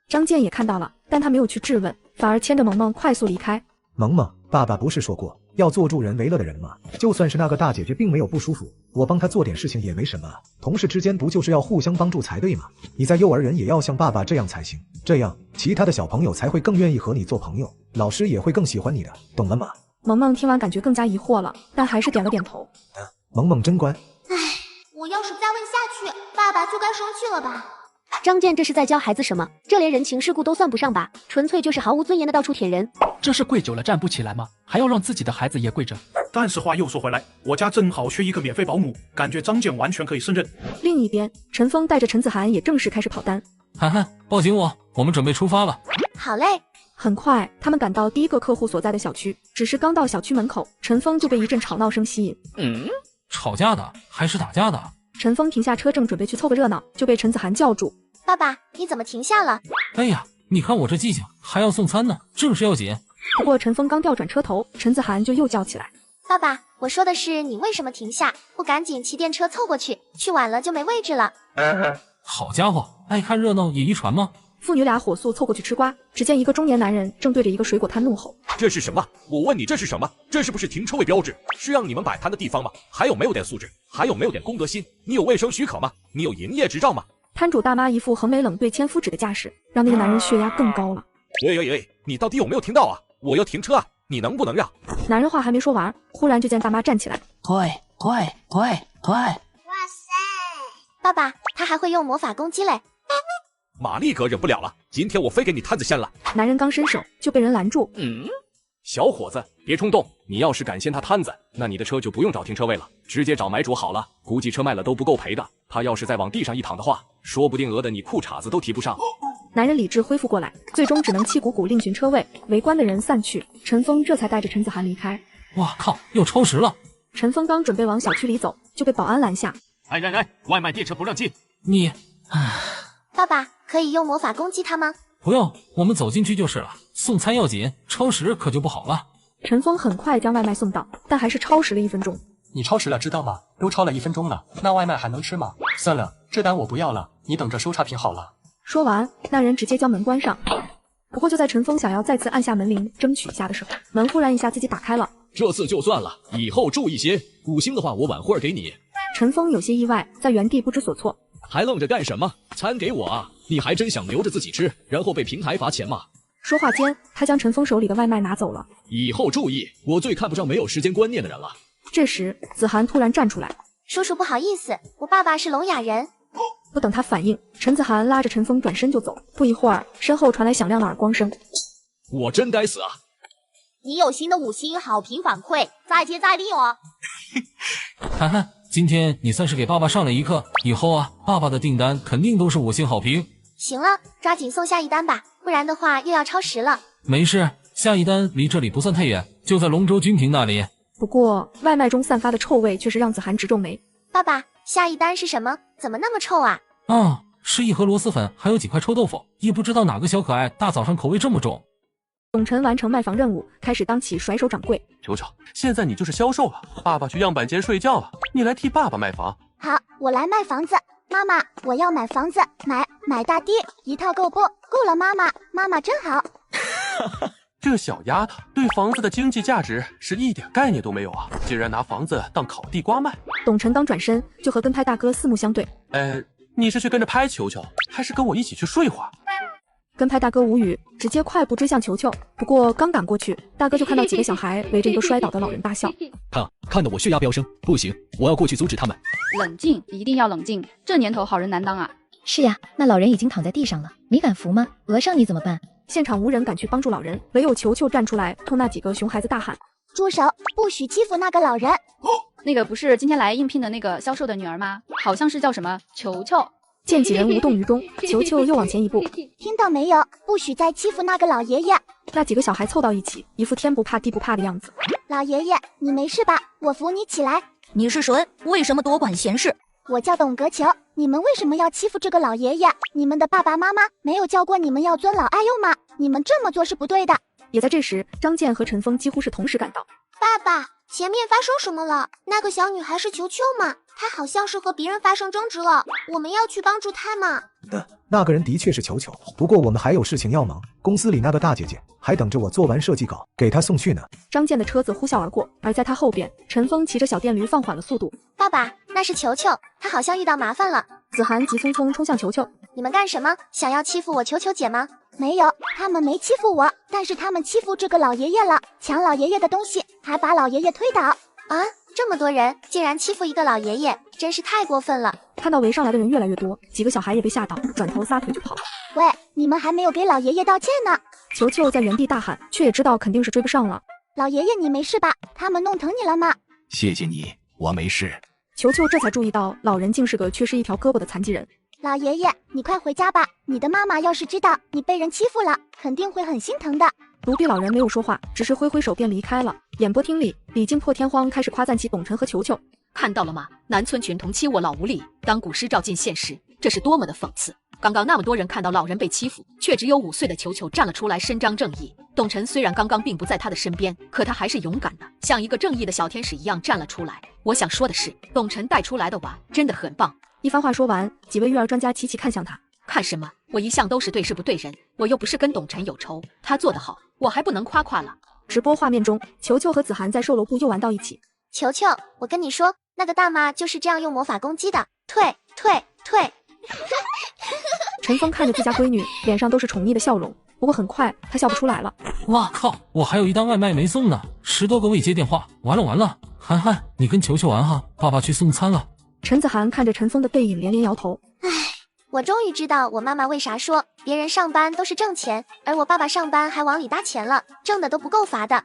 张健也看到了，但他没有去质问，反而牵着萌萌快速离开。萌萌，爸爸不是说过要做助人为乐的人吗？就算是那个大姐姐并没有不舒服，我帮她做点事情也没什么，同事之间不就是要互相帮助才对吗？你在幼儿园也要像爸爸这样才行，这样其他的小朋友才会更愿意和你做朋友，老师也会更喜欢你的，懂了吗？萌萌听完感觉更加疑惑了，但还是点了点头。萌萌真乖。唉，我要是再问下去，爸爸就该生气了吧？张健这是在教孩子什么？这连人情世故都算不上吧，纯粹就是毫无尊严的到处舔人。这是跪久了站不起来吗？还要让自己的孩子也跪着？但是话又说回来，我家正好缺一个免费保姆，感觉张健完全可以胜任。另一边，陈峰带着陈子涵也正式开始跑单。涵涵，抱紧我们准备出发了。好嘞。很快，他们赶到第一个客户所在的小区，只是刚到小区门口，陈峰就被一阵吵闹声吸引。吵架的还是打架的？陈峰停下车，正准备去凑个热闹，就被陈子涵叫住。爸爸，你怎么停下了？哎呀，你看我这记性，还要送餐呢，正事要紧。不过陈峰刚调转车头，陈子涵就又叫起来。爸爸，我说的是你为什么停下，不赶紧骑电车凑过去，去晚了就没位置了。好家伙，爱看热闹也遗传吗？父女俩火速凑过去吃瓜，只见一个中年男人正对着一个水果摊怒吼：“这是什么？我问你这是什么？这是不是停车位标志？是让你们摆摊的地方吗？还有没有点素质？还有没有点公德心？你有卫生许可吗？你有营业执照吗？”摊主大妈一副横眉冷对千夫指的架势，让那个男人血压更高了。喂，你到底有没有听到啊？我要停车啊！你能不能让？男人话还没说完，忽然就见大妈站起来，退！哇塞，爸爸，他还会用魔法攻击嘞！玛丽哥忍不了了，今天我非给你摊子掀了！男人刚伸手就被人拦住。小伙子，别冲动，你要是敢掀他摊子，那你的车就不用找停车位了，直接找买主好了，估计车卖了都不够赔的。他要是再往地上一躺的话，说不定讹得你裤衩子都提不上。男人理智恢复过来，最终只能气鼓鼓另寻车位。围观的人散去，陈峰这才带着陈子涵离开。哇靠，又超时了！陈峰刚准备往小区里走，就被保安拦下。哎，外卖电车不让进。你，爸爸，可以用魔法攻击他吗？不用，我们走进去就是了。送餐要紧，超时可就不好了。陈峰很快将外卖送到，但还是超时了1分钟。你超时了知道吗？都超了1分钟了，那外卖还能吃吗？算了，这单我不要了，你等着收差评好了。说完，那人直接将门关上。不过就在陈峰想要再次按下门铃争取一下的时候，门忽然一下自己打开了。这次就算了，以后注意些，5星的话我晚会儿给你。陈峰有些意外，在原地不知所措。还愣着干什么？餐给我啊！你还真想留着自己吃，然后被平台罚钱吗？说话间，他将陈峰手里的外卖拿走了。以后注意，我最看不上没有时间观念的人了。这时，子涵突然站出来：“叔叔不好意思，我爸爸是聋哑人。”不等他反应，陈子涵拉着陈峰转身就走。不一会儿，身后传来响亮的耳光声。我真该死啊！你有新的5星好评反馈，再接再厉哦。涵涵，今天你算是给爸爸上了一课，以后啊，爸爸的订单肯定都是5星好评。行了，抓紧送下一单吧，不然的话又要超时了。没事，下一单离这里不算太远，就在龙州军庭那里。不过外卖中散发的臭味却是让子涵直皱眉。爸爸，下一单是什么？怎么那么臭啊？是一盒螺蛳粉，还有几块臭豆腐，也不知道哪个小可爱大早上口味这么重。董晨完成卖房任务，开始当起甩手掌柜。球球，现在你就是销售了，爸爸去样板间睡觉了，你来替爸爸卖房。好，我来卖房子。妈妈，我要买房子，买大地，一套够不？够了，妈妈真好。这小丫头对房子的经济价值是一点概念都没有啊，竟然拿房子当烤地瓜卖。董晨刚转身就和跟拍大哥四目相对。你是去跟着拍球球，还是跟我一起去睡会儿？跟拍大哥无语，直接快步追向球球。不过刚赶过去，大哥就看到几个小孩围着一个摔倒的老人大笑。看得我血压飙升，不行，我要过去阻止他们。冷静，一定要冷静，这年头好人难当啊。是呀，那老人已经躺在地上了，你敢扶吗？讹上你怎么办？现场无人敢去帮助老人，唯有球球站出来，冲那几个熊孩子大喊：“住手！不许欺负那个老人！”那个不是今天来应聘的那个销售的女儿吗？好像是叫什么球球。见几人无动于衷，球球又往前一步。听到没有？不许再欺负那个老爷爷！那几个小孩凑到一起，一副天不怕地不怕的样子。老爷爷，你没事吧？我扶你起来。你是谁？为什么多管闲事？我叫董格球。你们为什么要欺负这个老爷爷？你们的爸爸妈妈没有教过你们要尊老爱幼吗？你们这么做是不对的。也在这时，张健和陈峰几乎是同时赶到。爸爸，前面发生什么了？那个小女孩是球球吗？她好像是和别人发生争执了，我们要去帮助她吗？那个人的确是球球，不过我们还有事情要忙，公司里那个大姐姐还等着我做完设计稿给她送去呢。张健的车子呼啸而过，而在他后边，陈峰骑着小电驴放缓了速度。爸爸，那是球球，他好像遇到麻烦了。子涵急匆匆冲向球球。你们干什么？想要欺负我球球姐吗？没有，他们没欺负我，但是他们欺负这个老爷爷了，抢老爷爷的东西，还把老爷爷推倒。啊，这么多人竟然欺负一个老爷爷，真是太过分了。看到围上来的人越来越多，几个小孩也被吓到，转头撒腿就跑。喂，你们还没有给老爷爷道歉呢！球球在原地大喊，却也知道肯定是追不上了。老爷爷，你没事吧？他们弄疼你了吗？谢谢你，我没事。球球这才注意到老人竟是个缺失一条胳膊的残疾人。老爷爷，你快回家吧，你的妈妈要是知道你被人欺负了，肯定会很心疼的。独臂老人没有说话，只是挥挥手便离开了。演播厅里，李靖破天荒开始夸赞起董晨和球球。看到了吗？南村群童欺我老无礼，当古诗照进现实，这是多么的讽刺！刚刚那么多人看到老人被欺负，却只有5岁的球球站了出来伸张正义。董晨虽然刚刚并不在他的身边，可他还是勇敢的，像一个正义的小天使一样站了出来。我想说的是，董晨带出来的娃真的很棒。一番话说完，几位育儿专家齐齐看向他。看什么？我一向都是对事不对人，我又不是跟董晨有仇，他做得好，我还不能夸夸了。直播画面中，球球和子涵在售楼部又玩到一起。球球，我跟你说，那个大妈就是这样用魔法攻击的，退！陈峰看着自家闺女，脸上都是宠溺的笑容，不过很快他笑不出来了。哇靠，我还有一单外卖没送呢，10多个未接电话，完了，涵涵，你跟球球玩哈，爸爸去送餐了。陈子涵看着陈峰的背影连连摇头。唉，我终于知道我妈妈为啥说别人上班都是挣钱，而我爸爸上班还往里搭钱了，挣的都不够罚的。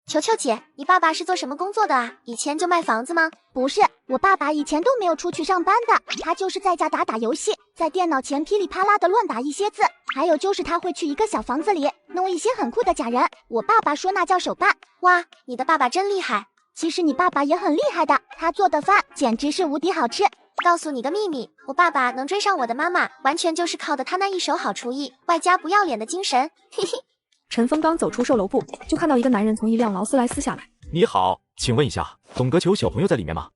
球球姐，你爸爸是做什么工作的啊？以前就卖房子吗？不是，我爸爸以前都没有出去上班的，他就是在家打游戏，在电脑前噼里啪啦的乱打一些字，还有就是他会去一个小房子里弄一些很酷的假人，我爸爸说那叫手办。哇，你的爸爸真厉害。其实你爸爸也很厉害的，他做的饭简直是无敌好吃。告诉你个秘密，我爸爸能追上我的妈妈，完全就是靠的他那一手好厨艺，外加不要脸的精神，嘿嘿。陈峰刚走出售楼部，就看到一个男人从一辆劳斯莱斯下来。你好，请问一下，董阁球小朋友在里面吗？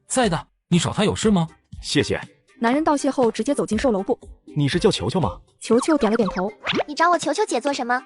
在的。你找他有事吗？谢谢。男人道谢后直接走进售楼部。你是叫球球吗？球球点了点头。你找我球球姐做什么？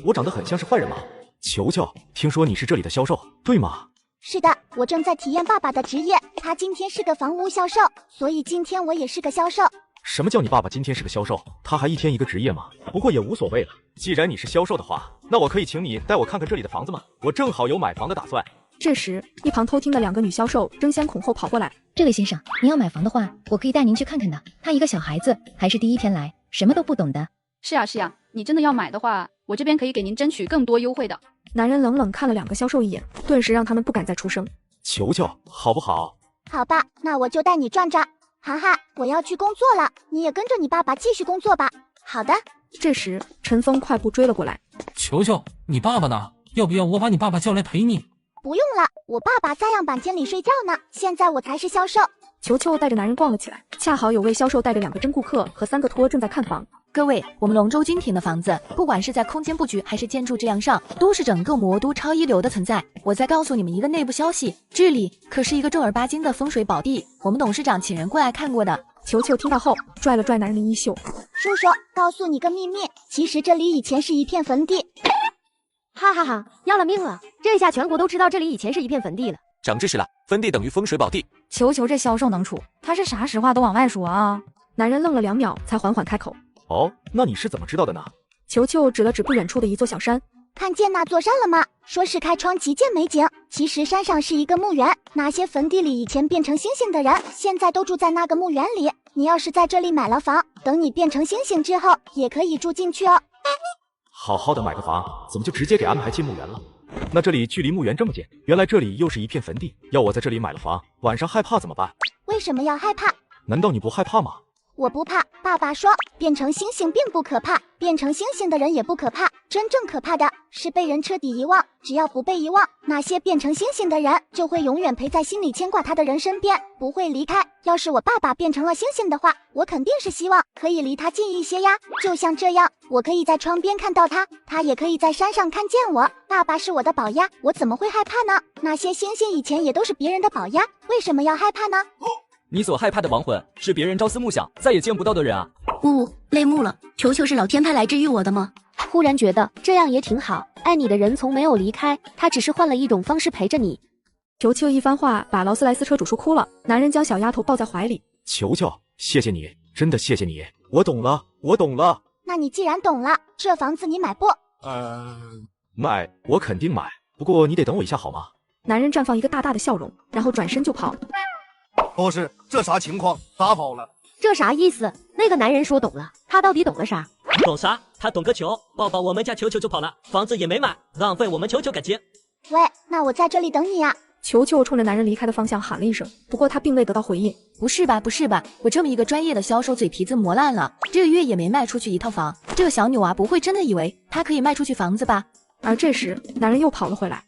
我长得很像是坏人吗？球球，听说你是这里的销售，对吗？是的，我正在体验爸爸的职业，他今天是个房屋销售，所以今天我也是个销售。什么叫你爸爸今天是个销售？他还一天一个职业吗？不过也无所谓了，既然你是销售的话，那我可以请你带我看看这里的房子吗？我正好有买房的打算。这时，一旁偷听的2个女销售争先恐后跑过来。这位先生，您要买房的话，我可以带您去看看的。他一个小孩子，还是第一天来，什么都不懂的。是呀，你真的要买的话，我这边可以给您争取更多优惠的。男人冷冷看了2个销售一眼，顿时让他们不敢再出声。球球，好不好？好吧，那我就带你转转。涵涵，我要去工作了，你也跟着你爸爸继续工作吧。好的。这时，陈峰快步追了过来。球球，你爸爸呢？要不要我把你爸爸叫来陪你？不用了，我爸爸在样板间里睡觉呢，现在我才是销售。球球带着男人逛了起来，恰好有位销售带着2个真顾客和3个托正在看房。各位，我们龙州君庭的房子，不管是在空间布局还是建筑质量上，都是整个魔都超一流的存在。我再告诉你们一个内部消息，这里可是一个正儿八经的风水宝地，我们董事长请人过来看过的。球球听到后，拽了拽男人的衣袖。叔叔，告诉你个秘密，其实这里以前是一片坟地。哈哈哈，要了命了！这下全国都知道这里以前是一片坟地了。长知识了，坟地等于风水宝地。球球这销售能处，他是啥实话都往外说啊。男人愣了2秒，才缓缓开口。哦，那你是怎么知道的呢？球球指了指不远处的一座小山。看见那座山了吗？说是开窗即见美景，其实山上是一个墓园，那些坟地里以前变成星星的人，现在都住在那个墓园里。你要是在这里买了房，等你变成星星之后，也可以住进去哦。好好的买个房，怎么就直接给安排进墓园了？那这里距离墓园这么近，原来这里又是一片坟地。要我在这里买了房，晚上害怕怎么办？为什么要害怕？难道你不害怕吗？我不怕，爸爸说变成星星并不可怕，变成星星的人也不可怕，真正可怕的是被人彻底遗忘。只要不被遗忘，那些变成星星的人就会永远陪在心里牵挂他的人身边，不会离开。要是我爸爸变成了星星的话，我肯定是希望可以离他近一些呀，就像这样，我可以在窗边看到他，他也可以在山上看见我。爸爸是我的宝呀，我怎么会害怕呢？那些星星以前也都是别人的宝呀，为什么要害怕呢？你所害怕的亡魂是别人朝思暮想再也见不到的人啊！泪目了。球球是老天派来治愈我的吗？忽然觉得这样也挺好，爱你的人从没有离开，他只是换了一种方式陪着你。球球一番话把劳斯莱斯车主说哭了，男人将小丫头抱在怀里。球球，谢谢你，真的谢谢你，我懂了。那你既然懂了，这房子你买不？买，我肯定买，不过你得等我一下好吗？男人绽放一个大大的笑容，然后转身就跑。博士，这啥情况？咋跑了？这啥意思？那个男人说懂了，他到底懂了啥？懂啥？他懂个球，抱抱我们家球球就跑了，房子也没买，浪费我们球球感情。喂，那我在这里等你呀。球球冲着男人离开的方向喊了一声，不过他并未得到回应。不是吧，我这么一个专业的销售，嘴皮子磨烂了，这个月也没卖出去一套房，这个小女娃不会真的以为她可以卖出去房子吧？而这时，男人又跑了回来。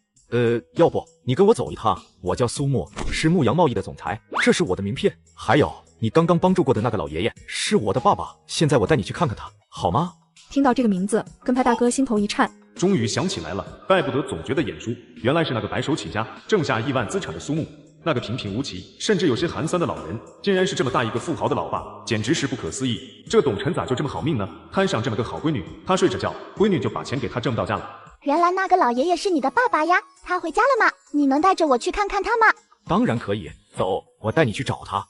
要不你跟我走一趟？我叫苏木，是牧羊贸易的总裁，这是我的名片。还有，你刚刚帮助过的那个老爷爷是我的爸爸，现在我带你去看看他，好吗？听到这个名字，跟拍大哥心头一颤。终于想起来了，怪不得总觉得眼熟，原来是那个白手起家、挣下亿万资产的苏木。那个平平无奇，甚至有些寒酸的老人，竟然是这么大一个富豪的老爸，简直是不可思议。这董晨咋就这么好命呢？摊上这么个好闺女，他睡着觉，闺女就把钱给他挣到家了。原来那个老爷爷是你的爸爸呀，他回家了吗？你能带着我去看看他吗？当然可以，走，我带你去找他。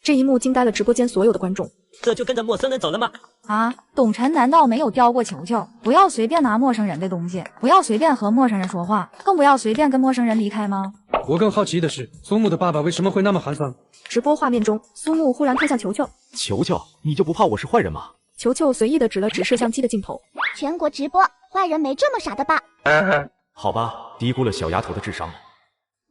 这一幕惊呆了直播间所有的观众。这就跟着陌生人走了吗？啊，董晨难道没有雕过球球？不要随便拿陌生人的东西，不要随便和陌生人说话，更不要随便跟陌生人离开吗？我更好奇的是，苏木的爸爸为什么会那么寒酸？直播画面中，苏木忽然看向球球。球球，你就不怕我是坏人吗？球球随意的指了指摄像机的镜头。全国直播，坏人没这么傻的吧？好吧，低估了小丫头的智商。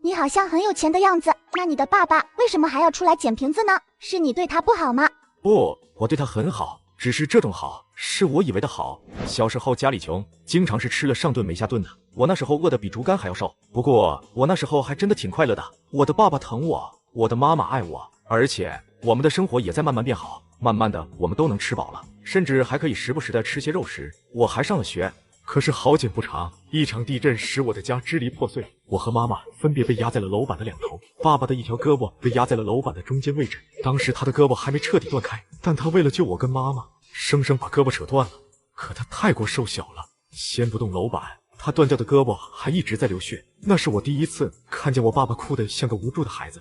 你好像很有钱的样子，那你的爸爸为什么还要出来捡瓶子呢？是你对他不好吗？不，我对他很好，只是这种好是我以为的好。小时候家里穷，经常是吃了上顿没下顿的。我那时候饿得比竹竿还要瘦，不过我那时候还真的挺快乐的。我的爸爸疼我，我的妈妈爱我，而且我们的生活也在慢慢变好。慢慢的，我们都能吃饱了，甚至还可以时不时的吃些肉食。我还上了学。可是好景不长，一场地震使我的家支离破碎，我和妈妈分别被压在了楼板的两头，爸爸的一条胳膊被压在了楼板的中间位置。当时他的胳膊还没彻底断开，但他为了救我跟妈妈，生生把胳膊扯断了。可他太过瘦小了，掀不动楼板，他断掉的胳膊还一直在流血。那是我第一次看见我爸爸哭得像个无助的孩子。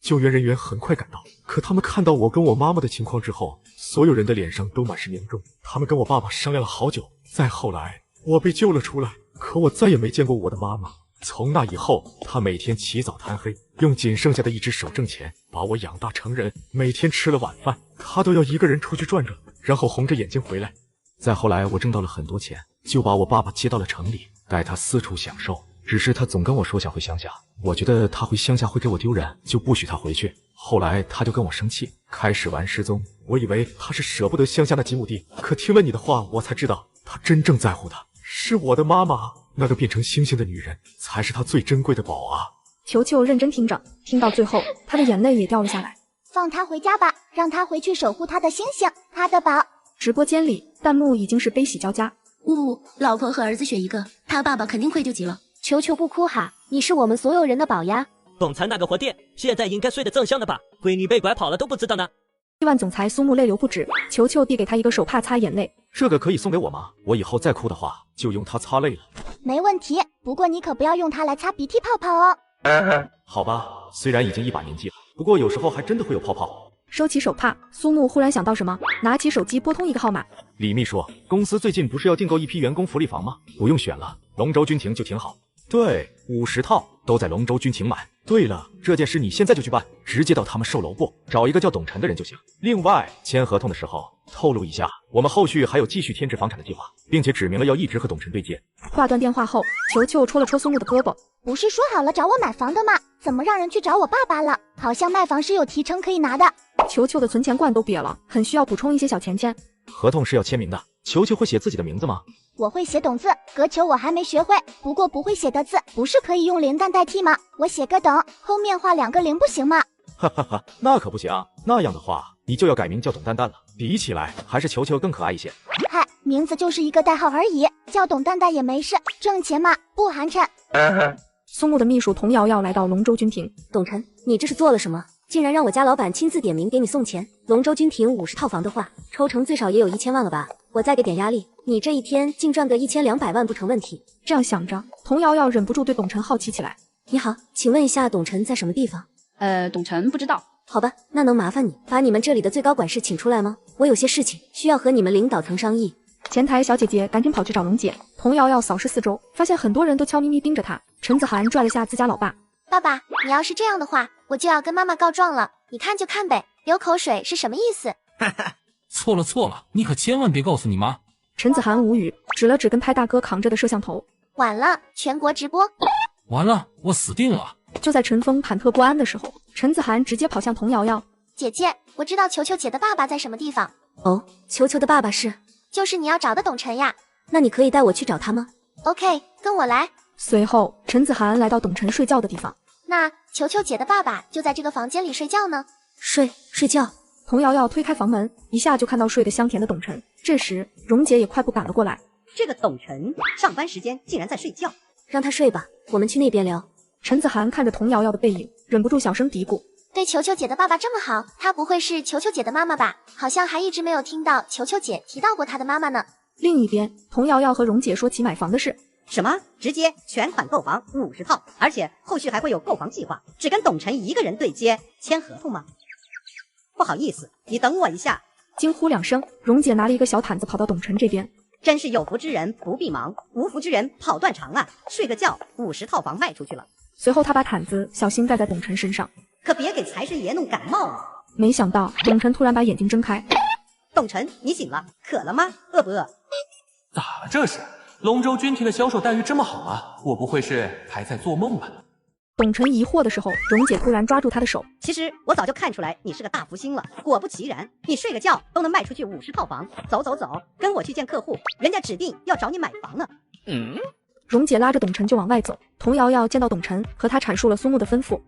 救援人员很快赶到，可他们看到我跟我妈妈的情况之后，所有人的脸上都满是凝重。他们跟我爸爸商量了好久，再后来我被救了出来，可我再也没见过我的妈妈。从那以后，他每天起早贪黑，用仅剩下的一只手挣钱，把我养大成人。每天吃了晚饭，他都要一个人出去转转，然后红着眼睛回来。再后来，我挣到了很多钱，就把我爸爸接到了城里，带他四处享受。只是他总跟我说想回乡下，我觉得他回乡下会给我丢人，就不许他回去。后来他就跟我生气，开始玩失踪。我以为他是舍不得乡下那几亩地，可听了你的话，我才知道他真正在乎的是我的妈妈。那个变成星星的女人，才是他最珍贵的宝啊！球球认真听着，听到最后，他的眼泪也掉了下来。放他回家吧，让他回去守护他的星星，他的宝。直播间里，弹幕已经是悲喜交加。老婆和儿子选一个，他爸爸肯定愧疚极了。球球不哭哈，你是我们所有人的宝呀。总裁那个活电，现在应该睡得正香的吧？闺女被拐跑了都不知道呢。亿万总裁苏木泪流不止，球球递给他一个手帕擦眼泪。这个可以送给我吗？我以后再哭的话，就用它擦泪了。没问题，不过你可不要用它来擦鼻涕泡泡哦。好吧，虽然已经一把年纪了，不过有时候还真的会有泡泡。收起手帕，苏木忽然想到什么，拿起手机拨通一个号码。李秘书，公司最近不是要订购一批员工福利房吗？不用选了，龙舟军庭就挺好。对，50套都在龙舟军情买。对了，这件事你现在就去办，直接到他们售楼部找一个叫董晨的人就行。另外，签合同的时候透露一下，我们后续还有继续添置房产的计划，并且指明了要一直和董晨对接。挂断电话后，球球戳了戳苏木的胳膊。不是说好了找我买房的吗？怎么让人去找我爸爸了？好像卖房是有提成可以拿的。球球的存钱罐都瘪了，很需要补充一些小钱钱。合同是要签名的，球球会写自己的名字吗？我会写董字，隔球我还没学会，不过不会写的字不是可以用连弹代替吗？我写个董，后面画2个零不行吗？哈哈哈，那可不行，那样的话你就要改名叫董蛋蛋了，比起来还是球球更可爱一些。嗨，名字就是一个代号而已，叫董蛋蛋也没事，挣钱嘛，不寒碜。苏木的秘书童瑶瑶来到龙舟军庭。董晨，你这是做了什么？竟然让我家老板亲自点名给你送钱。龙舟军庭50套房的话，抽成最少也有1000万了吧？我再给点压力，你这一天净赚个1200万不成问题。这样想着，童瑶瑶忍不住对董晨好奇起来。你好，请问一下董晨在什么地方？董晨不知道。好吧，那能麻烦你把你们这里的最高管事请出来吗？我有些事情需要和你们领导层商议。前台小姐姐赶紧跑去找龙姐。童瑶瑶扫视四周，发现很多人都悄咪咪盯着她。陈子涵拽了下自家老爸。爸爸，你要是这样的话，我就要跟妈妈告状了。你看就看呗，流口水是什么意思？错了，你可千万别告诉你妈。陈子涵无语，指了指跟拍大哥扛着的摄像头。晚了，全国直播。完了，我死定了。就在陈峰忐忑不安的时候，陈子涵直接跑向童瑶瑶。姐姐，我知道球球姐的爸爸在什么地方。哦，球球的爸爸是？就是你要找的董晨呀。那你可以带我去找他吗？ OK， 跟我来。随后，陈子涵来到董晨睡觉的地方。那球球姐的爸爸就在这个房间里睡觉呢。睡觉。童瑶瑶推开房门，一下就看到睡得香甜的董晨。这时，蓉姐也快步赶了过来。这个董晨上班时间竟然在睡觉。让他睡吧，我们去那边聊。陈子涵看着童瑶瑶的背影，忍不住小声嘀咕：对球球姐的爸爸这么好，她不会是球球姐的妈妈吧？好像还一直没有听到球球姐提到过她的妈妈呢。另一边，童瑶瑶和蓉姐说起买房的事。什么？直接全款购房50套，而且后续还会有购房计划，只跟董晨一个人对接签合同吗？不好意思，你等我一下。惊呼2声，蓉姐拿了一个小毯子跑到董晨这边。真是有福之人不必忙，无福之人跑断肠啊！睡个觉，50套房卖出去了。随后他把毯子小心盖在董晨身上，可别给财神爷弄感冒了。没想到董晨突然把眼睛睁开。董晨，你醒了，渴了吗？饿不饿？咋了这是？龙舟军艇的销售待遇这么好吗？我不会是还在做梦吧？董晨疑惑的时候，蓉姐突然抓住他的手。其实我早就看出来你是个大福星了，果不其然，你睡个觉都能卖出去50套房。走走走，跟我去见客户，人家指定要找你买房呢。蓉姐拉着董晨就往外走。童瑶瑶见到董晨，和他阐述了苏木的吩咐。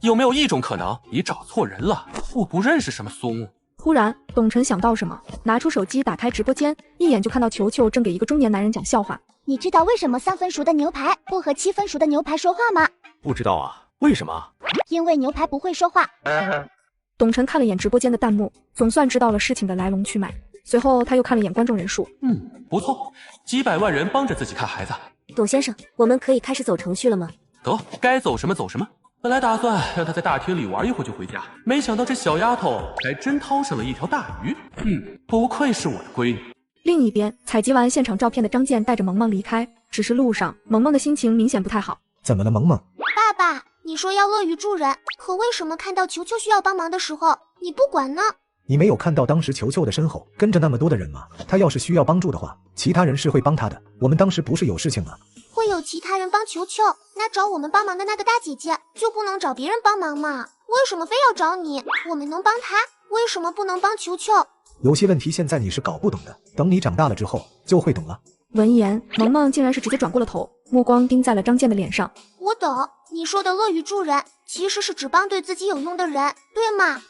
有没有一种可能，你找错人了？我不认识什么苏木。忽然，董晨想到什么，拿出手机打开直播间，一眼就看到球球正给一个中年男人讲笑话。你知道为什么3分熟的牛排不和7分熟的牛排说话吗？不知道啊，为什么？因为牛排不会说话。董晨看了眼直播间的弹幕，总算知道了事情的来龙去脉。随后他又看了眼观众人数，不错，几百万人帮着自己看孩子。董先生，我们可以开始走程序了吗？得，该走什么走什么。本来打算让她在大厅里玩一会儿就回家，没想到这小丫头还真掏上了一条大鱼。不愧是我的闺女。另一边，采集完现场照片的张健带着萌萌离开，只是路上萌萌的心情明显不太好。怎么了，萌萌？爸爸，你说要乐于助人，可为什么看到球球需要帮忙的时候，你不管呢？你没有看到当时球球的身后跟着那么多的人吗？他要是需要帮助的话，其他人是会帮他的。我们当时不是有事情吗？会有其他人帮球球，那找我们帮忙的那个大姐姐就不能找别人帮忙吗？为什么非要找你？我们能帮她，为什么不能帮球球？有些问题现在你是搞不懂的，等你长大了之后就会懂了。闻言，萌萌竟然是直接转过了头，目光盯在了张健的脸上。我懂，你说的乐于助人，其实是只帮对自己有用的人，对吗？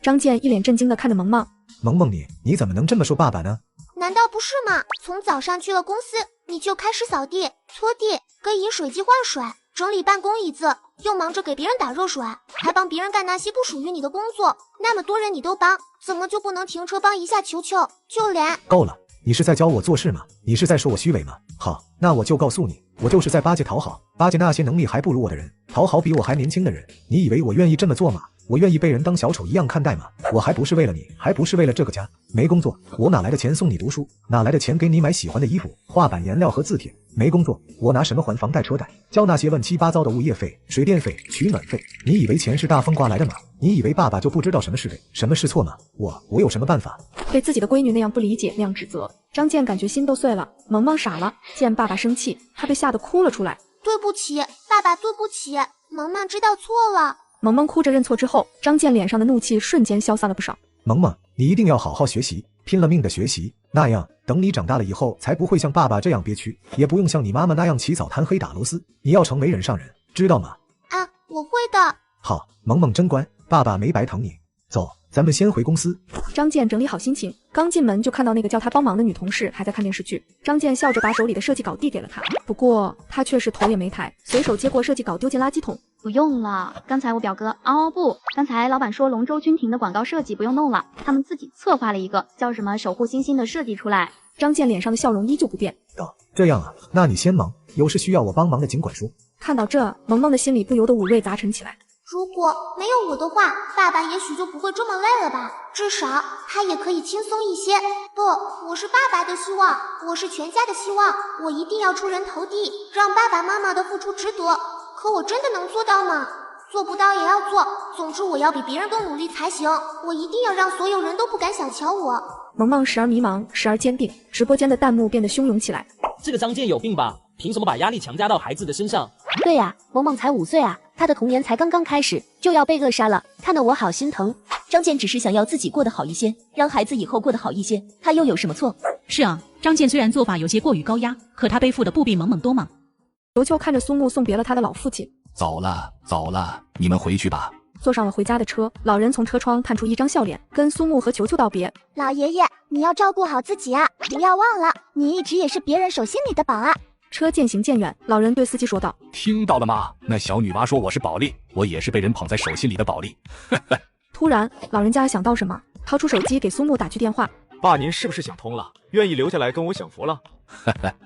张健一脸震惊地看着萌萌。萌萌，你怎么能这么说爸爸呢？难道不是吗？从早上去了公司，你就开始扫地、拖地、跟饮水机换水、整理办公椅子，又忙着给别人打热水，还帮别人干那些不属于你的工作。那么多人你都帮，怎么就不能停车帮一下球球？就连……够了，你是在教我做事吗？你是在说我虚伪吗？好，那我就告诉你，我就是在巴结讨好，巴结那些能力还不如我的人，讨好比我还年轻的人。你以为我愿意这么做吗？我愿意被人当小丑一样看待吗？我还不是为了你，还不是为了这个家。没工作，我哪来的钱送你读书？哪来的钱给你买喜欢的衣服、画板、颜料和字帖？没工作，我拿什么还房贷车贷，交那些乱七八糟的物业费、水电费、取暖费？你以为钱是大风刮来的吗？你以为爸爸就不知道什么是对，什么是错吗？我有什么办法？被自己的闺女那样不理解，那样指责，张健感觉心都碎了。萌萌傻了，见爸爸生气，他被吓得哭了出来。对不起，爸爸，对不起，萌萌知道错了。萌萌哭着认错之后，张健脸上的怒气瞬间消散了不少。萌萌，你一定要好好学习，拼了命的学习，那样等你长大了以后，才不会像爸爸这样憋屈，也不用像你妈妈那样起早贪黑打螺丝。你要成为人上人，知道吗？啊，我会的。好，萌萌真乖，爸爸没白疼你。走，咱们先回公司。张健整理好心情，刚进门就看到那个叫他帮忙的女同事还在看电视剧。张健笑着把手里的设计稿递给了他，不过他却是头也没抬，随手接过设计稿丢进垃圾桶。不用了，刚才我表哥不，刚才老板说龙舟军艇的广告设计不用弄了，他们自己策划了一个叫什么守护星星的设计出来。张健脸上的笑容依旧不变。这样啊，那你先忙，有事需要我帮忙的尽管说。看到这，萌萌的心里不由得五味杂陈起来。如果没有我的话，爸爸也许就不会这么累了吧，至少他也可以轻松一些。不，我是爸爸的希望，我是全家的希望，我一定要出人头地，让爸爸妈妈的付出值得。可我真的能做到吗？做不到也要做，总之我要比别人更努力才行，我一定要让所有人都不敢小瞧我。萌萌时而迷茫，时而坚定，直播间的弹幕变得汹涌起来。这个张健有病吧？凭什么把压力强加到孩子的身上？对呀，萌萌才5岁啊，他的童年才刚刚开始，就要被扼杀了，看得我好心疼。张健只是想要自己过得好一些，让孩子以后过得好一些，他又有什么错？是啊，张健虽然做法有些过于高压，可他背负的不比萌萌多吗？球球看着苏木送别了他的老父亲。走了，你们回去吧。坐上了回家的车。老人从车窗探出一张笑脸，跟苏木和球球道别。老爷爷，你要照顾好自己啊，不要忘了，你一直也是别人手心里的宝啊。车渐行渐远，老人对司机说道：“听到了吗？那小女娃说我是宝莉，我也是被人捧在手心里的宝莉。”突然，老人家想到什么，掏出手机给苏木打去电话。爸，您是不是想通了，愿意留下来跟我享福了？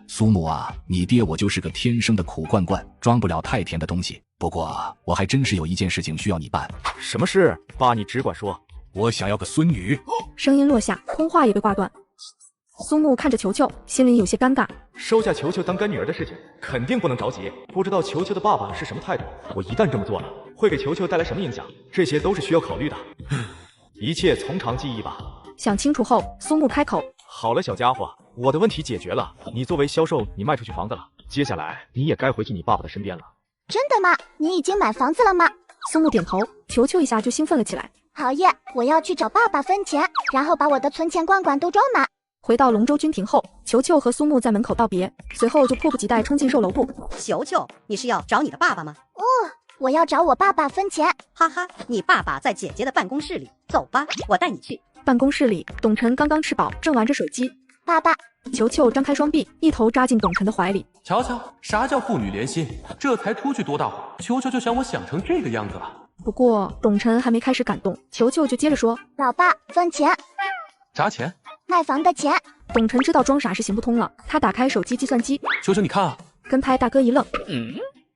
苏木啊，你爹我就是个天生的苦罐罐，装不了太甜的东西。不过我还真是有一件事情需要你办。什么事？爸，你只管说。我想要个孙女。声音落下，通话也被挂断。苏木看着球球，心里有些尴尬。收下球球当干女儿的事情肯定不能着急，不知道球球的爸爸是什么态度。我一旦这么做了，会给球球带来什么影响，这些都是需要考虑的。一切从长计议吧。想清楚后，苏木开口：“好了，小家伙，我的问题解决了。你作为销售，你卖出去房子了，接下来你也该回去你爸爸的身边了。”真的吗？你已经买房子了吗？苏木点头，球球一下就兴奋了起来。好耶！我要去找爸爸分钱，然后把我的存钱罐罐都装满。回到龙舟军庭后，球球和苏木在门口道别，随后就迫不及待冲进售楼部。球球，你是要找你的爸爸吗？我要找我爸爸分钱。哈哈，你爸爸在姐姐的办公室里，走吧，我带你去。办公室里，董晨刚刚吃饱，正玩着手机。爸爸，球球张开双臂，一头扎进董晨的怀里。瞧瞧，啥叫父女连心？这才出去多大会，球球就想我想成这个样子了。不过董晨还没开始感动，球球就接着说：“老爸，分钱。”啥钱？卖房的钱。董晨知道装傻是行不通了，他打开手机计算机。球球，你看啊。跟拍大哥一愣。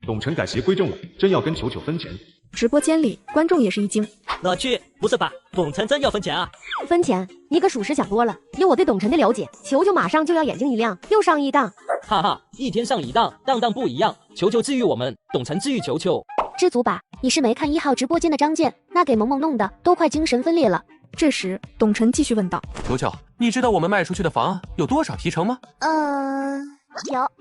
董晨改邪归正了，真要跟球球分钱。直播间里，观众也是一惊。我去，不是吧？董晨真要分钱啊？分钱？你可属实想多了。以我对董晨的了解，球球马上就要眼睛一亮，又上一当。哈哈，一天上一当，当当不一样。球球治愈我们，董晨治愈球球。知足吧，你是没看1号直播间的张健，那给萌萌弄的都快精神分裂了。这时，董晨继续问道：“球球，你知道我们卖出去的房有多少提成吗？”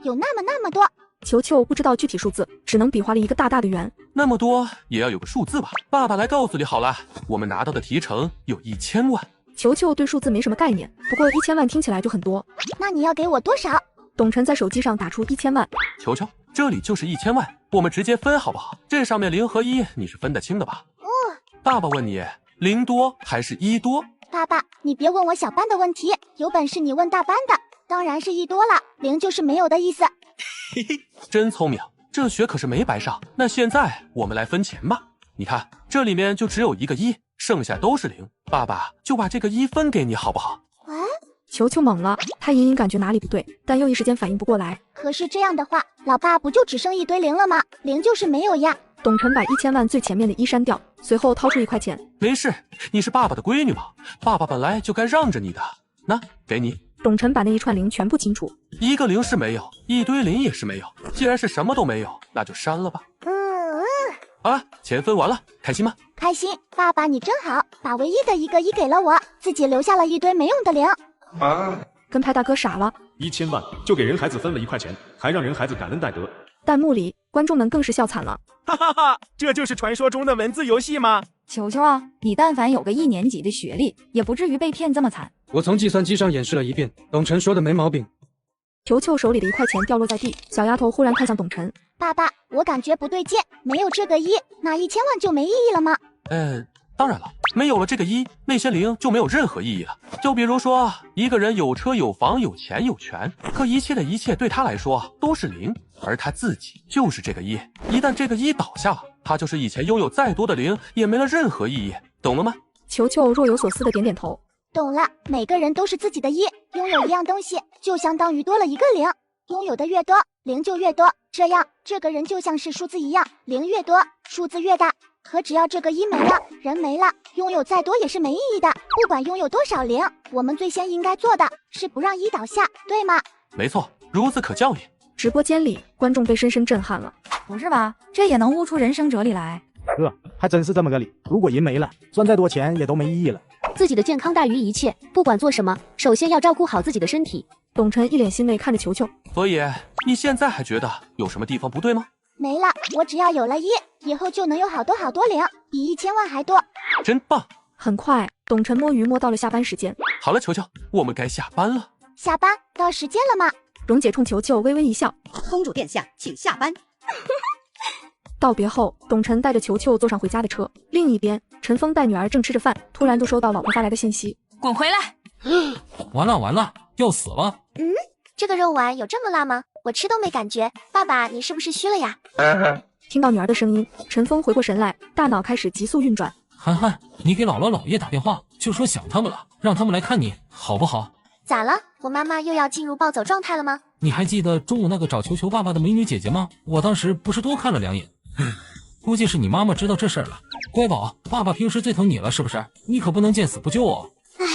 有那么多。球球不知道具体数字，只能比划了一个大大的圆。那么多也要有个数字吧？爸爸来告诉你好了，我们拿到的提成有1000万。球球对数字没什么概念，不过1000万听起来就很多。那你要给我多少？董晨在手机上打出1000万。球球，这里就是1000万，我们直接分好不好？这上面0和1你是分得清的吧？爸爸问你，0多还是1多？爸爸，你别问我小班的问题，有本事你问大班的。当然是1多了，0就是没有的意思。嘿嘿，真聪明，这学可是没白上。那现在我们来分钱吧。你看，这里面就只有一个1，剩下都是0。爸爸就把这个1分给你，好不好？球球懵了，他隐隐感觉哪里不对，但又一时间反应不过来。可是这样的话，老爸不就只剩一堆0了吗？0就是没有呀。董晨把1000万最前面的1删掉，随后掏出1块钱。没事，你是爸爸的闺女嘛，爸爸本来就该让着你的。那给你。董晨把那一串0全部清除，一个0是没有，一堆0也是没有。既然是什么都没有，那就删了吧。好了，钱分完了，开心吗？开心。爸爸你真好，把唯一的一个1给了我，自己留下了一堆没用的0。跟拍大哥傻了，1000万就给人孩子分了1块钱，还让人孩子感恩戴德。弹幕里观众们更是笑惨了，哈哈哈，这就是传说中的文字游戏吗？球球啊，你但凡有个1年级的学历，也不至于被骗这么惨。我从计算机上演示了一遍，董晨说的没毛病。球球手里的1块钱掉落在地，小丫头忽然看向董晨：“爸爸，我感觉不对劲，没有这个1，那1000万就没意义了吗？”当然了，没有了这个1，那些0就没有任何意义了。就比如说，一个人有车有房有钱有权，可一切的一切对他来说都是0，而他自己就是这个1。一旦这个1倒下了，他就是以前拥有再多的0也没了任何意义，懂了吗？球球若有所思的点点头。懂了，每个人都是自己的1，拥有一样东西就相当于多了一个0，拥有的越多，0就越多，这样这个人就像是数字一样，0越多，数字越大。可只要这个1没了，人没了，拥有再多也是没意义的。不管拥有多少0，我们最先应该做的是不让1倒下，对吗？没错，孺子可教也。直播间里，观众被深深震撼了。不是吧？这也能悟出人生哲理来？还真是这么个理。如果人没了，赚再多钱也都没意义了。自己的健康大于一切，不管做什么，首先要照顾好自己的身体。董晨一脸欣慰看着球球。所以你现在还觉得有什么地方不对吗？没了，我只要有了1，以后就能有好多好多0，比1000万还多。真棒！很快，董晨摸鱼摸到了下班时间。好了，球球，我们该下班了。下班到时间了吗？蓉姐冲球球微微一笑。公主殿下，请下班。道别后，董晨带着球球坐上回家的车。另一边，陈峰带女儿正吃着饭，突然就收到老婆发来的信息：滚回来！完了，要死了！这个肉丸有这么辣吗？我吃都没感觉。爸爸，你是不是虚了呀？听到女儿的声音，陈峰回过神来，大脑开始急速运转。涵涵，你给姥姥姥爷打电话，就说想他们了，让他们来看你，好不好？咋了？我妈妈又要进入暴走状态了吗？你还记得中午那个找球球爸爸的美女姐姐吗？我当时不是多看了2眼。估计是你妈妈知道这事儿了。乖宝，爸爸平时最疼你了，是不是？你可不能见死不救哦。唉，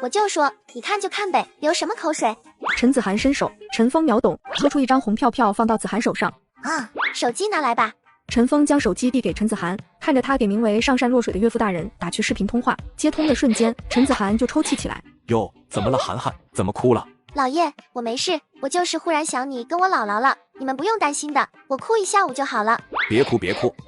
我就说你看就看呗，流什么口水？陈子涵伸手，陈峰秒懂，抽出一张红票票放到子涵手上。啊，手机拿来吧。陈峰将手机递给陈子涵，看着他给名为上善若水的岳父大人打去视频通话。接通的瞬间，陈子涵就抽泣起来。哟，怎么了，涵涵？怎么哭了？老爷，我没事，我就是忽然想你跟我姥姥了，你们不用担心的，我哭一下午就好了。别哭，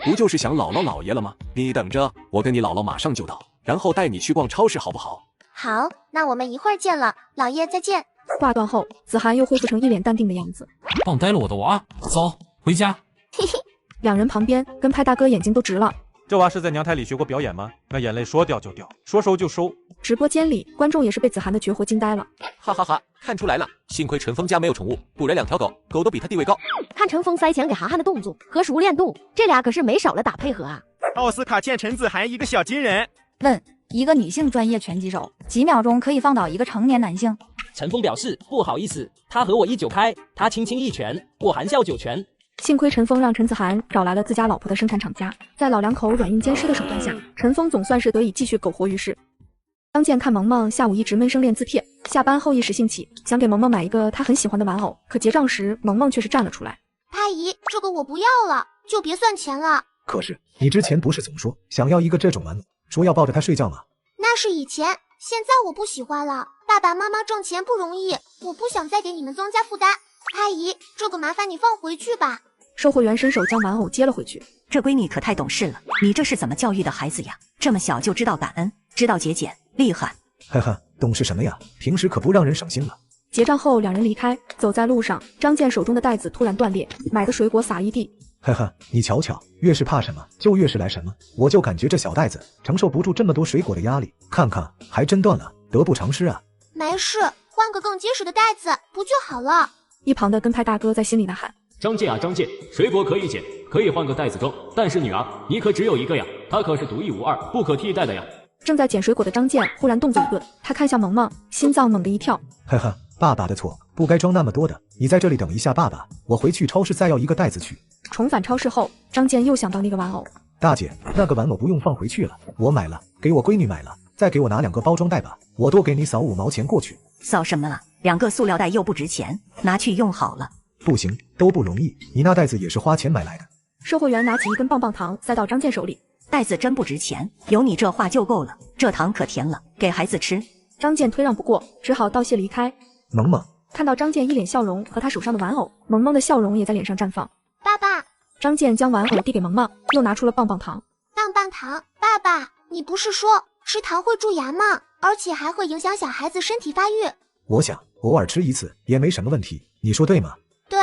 不就是想姥姥姥爷了吗？你等着，我跟你姥姥马上就到，然后带你去逛超市，好不好？好，那我们一会儿见了，老爷再见。挂断后，子涵又恢复成一脸淡定的样子。棒呆了我的娃，走回家。嘿嘿。两人旁边，跟拍大哥眼睛都直了。这娃是在娘胎里学过表演吗？那眼泪说掉就掉，说收就收。直播间里，观众也是被子涵的绝活惊呆了。哈哈哈，看出来了，幸亏陈峰家没有宠物，不然2条狗，狗都比他地位高。看陈峰塞钱给涵涵的动作和熟练度，这俩可是没少了打配合啊。奥斯卡欠陈子涵一个小金人。问：一个女性专业拳击手，几秒钟可以放倒一个成年男性？陈峰表示不好意思，他和我1-9开，他轻轻一拳，我含笑9拳。幸亏陈峰让陈子涵找来了自家老婆的生产厂家，在老两口软硬兼施的手段下，陈峰总算是得以继续苟活于世。张健看萌萌下午一直闷声练字帖，下班后一时兴起，想给萌萌买一个她很喜欢的玩偶，可结账时萌萌却是站了出来。阿姨，这个我不要了，就别算钱了。可是你之前不是总说想要一个这种玩偶，说要抱着它睡觉吗？那是以前，现在我不喜欢了。爸爸妈妈挣钱不容易，我不想再给你们增加负担。阿姨，这个麻烦你放回去吧。售货员伸手将玩偶接了回去。这闺女可太懂事了，你这是怎么教育的孩子呀？这么小就知道感恩，知道节俭，厉害。哈哈，懂事什么呀？平时可不让人省心了。结账后，两人离开，走在路上，张健手中的袋子突然断裂，买的水果洒一地。哈哈，你瞧瞧，越是怕什么，就越是来什么。我就感觉这小袋子承受不住这么多水果的压力，看看还真断了，得不偿失啊。没事，换个更结实的袋子不就好了？一旁的跟拍大哥在心里呐喊：张健啊张健，水果可以捡，可以换个袋子装，但是女儿你可只有一个呀，她可是独一无二、不可替代的呀。正在捡水果的张健忽然动作一顿，他看向萌萌，心脏猛地一跳。哈哈，爸爸的错，不该装那么多的。你在这里等一下爸爸，我回去超市再要一个袋子去。重返超市后，张健又想到那个玩偶。大姐，那个玩偶不用放回去了，我买了，给我闺女买了，再给我拿2个包装袋吧，我多给你扫5毛钱过去。扫什么了？2个塑料袋又不值钱，拿去用好了。不行，都不容易，你那袋子也是花钱买来的。售货员拿起一根棒棒糖塞到张健手里。袋子真不值钱，有你这话就够了，这糖可甜了，给孩子吃。张健推让不过，只好道谢离开。萌萌看到张健一脸笑容和他手上的玩偶，萌萌的笑容也在脸上绽放。爸爸，张健将玩偶递给萌萌，又拿出了棒棒糖。棒棒糖，爸爸，你不是说吃糖会蛀牙吗？而且还会影响小孩子身体发育。我想偶尔吃一次也没什么问题，你说对吗？对。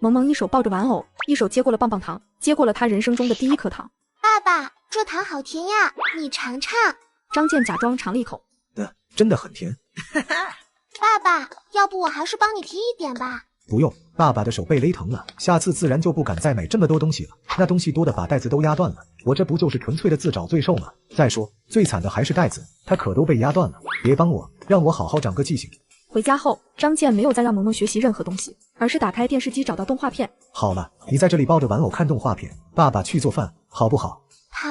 萌萌一手抱着玩偶，一手接过了棒棒糖，接过了他人生中的第1颗糖。爸爸，这糖好甜呀，你尝尝。张健假装尝了一口，真的很甜。爸爸，要不我还是帮你提一点吧。不用，爸爸的手被勒疼了，下次自然就不敢再买这么多东西了。那东西多的把袋子都压断了，我这不就是纯粹的自找罪受吗？再说最惨的还是袋子，它可都被压断了。别帮我，让我好好长个记性。回家后，张健没有再让萌萌学习任何东西，而是打开电视机找到动画片。好了，你在这里抱着玩偶看动画片，爸爸去做饭，好不好？好。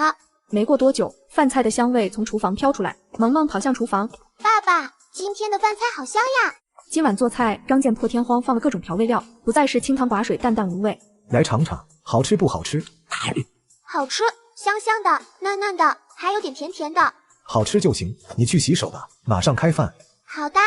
没过多久，饭菜的香味从厨房飘出来，萌萌跑向厨房。爸爸，今天的饭菜好香呀！今晚做菜，张健破天荒放了各种调味料，不再是清汤寡水、淡淡无味。来尝尝，好吃不好吃？好吃，香香的，嫩嫩的，还有点甜甜的。好吃就行，你去洗手吧，马上开饭。好的。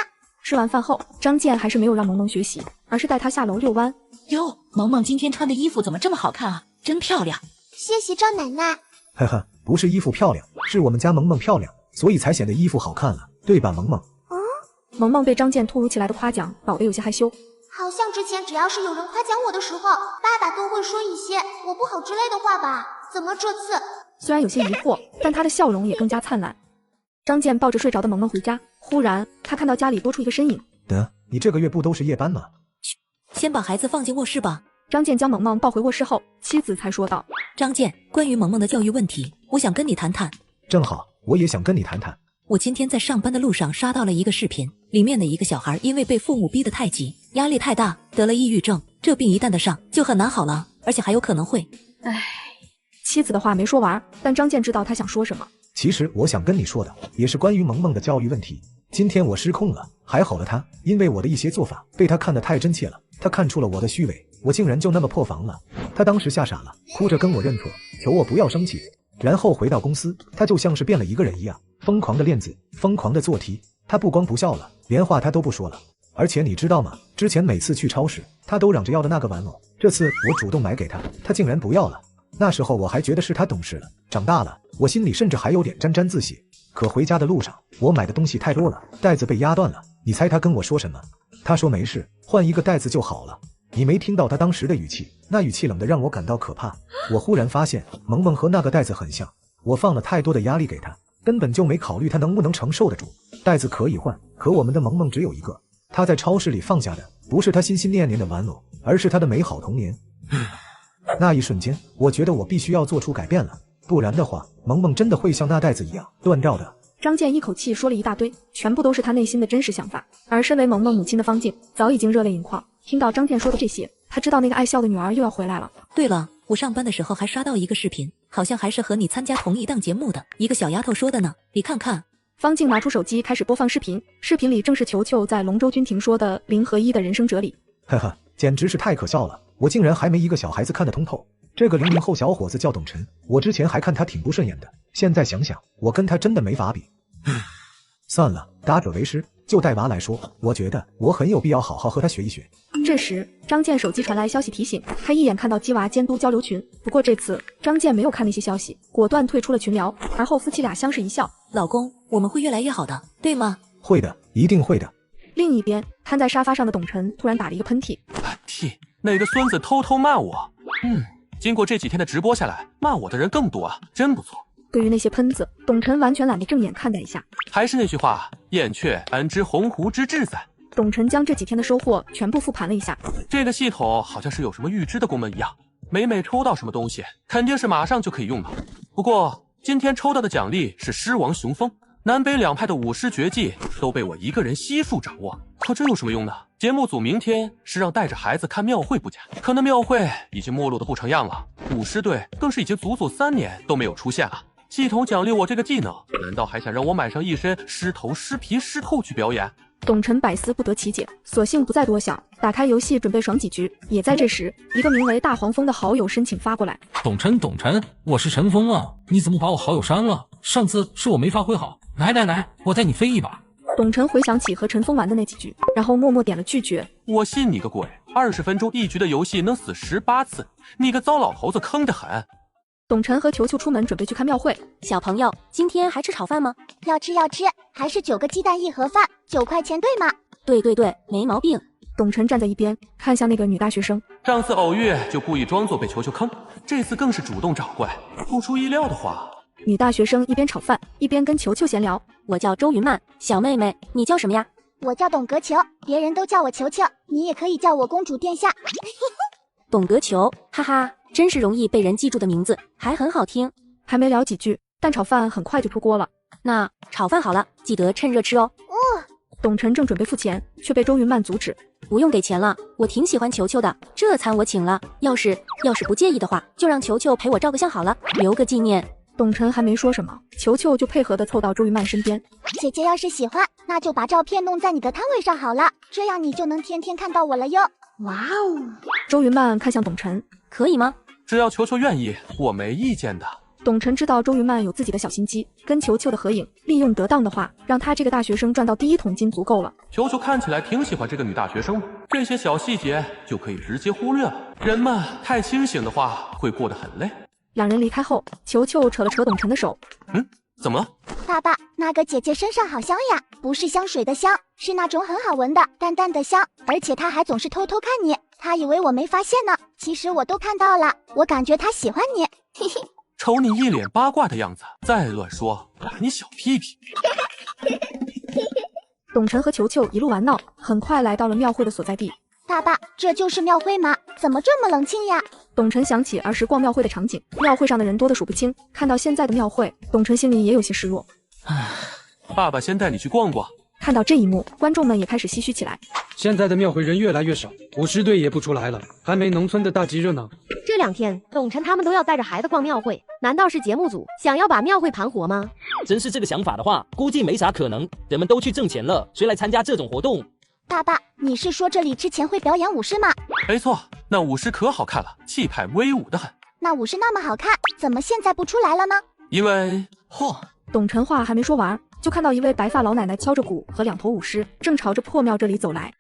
吃完饭后，张健还是没有让萌萌学习，而是带她下楼遛弯。哟，萌萌今天穿的衣服怎么这么好看啊？真漂亮！谢谢赵奶奶。呵呵，不是衣服漂亮，是我们家萌萌漂亮，所以才显得衣服好看了，对吧，萌萌？萌萌被张健突如其来的夸奖搞得有些害羞。好好像之前只要是有人夸奖我的时候，爸爸都会说一些我不好之类的话吧？怎么这次？虽然有些疑惑，但他的笑容也更加灿烂。张健抱着睡着的萌萌回家，忽然他看到家里多出一个身影。你这个月不都是夜班吗？先把孩子放进卧室吧。张健将萌萌抱回卧室后，妻子才说道：张健，关于萌萌的教育问题，我想跟你谈谈。正好，我也想跟你谈谈。我今天在上班的路上刷到了一个视频，里面的一个小孩因为被父母逼得太急，压力太大，得了抑郁症。这病一旦得上，就很难好了，而且还有可能会……妻子的话没说完，但张健知道他想说什么。其实我想跟你说的，也是关于萌萌的教育问题。今天我失控了，还好了他，因为我的一些做法被他看得太真切了，他看出了我的虚伪，我竟然就那么破防了。他当时吓傻了，哭着跟我认错，求我不要生气。然后回到公司，他就像是变了一个人一样，疯狂的练字，疯狂的做题。他不光不笑了，连话他都不说了。而且你知道吗？之前每次去超市，他都嚷着要的那个玩偶，这次我主动买给他，他竟然不要了。那时候我还觉得是他懂事了，长大了，我心里甚至还有点沾沾自喜。可回家的路上，我买的东西太多了，袋子被压断了。你猜他跟我说什么？他说没事，换一个袋子就好了。你没听到他当时的语气，那语气冷得让我感到可怕。我忽然发现萌萌和那个袋子很像，我放了太多的压力给他，根本就没考虑他能不能承受得住。袋子可以换，可我们的萌萌只有一个。他在超市里放下的不是他心心念念的玩偶，而是他的美好童年。那一瞬间，我觉得我必须要做出改变了，不然的话，萌萌真的会像那袋子一样断掉的。张健一口气说了一大堆，全部都是他内心的真实想法。而身为萌萌母亲的方静早已经热泪盈眶，听到张健说的这些，他知道那个爱笑的女儿又要回来了。对了，我上班的时候还刷到一个视频，好像还是和你参加同一档节目的一个小丫头说的呢，你看看。方静拿出手机开始播放视频，视频里正是球球在龙舟君婷说的0合1的人生哲理。呵呵，简直是太可笑了，我竟然还没一个小孩子看得通透。这个00后小伙子叫董晨，我之前还看他挺不顺眼的，现在想想，我跟他真的没法比。算了，打者为师，就带娃来说，我觉得我很有必要好好和他学一学。这时，张健手机传来消息提醒，他一眼看到鸡娃监督交流群，不过这次张健没有看那些消息，果断退出了群聊。而后夫妻俩相视一笑，老公，我们会越来越好的，对吗？会的，一定会的。另一边，瘫在沙发上的董晨突然打了一个喷嚏。哪个孙子偷偷骂我？经过这几天的直播下来，骂我的人更多啊，真不错。对于那些喷子，董晨完全懒得正眼看待一下。还是那句话，燕雀安知鸿鹄之志哉？董晨将这几天的收获全部复盘了一下。这个系统好像是有什么预知的功能一样，每抽到什么东西，肯定是马上就可以用到。不过今天抽到的奖励是狮王雄风，南北两派的武师绝技都被我一个人悉数掌握。可这有什么用呢？节目组明天是让带着孩子看庙会不假，可那庙会已经没落的不成样了，武师队更是已经足足3年都没有出现了。系统奖励我这个技能，难道还想让我买上一身狮头狮皮狮扣去表演？董晨百思不得其解，索性不再多想，打开游戏准备爽几局。也在这时，一个名为大黄蜂的好友申请发过来。董晨，我是陈峰啊，你怎么把我好友删了？上次是我没发挥好，来，我带你飞一把。董晨回想起和陈峰玩的那几局，然后默默点了拒绝。我信你个鬼！20分钟一局的游戏能死18次，你个糟老头子坑得很。董晨和球球出门准备去看庙会。小朋友，今天还吃炒饭吗？要吃，还是9个鸡蛋1盒饭，9块钱对吗？对，没毛病。董晨站在一边，看向那个女大学生。上次偶遇就故意装作被球球坑，这次更是主动找过来。不出意料的话，女大学生一边炒饭一边跟球球闲聊。我叫周云曼，小妹妹，你叫什么呀？我叫董格球，别人都叫我球球，你也可以叫我公主殿下。董格球，哈哈。真是容易被人记住的名字，还很好听。还没聊几句，但炒饭很快就出锅了。那炒饭好了，记得趁热吃哦。董晨正准备付钱，却被周云曼阻止。不用给钱了，我挺喜欢球球的，这餐我请了。要是不介意的话，就让球球陪我照个相好了，留个纪念。董晨还没说什么，球球就配合的凑到周云曼身边。姐姐要是喜欢，那就把照片弄在你的摊位上好了，这样你就能天天看到我了哟。哇哦！周云曼看向董晨，可以吗？只要球球愿意，我没意见的。董晨知道周云曼有自己的小心机，跟球球的合影利用得当的话，让他这个大学生赚到第1桶金足够了。球球看起来挺喜欢这个女大学生，这些小细节就可以直接忽略了。人们太清醒的话，会过得很累。两人离开后，球球扯了扯董晨的手。怎么了？爸爸，那个姐姐身上好香呀，不是香水的香，是那种很好闻的淡淡的香，而且她还总是偷偷看你，她以为我没发现呢，其实我都看到了，我感觉她喜欢你，嘿嘿。瞅你一脸八卦的样子，再乱说打你小屁屁。董晨和球球一路玩闹，很快来到了庙会的所在地。爸爸，这就是庙会吗？怎么这么冷清呀？董晨想起儿时逛庙会的场景，庙会上的人多得数不清，看到现在的庙会，董晨心里也有些失落。爸爸先带你去逛逛。看到这一幕，观众们也开始唏嘘起来。现在的庙会人越来越少，舞狮队也不出来了，还没农村的大集热闹。这2天，董晨他们都要带着孩子逛庙会，难道是节目组想要把庙会盘活吗？真是这个想法的话，估计没啥可能。人们都去挣钱了，谁来参加这种活动？爸爸，你是说这里之前会表演舞狮吗？没错，那舞狮可好看了，气派威武的很。那舞狮那么好看，怎么现在不出来了呢？因为，董晨话还没说完，就看到一位白发老奶奶敲着鼓和2头舞狮，正朝着破庙这里走来。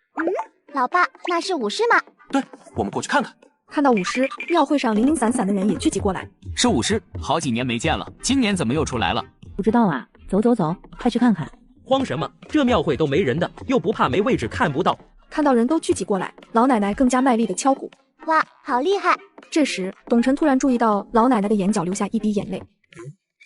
老爸，那是舞狮吗？对，我们过去看看。看到舞狮，庙会上零零散散的人也聚集过来。是舞狮，好几年没见了，今年怎么又出来了？不知道啊，走走走，快去看看。慌什么？这庙会都没人的，又不怕没位置看不到。看到人都聚集过来，老奶奶更加卖力的敲鼓。哇，好厉害！这时，董晨突然注意到老奶奶的眼角流下一滴眼泪。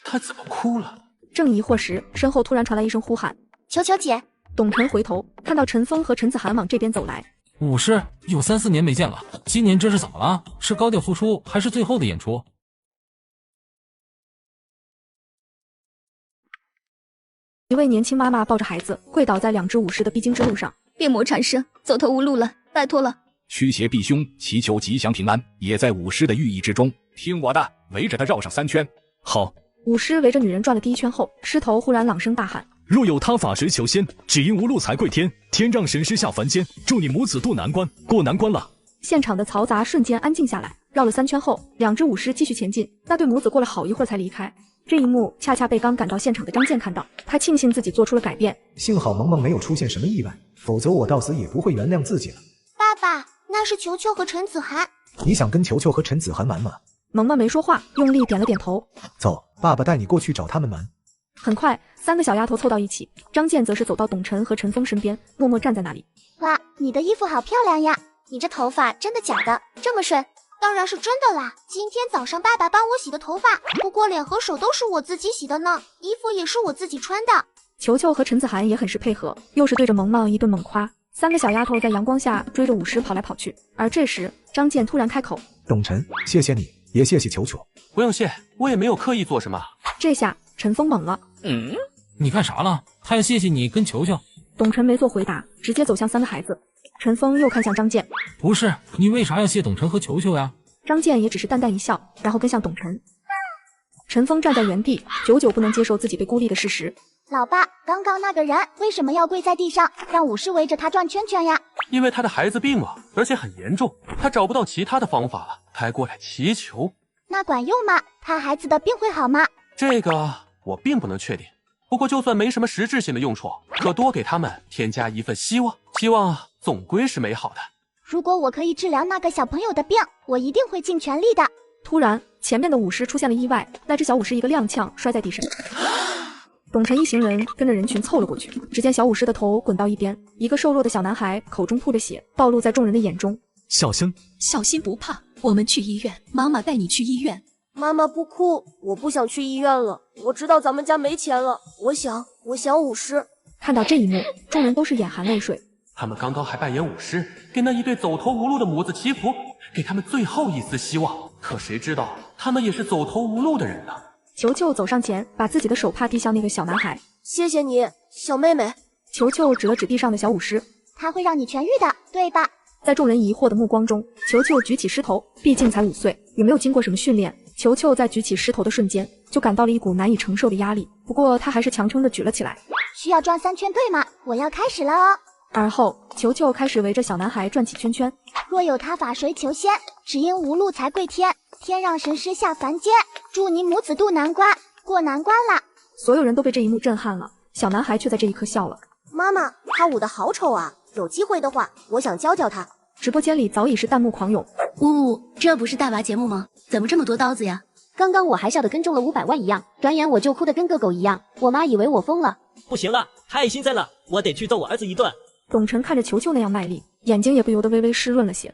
她怎么哭了？正疑惑时，身后突然传来一声呼喊：“球球姐！”董晨回头，看到陈峰和陈子涵往这边走来。舞狮有3、4年没见了，今年这是怎么了？是高调复出还是最后的演出？一位年轻妈妈抱着孩子跪倒在2只舞狮的必经之路上。变魔缠身，走投无路了，拜托了。驱邪避凶，祈求吉祥平安，也在舞狮的寓意之中。听我的，围着它绕上3圈。好。舞狮围着女人转了第1圈后，狮头忽然朗声大喊：若有他法谁求仙？只因无路才跪天，天让神师下凡间，祝你母子渡难关，过难关了。现场的嘈杂瞬间安静下来。绕了3圈后，2只舞狮继续前进。那对母子过了好一会儿才离开。这一幕恰恰被刚赶到现场的张健看到，他庆幸自己做出了改变。幸好萌萌没有出现什么意外，否则我到死也不会原谅自己了。爸爸，那是球球和陈子涵。你想跟球球和陈子涵玩吗？萌萌没说话，用力点了点头。走，爸爸带你过去找他们玩。很快，3个小丫头凑到一起，张健则是走到董晨和陈峰身边，默默站在那里。哇，你的衣服好漂亮呀！你这头发真的假的？这么顺？当然是真的啦！今天早上爸爸帮我洗的头发，不过脸和手都是我自己洗的呢，衣服也是我自己穿的。球球和陈子涵也很是配合，又是对着萌萌一顿猛夸。3个小丫头在阳光下追着舞狮跑来跑去。而这时，张健突然开口：董晨，谢谢你，也谢谢球球。不用谢，我也没有刻意做什么。这下陈峰懵了。你干啥了？他要谢谢你跟球球。董晨没做回答，直接走向3个孩子。陈峰又看向张健，不是，你为啥要谢董晨和球球呀？张健也只是淡淡一笑，然后跟向董晨。陈峰站在原地，久久不能接受自己被孤立的事实。老爸，刚刚那个人为什么要跪在地上，让舞狮围着他转圈圈呀？因为他的孩子病了，而且很严重，他找不到其他的方法了，才过来祈求。那管用吗？他孩子的病会好吗？这个我并不能确定，不过就算没什么实质性的用处，可多给他们添加一份希望，希望总归是美好的。如果我可以治疗那个小朋友的病，我一定会尽全力的。突然，前面的舞狮出现了意外，那只小舞狮一个踉跄摔在地上。董晨一行人跟着人群凑了过去，只见小舞狮的头滚到一边，一个瘦弱的小男孩口中吐着血，暴露在众人的眼中。小心，小心不怕，我们去医院，妈妈带你去医院。妈妈不哭，我不想去医院了。我知道咱们家没钱了，我想舞狮。看到这一幕，众人都是眼含泪水。他们刚刚还扮演舞狮，给那一对走投无路的母子祈福，给他们最后一丝希望。可谁知道，他们也是走投无路的人呢。球球走上前，把自己的手帕递向那个小男孩。谢谢你，小妹妹。球球指了指地上的小舞狮，他会让你痊愈的，对吧？在众人疑惑的目光中，球球举起狮头，毕竟才5岁，也没有经过什么训练。球球在举起狮头的瞬间，就感到了一股难以承受的压力。不过他还是强撑着举了起来。需要转3圈对吗？我要开始了哦。而后，球球开始围着小男孩转起圈圈。若有他法谁求仙？只因无路才跪天，天让神师下凡间，祝你母子渡难关，过难关啦！所有人都被这一幕震撼了，小男孩却在这一刻笑了。妈妈，他舞得好丑啊！有机会的话，我想教教他。直播间里早已是弹幕狂涌。这不是大娃节目吗？怎么这么多刀子呀？刚刚我还笑得跟中了500万一样，转眼我就哭得跟个狗一样，我妈以为我疯了。不行了，太心塞了，我得去揍我儿子一顿。董晨看着球球那样卖力，眼睛也不由得微微湿润了些。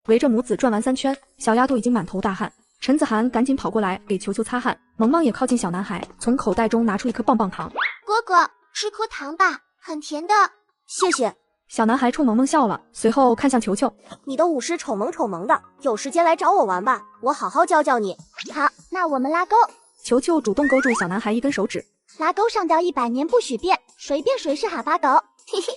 围着母子转完3圈，小丫头已经满头大汗。陈子涵赶紧跑过来给球球擦汗，萌萌也靠近小男孩，从口袋中拿出一颗棒棒糖。哥哥，吃颗糖吧，很甜的。谢谢。小男孩冲萌萌笑了，随后看向球球。你的舞狮丑萌丑萌的，有时间来找我玩吧，我好好教教你。好，那我们拉钩。球球主动勾住小男孩一根手指。拉钩上吊100年不许变，谁变谁是哈巴狗。嘿嘿。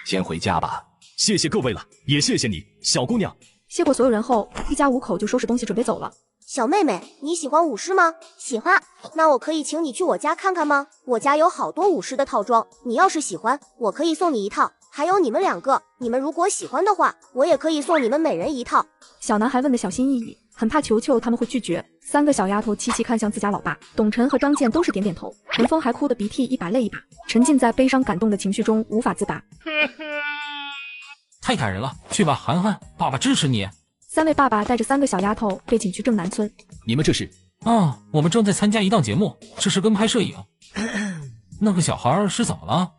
先回家吧。谢谢各位了，也谢谢你，小姑娘。谢过所有人后，一家5口就收拾东西准备走了。小妹妹，你喜欢舞狮吗？喜欢。那我可以请你去我家看看吗？我家有好多舞狮的套装，你要是喜欢，我可以送你一套。还有你们2个，你们如果喜欢的话，我也可以送你们每人一套。小男孩问的小心翼翼，很怕球球他们会拒绝。3个小丫头齐齐看向自家老爸，董晨和张健都是点点头，陈峰还哭得鼻涕一把泪一把，沉浸在悲伤感动的情绪中无法自拔。太感人了，去吧，涵涵，爸爸支持你。3位爸爸带着3个小丫头被请去正南村。你们这是？啊，我们正在参加一档节目，这是跟拍摄影。那个小孩是怎么了？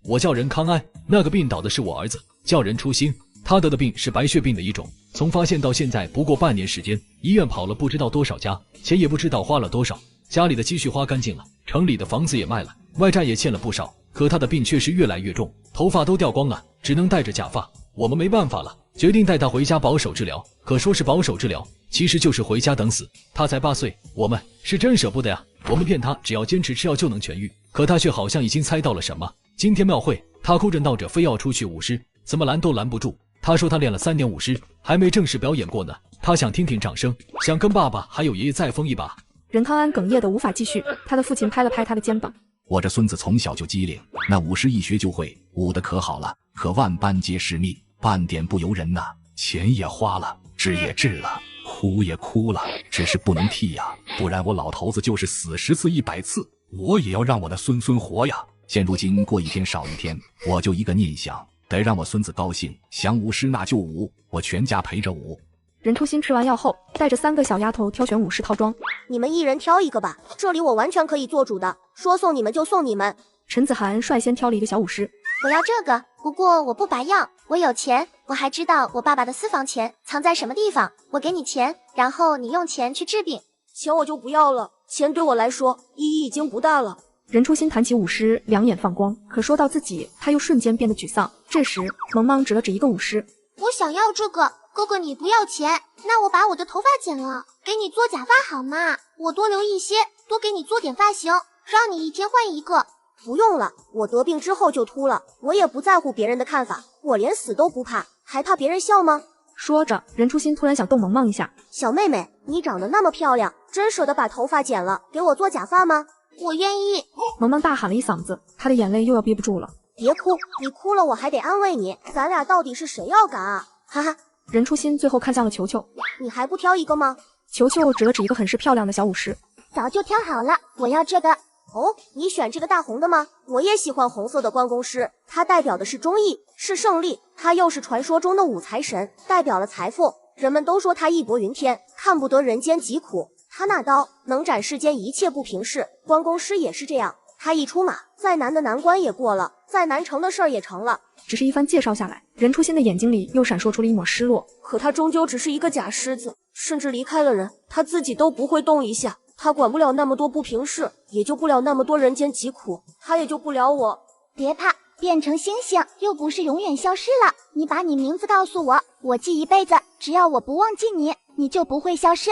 我叫任康安，那个病倒的是我儿子，叫任初心。他得的病是白血病的一种，从发现到现在不过半年时间，医院跑了不知道多少家，钱也不知道花了多少，家里的积蓄花干净了，城里的房子也卖了，外债也欠了不少。可他的病却是越来越重，头发都掉光了，只能戴着假发。我们没办法了，决定带他回家保守治疗。可说是保守治疗，其实就是回家等死。他才8岁，我们是真舍不得呀。我们骗他只要坚持吃药就能痊愈，可他却好像已经猜到了什么。今天庙会，他哭着闹着非要出去舞狮，怎么拦都拦不住。他说他练了3年舞狮，还没正式表演过呢。他想听听掌声，想跟爸爸还有爷爷再疯一把。任康安哽咽的无法继续，他的父亲拍了拍他的肩膀。我这孙子从小就机灵，那舞狮一学就会，舞得可好了，可万般皆是命，半点不由人呐。钱也花了，治也治了，哭也哭了，只是不能替呀，不然我老头子就是死10次100次，我也要让我的孙孙活呀。现如今过一天少一天，我就一个念想，得让我孙子高兴，想舞狮那就舞，我全家陪着舞。任初心吃完药后，带着3个小丫头挑选舞狮套装。你们一人挑一个吧，这里我完全可以做主的，说送你们就送你们。陈子涵率先挑了一个小舞狮。我要这个，不过我不拔药，我有钱，我还知道我爸爸的私房钱藏在什么地方，我给你钱，然后你用钱去治病。钱我就不要了，钱对我来说意义已经不大了。任初心谈起舞狮，两眼放光，可说到自己，他又瞬间变得沮丧。这时，萌萌指了指一个舞狮，我想要这个。哥哥你不要钱，那我把我的头发剪了，给你做假发好吗？我多留一些，多给你做点发型，让你一天换一个。不用了，我得病之后就秃了，我也不在乎别人的看法，我连死都不怕，还怕别人笑吗？说着，任初心突然想逗萌萌一下。小妹妹，你长得那么漂亮，真舍得把头发剪了，给我做假发吗？我愿意。萌萌大喊了一嗓子，她的眼泪又要憋不住了。别哭，你哭了我还得安慰你，咱俩到底是谁要赶啊？哈哈。任初心最后看向了球球，你还不挑一个吗？球球指了指一个很是漂亮的小舞狮，早就挑好了，我要这个。哦，你选这个大红的吗？我也喜欢红色的关公狮，它代表的是忠义，是胜利，它又是传说中的五财神，代表了财富。人们都说他义薄云天，看不得人间疾苦，他那刀能斩世间一切不平事。关公狮也是这样，他一出马，再难的难关也过了，再难成的事儿也成了。只是一番介绍下来，任初心的眼睛里又闪烁出了一抹失落。可他终究只是一个假狮子，甚至离开了人，他自己都不会动一下。他管不了那么多不平事，也救不了那么多人间疾苦，他也救不了我。别怕，变成星星又不是永远消失了。你把你名字告诉我，我记一辈子，只要我不忘记你，你就不会消失。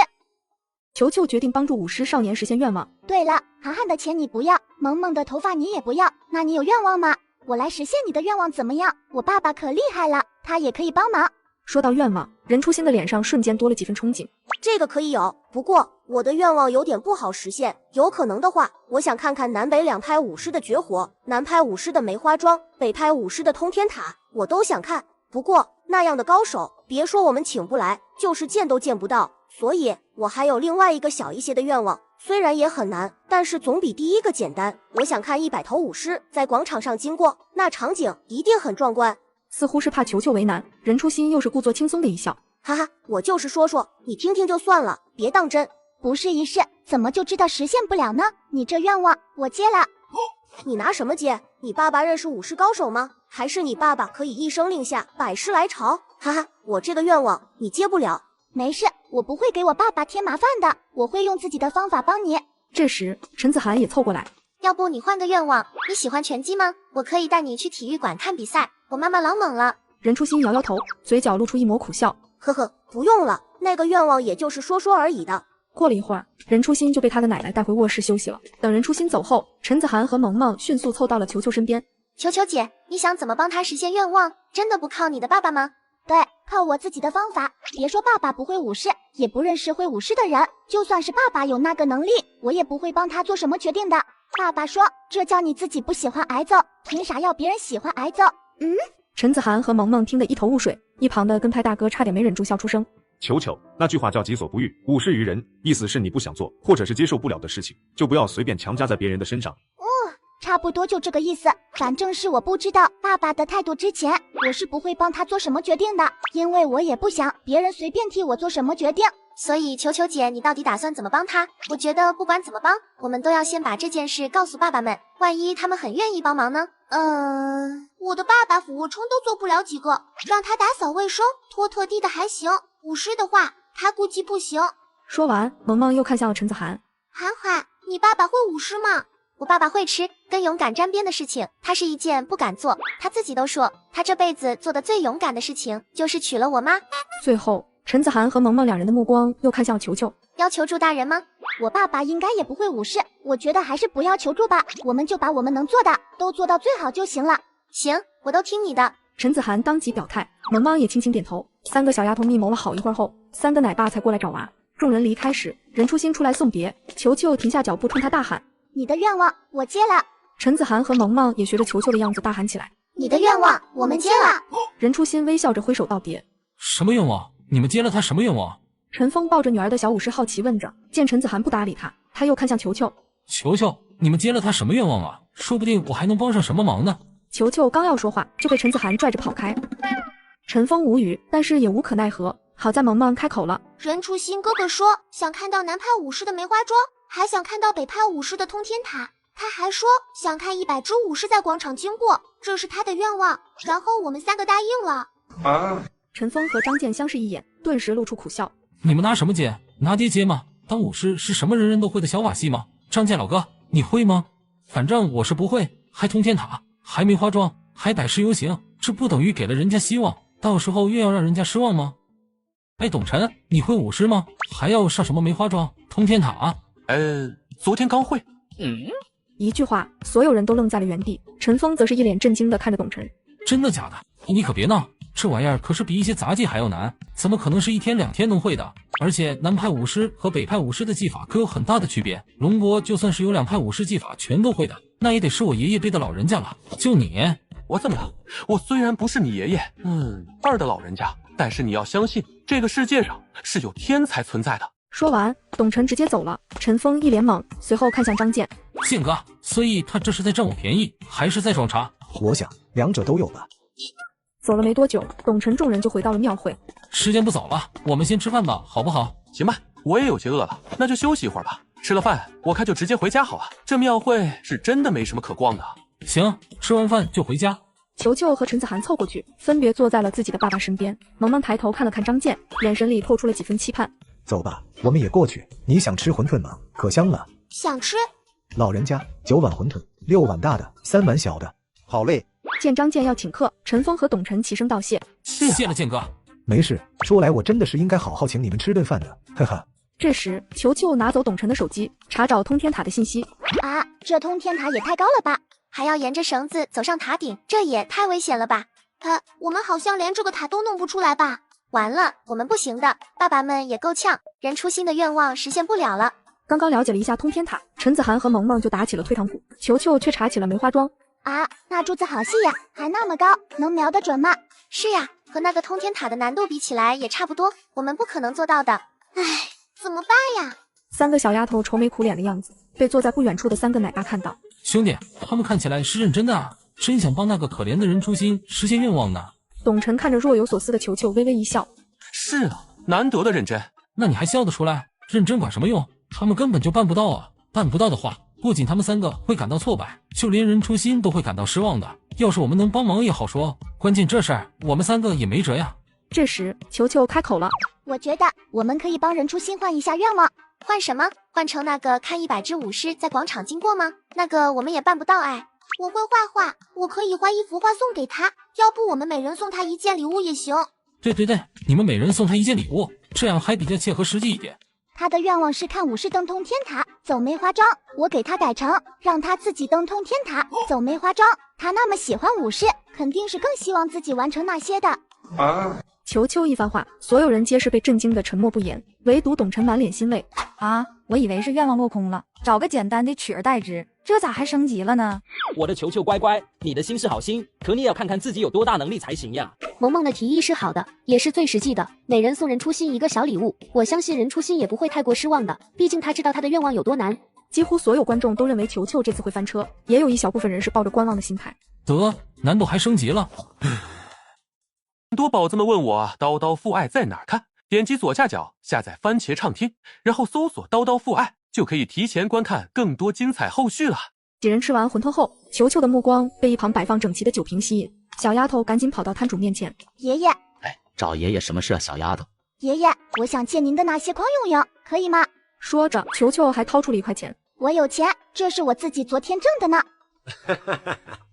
球球决定帮助舞狮少年实现愿望。对了，涵涵的钱你不要，萌萌的头发你也不要，那你有愿望吗？我来实现你的愿望怎么样？我爸爸可厉害了，他也可以帮忙。说到愿望，任初心的脸上瞬间多了几分憧憬。这个可以有，不过我的愿望有点不好实现。有可能的话，我想看看南北两派舞狮的绝活，南派舞狮的梅花桩，北派舞狮的通天塔，我都想看。不过那样的高手，别说我们请不来，就是见都见不到。所以我还有另外一个小一些的愿望，虽然也很难，但是总比第一个简单。我想看100头舞狮在广场上经过，那场景一定很壮观。似乎是怕球球为难，任初心又是故作轻松的一笑，哈哈，我就是说说，你听听就算了，别当真。不试一试，怎么就知道实现不了呢？你这愿望我接了。你拿什么接？你爸爸认识武士高手吗？还是你爸爸可以一声令下，百师来朝？哈哈，我这个愿望你接不了。没事，我不会给我爸爸添麻烦的，我会用自己的方法帮你。这时，陈子涵也凑过来，要不你换个愿望？你喜欢拳击吗？我可以带你去体育馆看比赛。我妈妈老猛了。任初心摇摇头，嘴角露出一抹苦笑。呵呵，不用了，那个愿望也就是说说而已的。过了一会儿，任初心就被他的奶奶带回卧室休息了。等任初心走后，陈子涵和萌萌迅速凑到了球球身边。球球姐，你想怎么帮他实现愿望？真的不靠你的爸爸吗？对，靠我自己的方法。别说爸爸不会武士，也不认识会武士的人，就算是爸爸有那个能力，我也不会帮他做什么决定的。爸爸说，这叫你自己不喜欢挨揍，凭啥要别人喜欢挨揍？陈子涵和萌萌听得一头雾水，一旁的跟拍大哥差点没忍住笑出声。球球，那句话叫己所不欲，勿施于人，意思是你不想做或者是接受不了的事情，就不要随便强加在别人的身上。差不多就这个意思。反正是我不知道爸爸的态度之前，我是不会帮他做什么决定的，因为我也不想别人随便替我做什么决定。所以球球姐，你到底打算怎么帮他？我觉得不管怎么帮，我们都要先把这件事告诉爸爸们，万一他们很愿意帮忙呢？我的爸爸俯卧撑都做不了几个，让他打扫卫生、拖拖地的还行，舞狮的话，他估计不行。说完，萌萌又看向了陈子涵。涵涵，你爸爸会舞狮吗？我爸爸会吃，跟勇敢沾边的事情，他是一件不敢做。他自己都说，他这辈子做的最勇敢的事情，就是娶了我妈。最后，陈子涵和萌萌两人的目光又看向了球球。要求助大人吗？我爸爸应该也不会武士，我觉得还是不要求助吧，我们就把我们能做的都做到最好就行了。行，我都听你的。陈子涵当即表态，萌萌也轻轻点头。三个小丫头密谋了好一会儿后，三个奶爸才过来找娃。众人离开时，任初心出来送别，球球停下脚步冲他大喊：“你的愿望我接了！”陈子涵和萌萌也学着球球的样子大喊起来：“你的愿望我们接了！”任初心微笑着挥手道别。什么愿望？你们接了他什么愿望？陈峰抱着女儿的小武士好奇问着，见陈子涵不搭理他，他又看向球球：“球球，你们接了他什么愿望啊？说不定我还能帮上什么忙呢。”球球刚要说话，就被陈子涵拽着跑开。陈峰无语，但是也无可奈何。好在萌萌开口了：“任初心哥哥说想看到南派武士的梅花桩，还想看到北派武士的通天塔。他还说想看100只武士在广场经过，这是他的愿望。然后我们三个答应了。”陈峰和张健相视一眼，顿时露出苦笑：“你们拿什么接？拿爹接吗？当武士是什么人人都会的小把戏吗？张健老哥，你会吗？反正我是不会。还通天塔，还梅花桩，还百世游行，这不等于给了人家希望，到时候又要让人家失望吗？哎，董晨，你会舞狮吗？还要上什么梅花桩、通天塔啊？昨天刚会。一句话，所有人都愣在了原地。陈峰则是一脸震惊地看着董晨。真的假的？你可别闹，这玩意儿可是比一些杂技还要难，怎么可能是1天2天能会的？而且南派武师和北派武师的技法可有很大的区别。龙国就算是有2派武师技法全都会的，那也得是我爷爷辈的老人家了。就你，我怎么了？我虽然不是你爷爷，二的老人家，但是你要相信，这个世界上是有天才存在的。说完，董晨直接走了。陈峰一脸懵，随后看向张健：“健哥，所以他这是在占我便宜，还是在装叉？”我想两者都有吧。走了没多久，董晨众人就回到了庙会。时间不早了，我们先吃饭吧，好不好？行吧，我也有些饿了，那就休息一会儿吧。吃了饭，我看就直接回家好了。这庙会是真的没什么可逛的。行，吃完饭就回家。球球和陈子涵凑过去，分别坐在了自己的爸爸身边。萌萌抬头看了看张健，眼神里透出了几分期盼。走吧，我们也过去。你想吃馄饨吗？可香了。想吃。老人家9碗馄饨，6碗大的，3碗小的。好嘞。见张健要请客，陈峰和董晨齐声道谢。谢了，健哥。没事，说来我真的是应该好好请你们吃顿饭的，哈哈。这时，球球拿走董晨的手机，查找通天塔的信息。啊，这通天塔也太高了吧！还要沿着绳子走上塔顶，这也太危险了吧！我们好像连这个塔都弄不出来吧？完了，我们不行的，爸爸们也够呛，任初心的愿望实现不了了。刚刚了解了一下通天塔，陈子涵和萌萌就打起了退堂鼓，球球却查起了梅花桩。啊，那柱子好细呀，还那么高，能瞄得准吗？是呀，和那个通天塔的难度比起来也差不多，我们不可能做到的。唉，怎么办呀？三个小丫头愁眉苦脸的样子，被坐在不远处的三个奶爸看到。兄弟，他们看起来是认真的啊，真想帮那个可怜的任初心实现愿望呢。董晨看着若有所思的球球，微微一笑。是啊，难得的认真。那你还笑得出来？认真管什么用？他们根本就办不到啊！办不到的话，不仅他们3个会感到挫败，就连任初心都会感到失望的。要是我们能帮忙也好说，关键这事儿我们3个也没辙呀。这时，球球开口了：“我觉得我们可以帮任初心换一下愿望。换什么？换成那个看100只舞狮在广场经过吗？那个我们也办不到哎。我会画画，我可以画一幅画送给他，要不我们每人送他1件礼物也行。”对，你们每人送他1件礼物，这样还比较切合实际一点。他的愿望是看武士登通天塔，走梅花桩，我给他改成让他自己登通天塔，走梅花桩。他那么喜欢武士，肯定是更希望自己完成那些的。球球一番话，所有人皆是被震惊的沉默不言，唯独董晨满脸欣慰。啊，我以为是愿望落空了，找个简单的取而代之，这咋还升级了呢？我的球球乖乖，你的心是好心，可你也要看看自己有多大能力才行呀。萌萌的提议是好的，也是最实际的，每人送任初心1个小礼物，我相信任初心也不会太过失望的，毕竟他知道他的愿望有多难。几乎所有观众都认为球球这次会翻车，也有一小部分人是抱着观望的心态。得，难度还升级了。很多宝子们问我刀刀父爱在哪儿看，点击左下角下载番茄畅听，然后搜索刀刀父爱，就可以提前观看更多精彩后续了。几人吃完馄饨后，球球的目光被一旁摆放整齐的酒瓶吸引，小丫头赶紧跑到摊主面前：“爷爷，找爷爷什么事啊，小丫头？爷爷，我想借您的那些筐用用，可以吗？”说着，球球还掏出了1块钱。我有钱，这是我自己昨天挣的呢。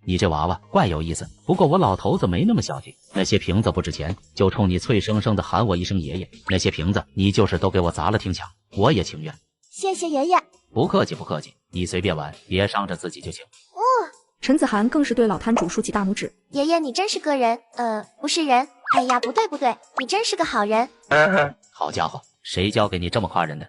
你这娃娃怪有意思，不过我老头子没那么小气，那些瓶子不值钱，就冲你脆生生的喊我一声爷爷，那些瓶子你就是都给我砸了听抢，我也情愿。谢谢爷爷。不客气不客气，你随便玩，别伤着自己就行。陈子涵更是对老摊主竖起大拇指：“爷爷，你真是个人，不是人。哎呀，不对，你真是个好人。”好家伙，谁教给你这么夸人的？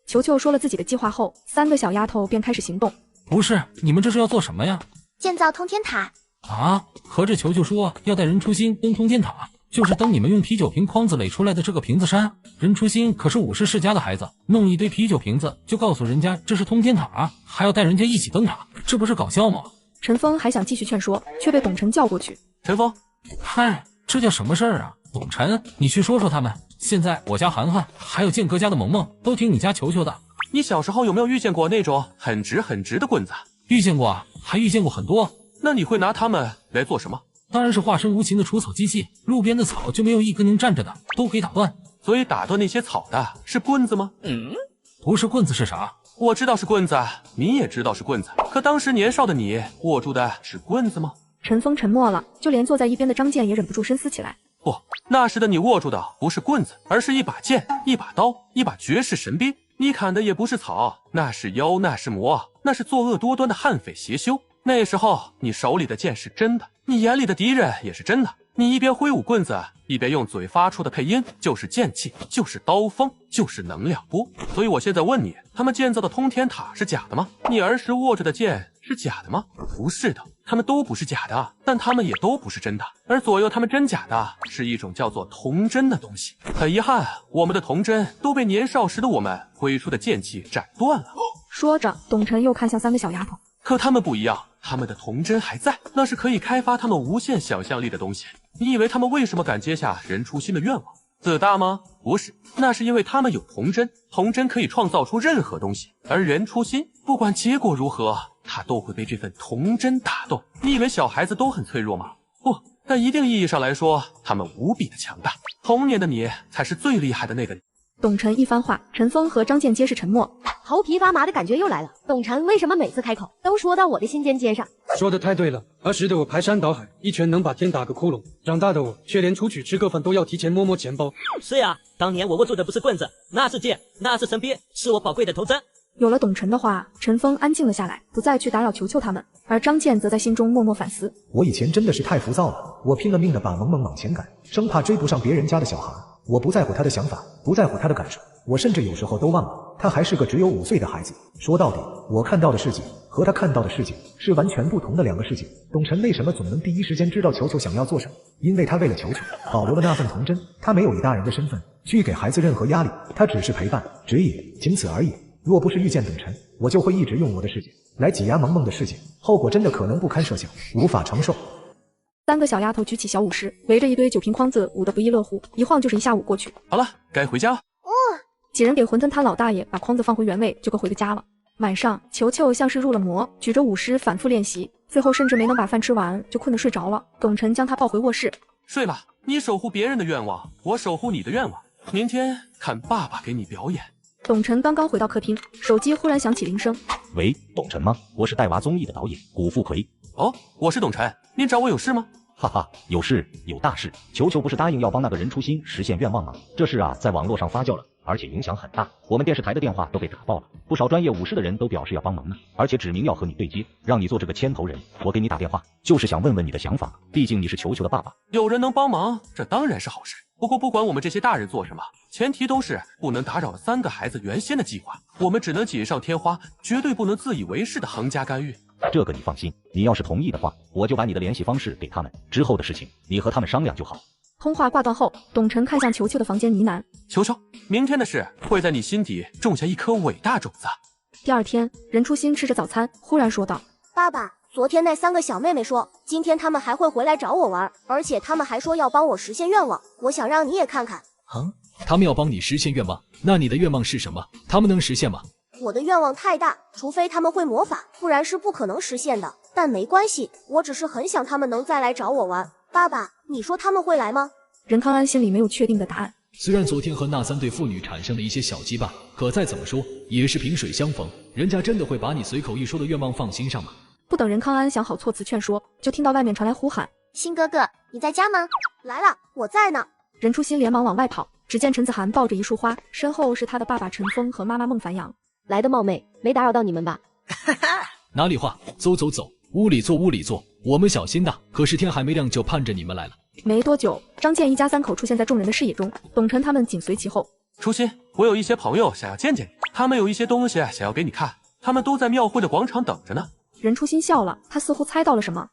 球球说了自己的计划后，3个小丫头便开始行动。不是，你们这是要做什么呀？建造通天塔。啊，合着球球说要带任初心登通天塔，就是登你们用啤酒瓶筐子垒出来的这个瓶子山。任初心可是武士世家的孩子，弄一堆啤酒瓶子就告诉人家这是通天塔，还要带人家一起登塔，这不是搞笑吗？陈峰还想继续劝说，却被董晨叫过去。陈峰，嗨，这叫什么事儿啊？董晨，你去说说他们。现在我家涵涵还有建哥家的萌萌都听你家球球的。你小时候有没有遇见过那种很直的棍子？遇见过啊，还遇见过很多。那你会拿它们来做什么？当然是化身无情的除草机器，路边的草就没有一根能站着的，都可以打断。所以打断那些草的是棍子吗？不是棍子是啥？我知道是棍子，你也知道是棍子，可当时年少的你握住的是棍子吗？陈峰沉默了，就连坐在一边的张健也忍不住深思起来。不，那时的你握住的不是棍子，而是一把剑，一把刀，一把绝世神兵。你砍的也不是草，那是妖，那是魔，那是作恶多端的悍匪邪修。那时候你手里的剑是真的，你眼里的敌人也是真的。你一边挥舞棍子，一边用嘴发出的配音就是剑气，就是刀锋，就是能量波。所以我现在问你，他们建造的通天塔是假的吗？你儿时握着的剑是假的吗？不是的，他们都不是假的，但他们也都不是真的。而左右他们真假的是一种叫做童真的东西。很遗憾，我们的童真都被年少时的我们挥出的剑气斩断了。说着，董晨又看向3个小丫头。可他们不一样，他们的童真还在，那是可以开发他们无限想象力的东西。你以为他们为什么敢接下任初心的愿望？自大吗？不是，那是因为他们有童真，童真可以创造出任何东西。而任初心，不管结果如何，他都会被这份童真打动。你以为小孩子都很脆弱吗？不，但一定意义上来说，他们无比的强大。童年的你才是最厉害的那个你。董晨一番话，陈峰和张健皆是沉默。头皮发麻的感觉又来了。董晨为什么每次开口都说到我的心尖尖上？说的太对了，儿时的我排山倒海，一拳能把天打个窟窿，长大的我却连出去吃个饭都要提前摸摸钱包。是呀，当年我握住的不是棍子，那是剑，那是神鞭，是我宝贵的童真。有了董晨的话，陈峰安静了下来，不再去打扰球球他们，而张健则在心中默默反思：我以前真的是太浮躁了，我拼了命的把萌萌往前赶，生怕追不上别人家的小孩。我不在乎他的想法，不在乎他的感受，我甚至有时候都忘了，他还是个只有5岁的孩子。说到底，我看到的世界和他看到的世界是完全不同的2个世界。董晨为什么总能第一时间知道球球想要做什么？因为他为了球球保留了那份童真，他没有以大人的身份去给孩子任何压力，他只是陪伴、指引，仅此而已。若不是遇见董晨，我就会一直用我的世界来挤压萌萌的世界，后果真的可能不堪设想，无法承受。3个小丫头举起小舞狮，围着一堆酒瓶筐子舞得不亦乐乎，一晃就是一下午过去。好了，该回家了。几人给馄饨摊老大爷把筐子放回原位，就各回个家了。晚上，球球像是入了魔，举着舞狮反复练习，最后甚至没能把饭吃完，就困得睡着了。董晨将他抱回卧室，睡了。你守护别人的愿望，我守护你的愿望。明天看爸爸给你表演。董晨刚刚回到客厅，手机忽然响起铃声。喂，董晨吗？我是带娃综艺的导演古富奎。哦，我是董晨，您找我有事吗？哈哈，有事有大事。球球不是答应要帮那个任初心实现愿望吗？这事啊，在网络上发酵了，而且影响很大。我们电视台的电话都被打爆了，不少专业舞狮的人都表示要帮忙呢，而且指明要和你对接，让你做这个牵头人。我给你打电话，就是想问问你的想法，毕竟你是球球的爸爸。有人能帮忙，这当然是好事。不过不管我们这些大人做什么，前提都是不能打扰3个孩子原先的计划。我们只能锦上添花，绝对不能自以为是的横加干预。这个你放心，你要是同意的话，我就把你的联系方式给他们，之后的事情你和他们商量就好。通话挂断后，董晨看向球球的房间呢喃：球球，明天的事会在你心底种下一颗伟大种子。第二天，任初心吃着早餐，忽然说道：爸爸，昨天那3个小妹妹说，今天她们还会回来找我玩，而且她们还说要帮我实现愿望，我想让你也看看。他们要帮你实现愿望，那你的愿望是什么？他们能实现吗？我的愿望太大，除非他们会魔法，不然是不可能实现的。但没关系，我只是很想他们能再来找我玩。爸爸，你说他们会来吗？任康安心里没有确定的答案。虽然昨天和那3对父女产生了一些小羁绊，可再怎么说也是萍水相逢，人家真的会把你随口一说的愿望放心上吗？不等任康安想好措辞劝说，就听到外面传来呼喊：新哥哥，你在家吗？来了，我在呢。任初心连忙往外跑，只见陈子涵抱着一束花，身后是他的爸爸陈峰和妈妈孟凡阳。来的冒昧，没打扰到你们吧？哪里话，走走走，屋里坐屋里坐，我们小心的。可是天还没亮就盼着你们来了。没多久，张健一家3口出现在众人的视野中，董晨他们紧随其后。初心，我有一些朋友想要见见你，他们有一些东西想要给你看，他们都在庙会的广场等着呢。任初心笑了，他似乎猜到了什么。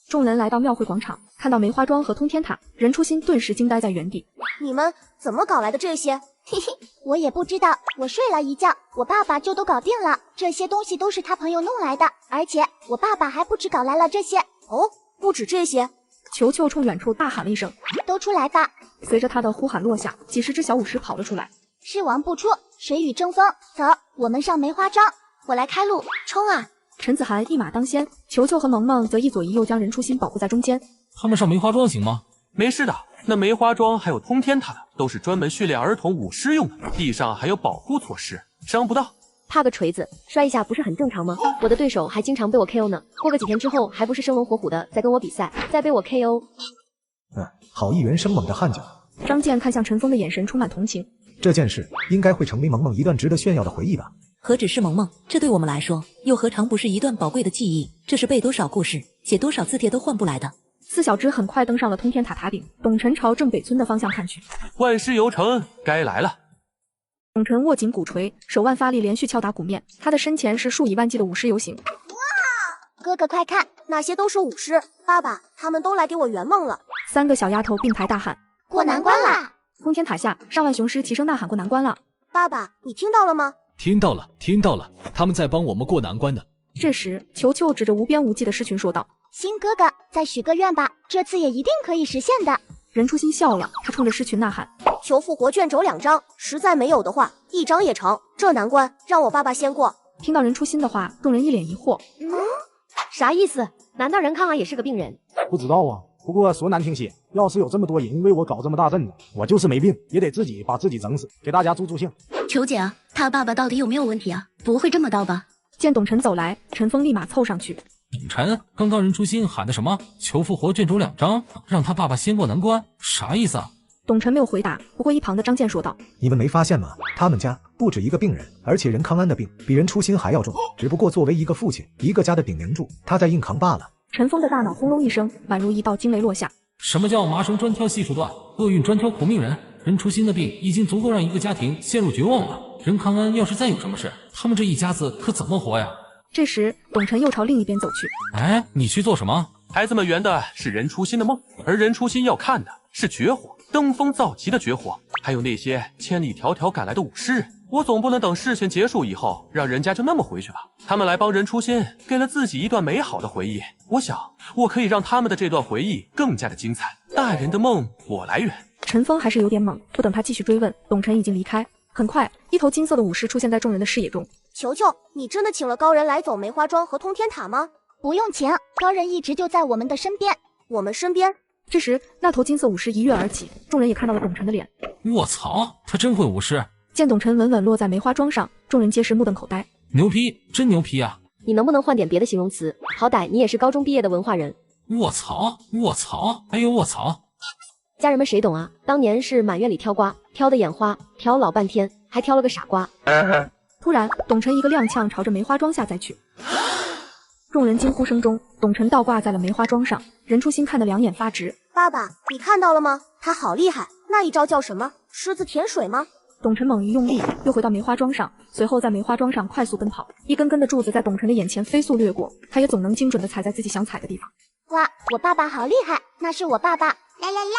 众人来到庙会广场，看到梅花桩和通天塔，任初心顿时惊呆在原地。你们怎么搞来的这些？嘿嘿，我也不知道，我睡了一觉，我爸爸就都搞定了。这些东西都是他朋友弄来的，而且我爸爸还不止搞来了这些。哦，不止这些。球球冲远处大喊了一声：都出来吧！随着他的呼喊落下，几十只小舞狮跑了出来。誓王不出，水雨争锋，走，我们上梅花桩，我来开路，冲啊！陈子涵一马当先，球球和萌萌则一左一右将任初心保护在中间。他们上梅花桩行吗？没事的，那梅花桩还有通天塔的都是专门训练儿童舞狮用的，地上还有保护措施，伤不到。怕个锤子，摔一下不是很正常吗？我的对手还经常被我 KO 呢，过个几天之后还不是生龙活虎的在跟我比赛，再被我 KO。好一员生猛的悍将。张健看向陈峰的眼神充满同情。这件事应该会成为萌萌一段值得炫耀的回忆吧。何止是萌萌，这对我们来说，又何尝不是一段宝贵的记忆？这是背多少故事，写多少字帖都换不来的。4小只很快登上了通天塔塔顶，董晨朝正北村的方向看去。万事有成，该来了。董晨握紧鼓槌，手腕发力，连续敲打鼓面。他的身前是数以万计的舞狮游行。哇！哥哥快看，那些都是舞狮。爸爸，他们都来给我圆梦了。3个小丫头并排大喊：过难关啦！通天塔下，上万雄狮齐声呐喊过难关了。爸爸，你听到了吗？听到了，听到了，他们在帮我们过难关呢。这时，球球指着无边无际的狮群说道：新哥哥，再许个愿吧，这次也一定可以实现的。任初心笑了，他冲着狮群呐喊：求复活卷轴2张，实在没有的话，1张也成。这难关让我爸爸先过。听到任初心的话，众人一脸疑惑。啥意思？难道任康儿也是个病人？不知道啊，不过说难听些，要是有这么多人为我搞这么大阵子，我就是没病也得自己把自己整死，给大家助助兴。球姐啊，他爸爸到底有没有问题啊？不会这么刀吧？见董晨走来，陈峰立马凑上去。董晨，刚刚任初心喊的什么？求复活卷轴2张，让他爸爸先过难关，啥意思啊？董晨没有回答，不过一旁的张健说道：你们没发现吗？他们家不止一个病人，而且任康安的病比任初心还要重，只不过作为一个父亲，一个家的顶梁柱，他在硬扛罢了。陈峰的大脑轰隆一声，宛如一道惊雷落下。什么叫麻绳专挑细处断，厄运专挑苦命人？任初心的病已经足够让一个家庭陷入绝望了。任康安要是再有什么事，他们这一家子可怎么活呀？这时，董晨又朝另一边走去。哎，你去做什么？孩子们圆的是任初心的梦，而任初心要看的是绝活，登峰造极的绝活，还有那些千里迢迢赶来的舞狮人。我总不能等事情结束以后，让人家就那么回去吧。他们来帮任初心，给了自己一段美好的回忆。我想，我可以让他们的这段回忆更加的精彩。大人的梦，我来圆。陈峰还是有点懵，不等他继续追问，董晨已经离开。很快，一头金色的武士出现在众人的视野中。球球，你真的请了高人来走梅花桩和通天塔吗？不用请，高人一直就在我们的身边。我们身边？这时，那头金色武士一跃而起，众人也看到了董晨的脸。卧槽，他真会舞狮！见董晨稳稳落在梅花桩上，众人皆是目瞪口呆。牛批，真牛批啊！你能不能换点别的形容词？好歹你也是高中毕业的文化人。卧槽，卧槽，哎呦卧槽！家人们谁懂啊？当年是满院里挑瓜，挑的眼花，挑老半天，还挑了个傻瓜。突然，董晨一个踉跄，朝着梅花桩下栽去。众人惊呼声中，董晨倒挂在了梅花桩上。任初心看得两眼发直。爸爸，你看到了吗？他好厉害，那一招叫什么？狮子舔水吗？董晨猛一用力，又回到梅花桩上，随后在梅花桩上快速奔跑。一根根的柱子在董晨的眼前飞速掠过，他也总能精准地踩在自己想踩的地方。哇，我爸爸好厉害，那是我爸爸！啦啦啦！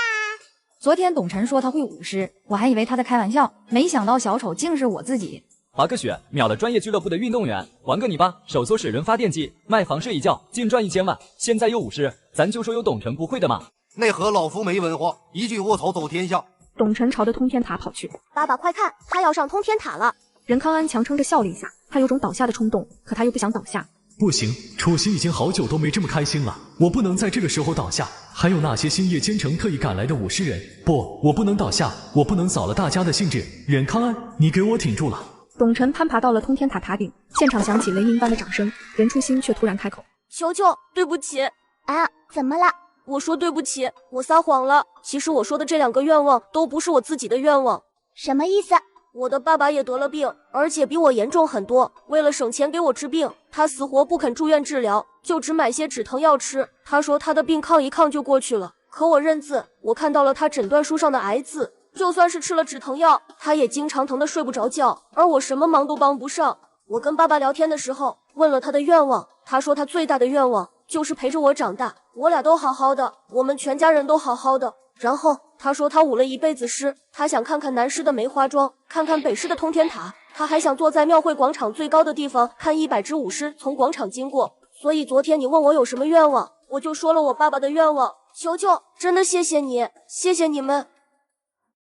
昨天董晨说他会舞狮，我还以为他在开玩笑，没想到小丑竟是我自己。滑个雪，秒了专业俱乐部的运动员，玩个你吧！手搓水轮发电机，卖房睡一觉，净赚1000万。现在又舞狮，咱就说有董晨不会的嘛。奈何老夫没文化，一句卧槽走天下。董晨朝着通天塔跑去。爸爸快看，他要上通天塔了。任康安强撑着笑了一下，他有种倒下的冲动，可他又不想倒下。不行，楚心已经好久都没这么开心了，我不能在这个时候倒下。还有那些星夜兼程特意赶来的舞狮人，不，我不能倒下，我不能扫了大家的兴致。任康安，你给我挺住了。董晨攀爬到了通天塔塔顶，现场响起雷鸣般的掌声。任初心却突然开口：球球，对不起。啊，怎么了？我说对不起，我撒谎了。其实我说的这2个愿望都不是我自己的愿望。什么意思？我的爸爸也得了病，而且比我严重很多。为了省钱给我治病，他死活不肯住院治疗，就只买些止疼药吃。他说他的病抗一抗就过去了。可我认字，我看到了他诊断书上的癌字。就算是吃了止疼药，他也经常疼得睡不着觉，而我什么忙都帮不上。我跟爸爸聊天的时候，问了他的愿望，他说他最大的愿望就是陪着我长大，我俩都好好的，我们全家人都好好的。然后他说他舞了一辈子狮，他想看看南狮的梅花桩，看看北狮的通天塔，他还想坐在庙会广场最高的地方看100只舞狮从广场经过。所以昨天你问我有什么愿望，我就说了我爸爸的愿望。求求，真的谢谢你，谢谢你们。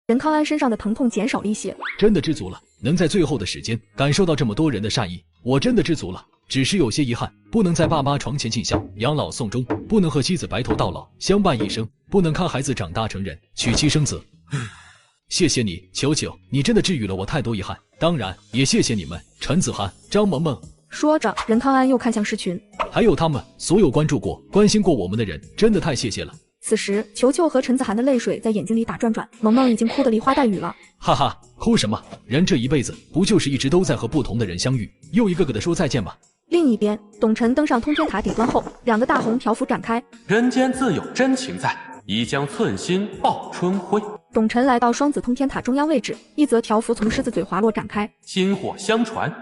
任康安身上的疼痛减少了一些，真的知足了，能在最后的时间感受到这么多人的善意，我真的知足了。只是有些遗憾，不能在爸妈床前尽孝，养老送终，不能和妻子白头到老，相伴一生，不能看孩子长大成人，娶妻生子。谢谢你，球球，你真的治愈了我太多遗憾。当然，也谢谢你们，陈子涵、张萌萌。说着，任康安又看向狮群，还有他们所有关注过、关心过我们的人，真的太谢谢了。此时，球球和陈子涵的泪水在眼睛里打转转，萌萌已经哭得梨花带雨了。哈哈，哭什么？人这一辈子不就是一直都在和不同的人相遇，又一个个的说再见吗？另一边，董晨登上通天塔顶端后，2个大红条幅展开。人间自有真情在，宜将寸心报春晖。董晨来到双子通天塔中央位置，一则条幅从狮子嘴滑落展开，薪火相传。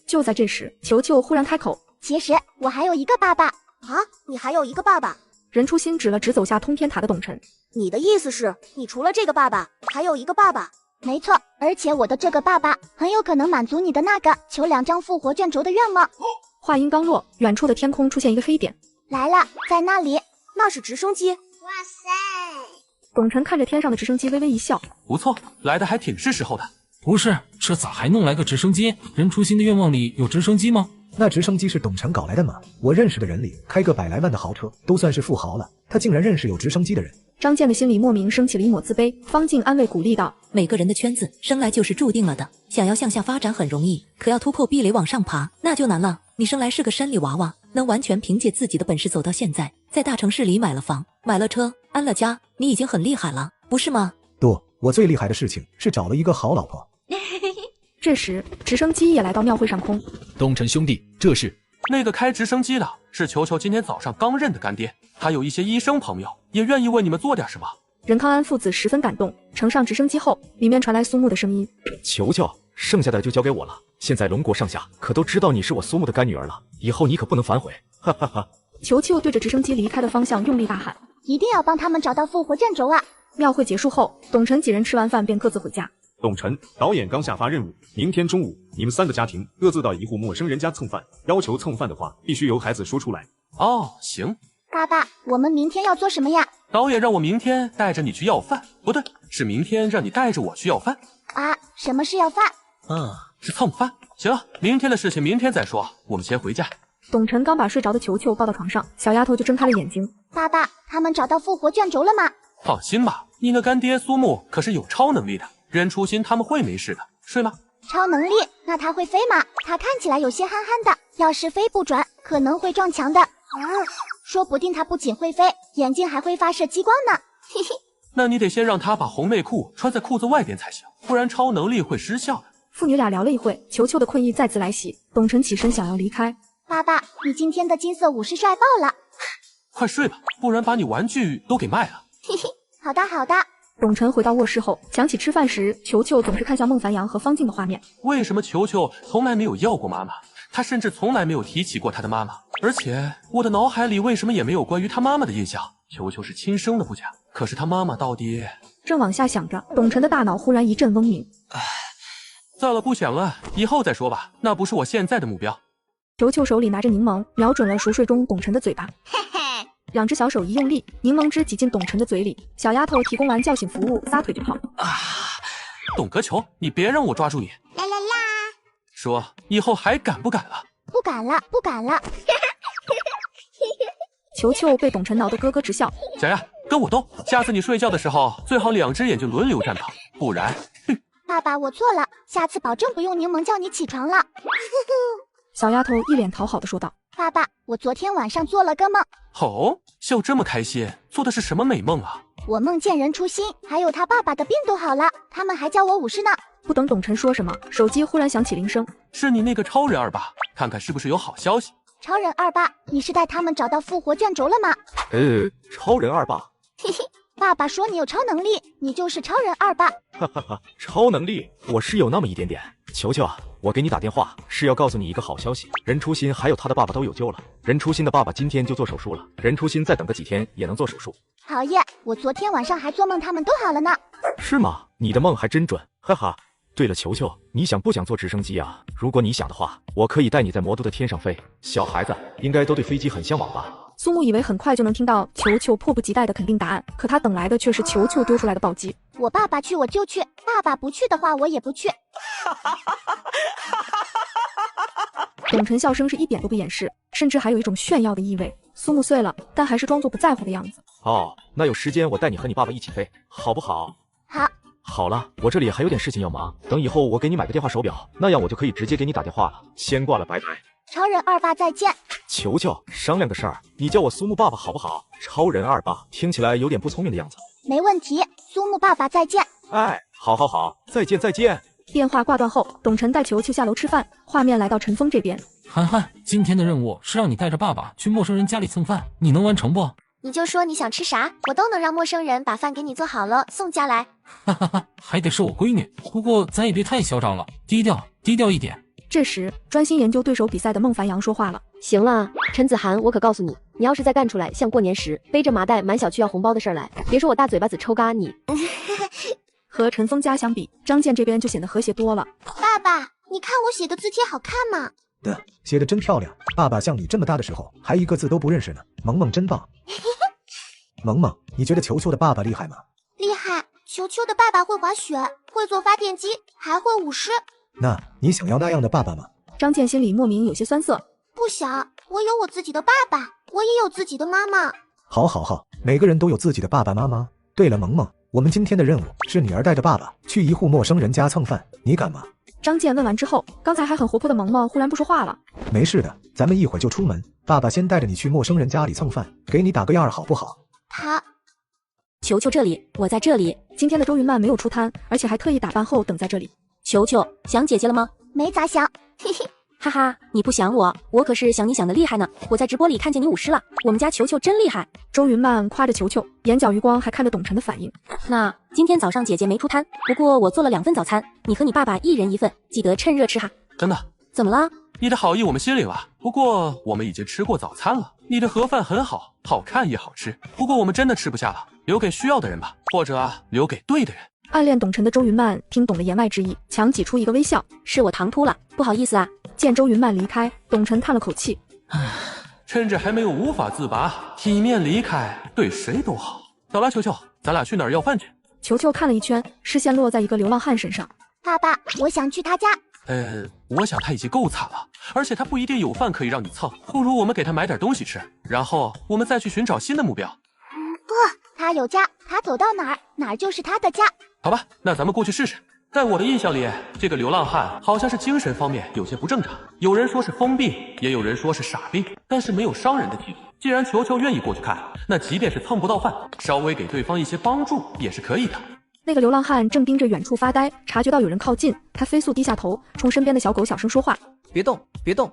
就在这时，球球忽然开口：其实我还有一个爸爸。啊，你还有一个爸爸？任初心指了指走下通天塔的董晨。你的意思是，你除了这个爸爸，还有一个爸爸？没错，而且我的这个爸爸很有可能满足你的那个求2张复活卷轴的愿望。话音刚落，远处的天空出现一个黑点。来了，在那里。那是直升机。哇塞！董晨看着天上的直升机微微一笑。不错，来的还挺是时候的。不是，这咋还弄来个直升机？任初心的愿望里有直升机吗？那直升机是董晨搞来的吗？我认识的人里，开个100来万的豪车都算是富豪了，他竟然认识有直升机的人。张健的心里莫名升起了一抹自卑，方静安慰鼓励道：每个人的圈子生来就是注定了的，想要向下发展很容易，可要突破壁垒往上爬那就难了。你生来是个山里娃娃，能完全凭借自己的本事走到现在，在大城市里买了房，买了车，安了家，你已经很厉害了，不是吗？不，我最厉害的事情是找了一个好老婆。这时，直升机也来到庙会上空。东辰兄弟，这是那个开直升机的，是球球今天早上刚认的干爹，还有一些医生朋友也愿意为你们做点什么。任康安父子十分感动。乘上直升机后，里面传来苏木的声音：球球，剩下的就交给我了。现在龙国上下可都知道你是我苏木的干女儿了，以后你可不能反悔。哈哈哈！球球对着直升机离开的方向用力大喊：一定要帮他们找到复活卷轴啊！庙会结束后，董晨几人吃完饭便各自回家。董晨导演刚下发任务，明天中午你们3个家庭各自到一户陌生人家蹭饭，要求蹭饭的话必须由孩子说出来。哦，行。爸爸，我们明天要做什么呀？导演让我明天带着你去要饭，不对，是明天让你带着我去要饭。啊，什么是要饭？是蹭饭。行了，明天的事情明天再说，我们先回家。董晨刚把睡着的球球抱到床上，小丫头就睁开了眼睛。爸爸，他们找到复活卷轴了吗？放心吧，你那干爹苏木可是有超能力的，任初心他们会没事的。睡吗？超能力？那他会飞吗？他看起来有些憨憨的，要是飞不准，可能会撞墙的。说不定他不仅会飞，眼睛还会发射激光呢。嘿嘿。那你得先让他把红内裤穿在裤子外边才行，不然超能力会失效的。父女俩聊了一会，球球的困意再次来袭，董晨起身想要离开。爸爸，你今天的金色武士帅爆了！快睡吧，不然把你玩具都给卖了。嘿嘿，好的好的。董晨回到卧室后，想起吃饭时球球总是看向孟凡阳和方静的画面。为什么球球从来没有要过妈妈？他甚至从来没有提起过他的妈妈，而且我的脑海里为什么也没有关于他妈妈的印象？球球是亲生的不假，可是他妈妈到底……正往下想着，董晨的大脑忽然一阵嗡鸣。算了，不想了，以后再说吧，那不是我现在的目标。球球手里拿着柠檬，瞄准了熟睡中董晨的嘴巴。嘿嘿，两只小手一用力，柠檬汁挤进董晨的嘴里。小丫头提供完叫醒服务，撒腿就跑。董格球，你别让我抓住你！啦啦啦！说，以后还敢不敢了？不敢了，不敢了。球球被董晨挠得咯咯直笑。小丫，跟我斗！下次你睡觉的时候，最好2只眼睛轮流站岗，不然……爸爸，我错了，下次保证不用柠檬叫你起床了。小丫头一脸讨好的说道：“爸爸，我昨天晚上做了个梦。”哦，笑这么开心，做的是什么美梦啊？我梦见任初心，还有他爸爸的病都好了，他们还叫我武士呢。不等董晨说什么，手机忽然响起铃声，是你那个超人二爸，看看是不是有好消息。超人二爸，你是带他们找到复活卷轴了吗？超人二爸。嘿嘿，爸爸说你有超能力，你就是超人二爸。哈哈哈，超能力我是有那么一点点。球球啊，我给你打电话是要告诉你一个好消息，任初心还有他的爸爸都有救了。任初心的爸爸今天就做手术了，任初心再等个几天也能做手术。好耶，我昨天晚上还做梦他们都好了呢。是吗？你的梦还真准，哈哈。对了，球球，你想不想坐直升机啊？如果你想的话，我可以带你在魔都的天上飞。小孩子应该都对飞机很向往吧？苏木以为很快就能听到球球迫不及待的肯定答案，可他等来的却是球球丢出来的暴击。我爸爸去我就去，爸爸不去的话我也不去。董晨笑声是一点都不掩饰，甚至还有一种炫耀的意味。苏木碎了，但还是装作不在乎的样子。哦，那有时间我带你和你爸爸一起飞，好不好？好。好了，我这里还有点事情要忙，等以后我给你买个电话手表，那样我就可以直接给你打电话了。先挂了，拜拜。超人二爸再见。球球，商量个事儿，你叫我苏木爸爸好不好？超人二爸听起来有点不聪明的样子。没问题，苏木爸爸再见。哎，好好好，再见再见。电话挂断后，董晨带球球下楼吃饭，画面来到陈峰这边。涵涵，今天的任务是让你带着爸爸去陌生人家里蹭饭，你能完成不？你就说你想吃啥，我都能让陌生人把饭给你做好了送家来。哈哈哈，还得是我闺女，不过咱也别太嚣张了，低调低调一点。这时，专心研究对手比赛的孟凡阳说话了：“行了，陈子涵，我可告诉你，你要是再干出来像过年时背着麻袋满小区要红包的事儿来，别说我大嘴巴子抽嘎你。”和陈峰家相比，张健这边就显得和谐多了。爸爸，你看我写的字帖好看吗？的，写的真漂亮。爸爸像你这么大的时候，还一个字都不认识呢。萌萌真棒。萌萌，你觉得球球的爸爸厉害吗？厉害，球球的爸爸会滑雪，会做发电机，还会舞狮。那你想要那样的爸爸吗？张健心里莫名有些酸涩。不想，我有我自己的爸爸，我也有自己的妈妈。好好好，每个人都有自己的爸爸妈妈。对了，萌萌，我们今天的任务是女儿带着爸爸去一户陌生人家蹭饭，你敢吗？张健问完之后，刚才还很活泼的萌萌忽然不说话了。没事的，咱们一会儿就出门，爸爸先带着你去陌生人家里蹭饭，给你打个样好不好？球球这里，我在这里。今天的周云曼没有出摊，而且还特意打扮后等在这里。球球想姐姐了吗？没咋想，嘿嘿，哈哈，你不想我，我可是想你想的厉害呢。我在直播里看见你舞狮了，我们家球球真厉害。周云曼夸着球球，眼角余光还看着董晨的反应。那今天早上姐姐没出摊，不过我做了2份早餐，你和你爸爸一人1份，记得趁热吃哈。真的？怎么了？你的好意我们心里了，不过我们已经吃过早餐了。你的盒饭很好，好看也好吃，不过我们真的吃不下了，留给需要的人吧，或者留给对的人。暗恋董晨的周云曼听懂了言外之意，强挤出一个微笑。是我唐突了，不好意思啊。见周云曼离开，董晨叹了口气。趁着还没有无法自拔，体面离开，对谁都好。走了，球球，咱俩去哪儿要饭去？球球看了一圈，视线落在一个流浪汉身上。爸爸，我想去他家。我想他已经够惨了，而且他不一定有饭可以让你蹭，不如我们给他买点东西吃，然后我们再去寻找新的目标。不，他有家，他走到哪儿，哪儿就是他的家。好吧，那咱们过去试试。在我的印象里，这个流浪汉好像是精神方面有些不正常，有人说是疯病，也有人说是傻病，但是没有伤人的记录。既然球球愿意过去看，那即便是蹭不到饭，稍微给对方一些帮助也是可以的。那个流浪汉正盯着远处发呆，察觉到有人靠近，他飞速低下头，冲身边的小狗小声说话：“别动，别动。”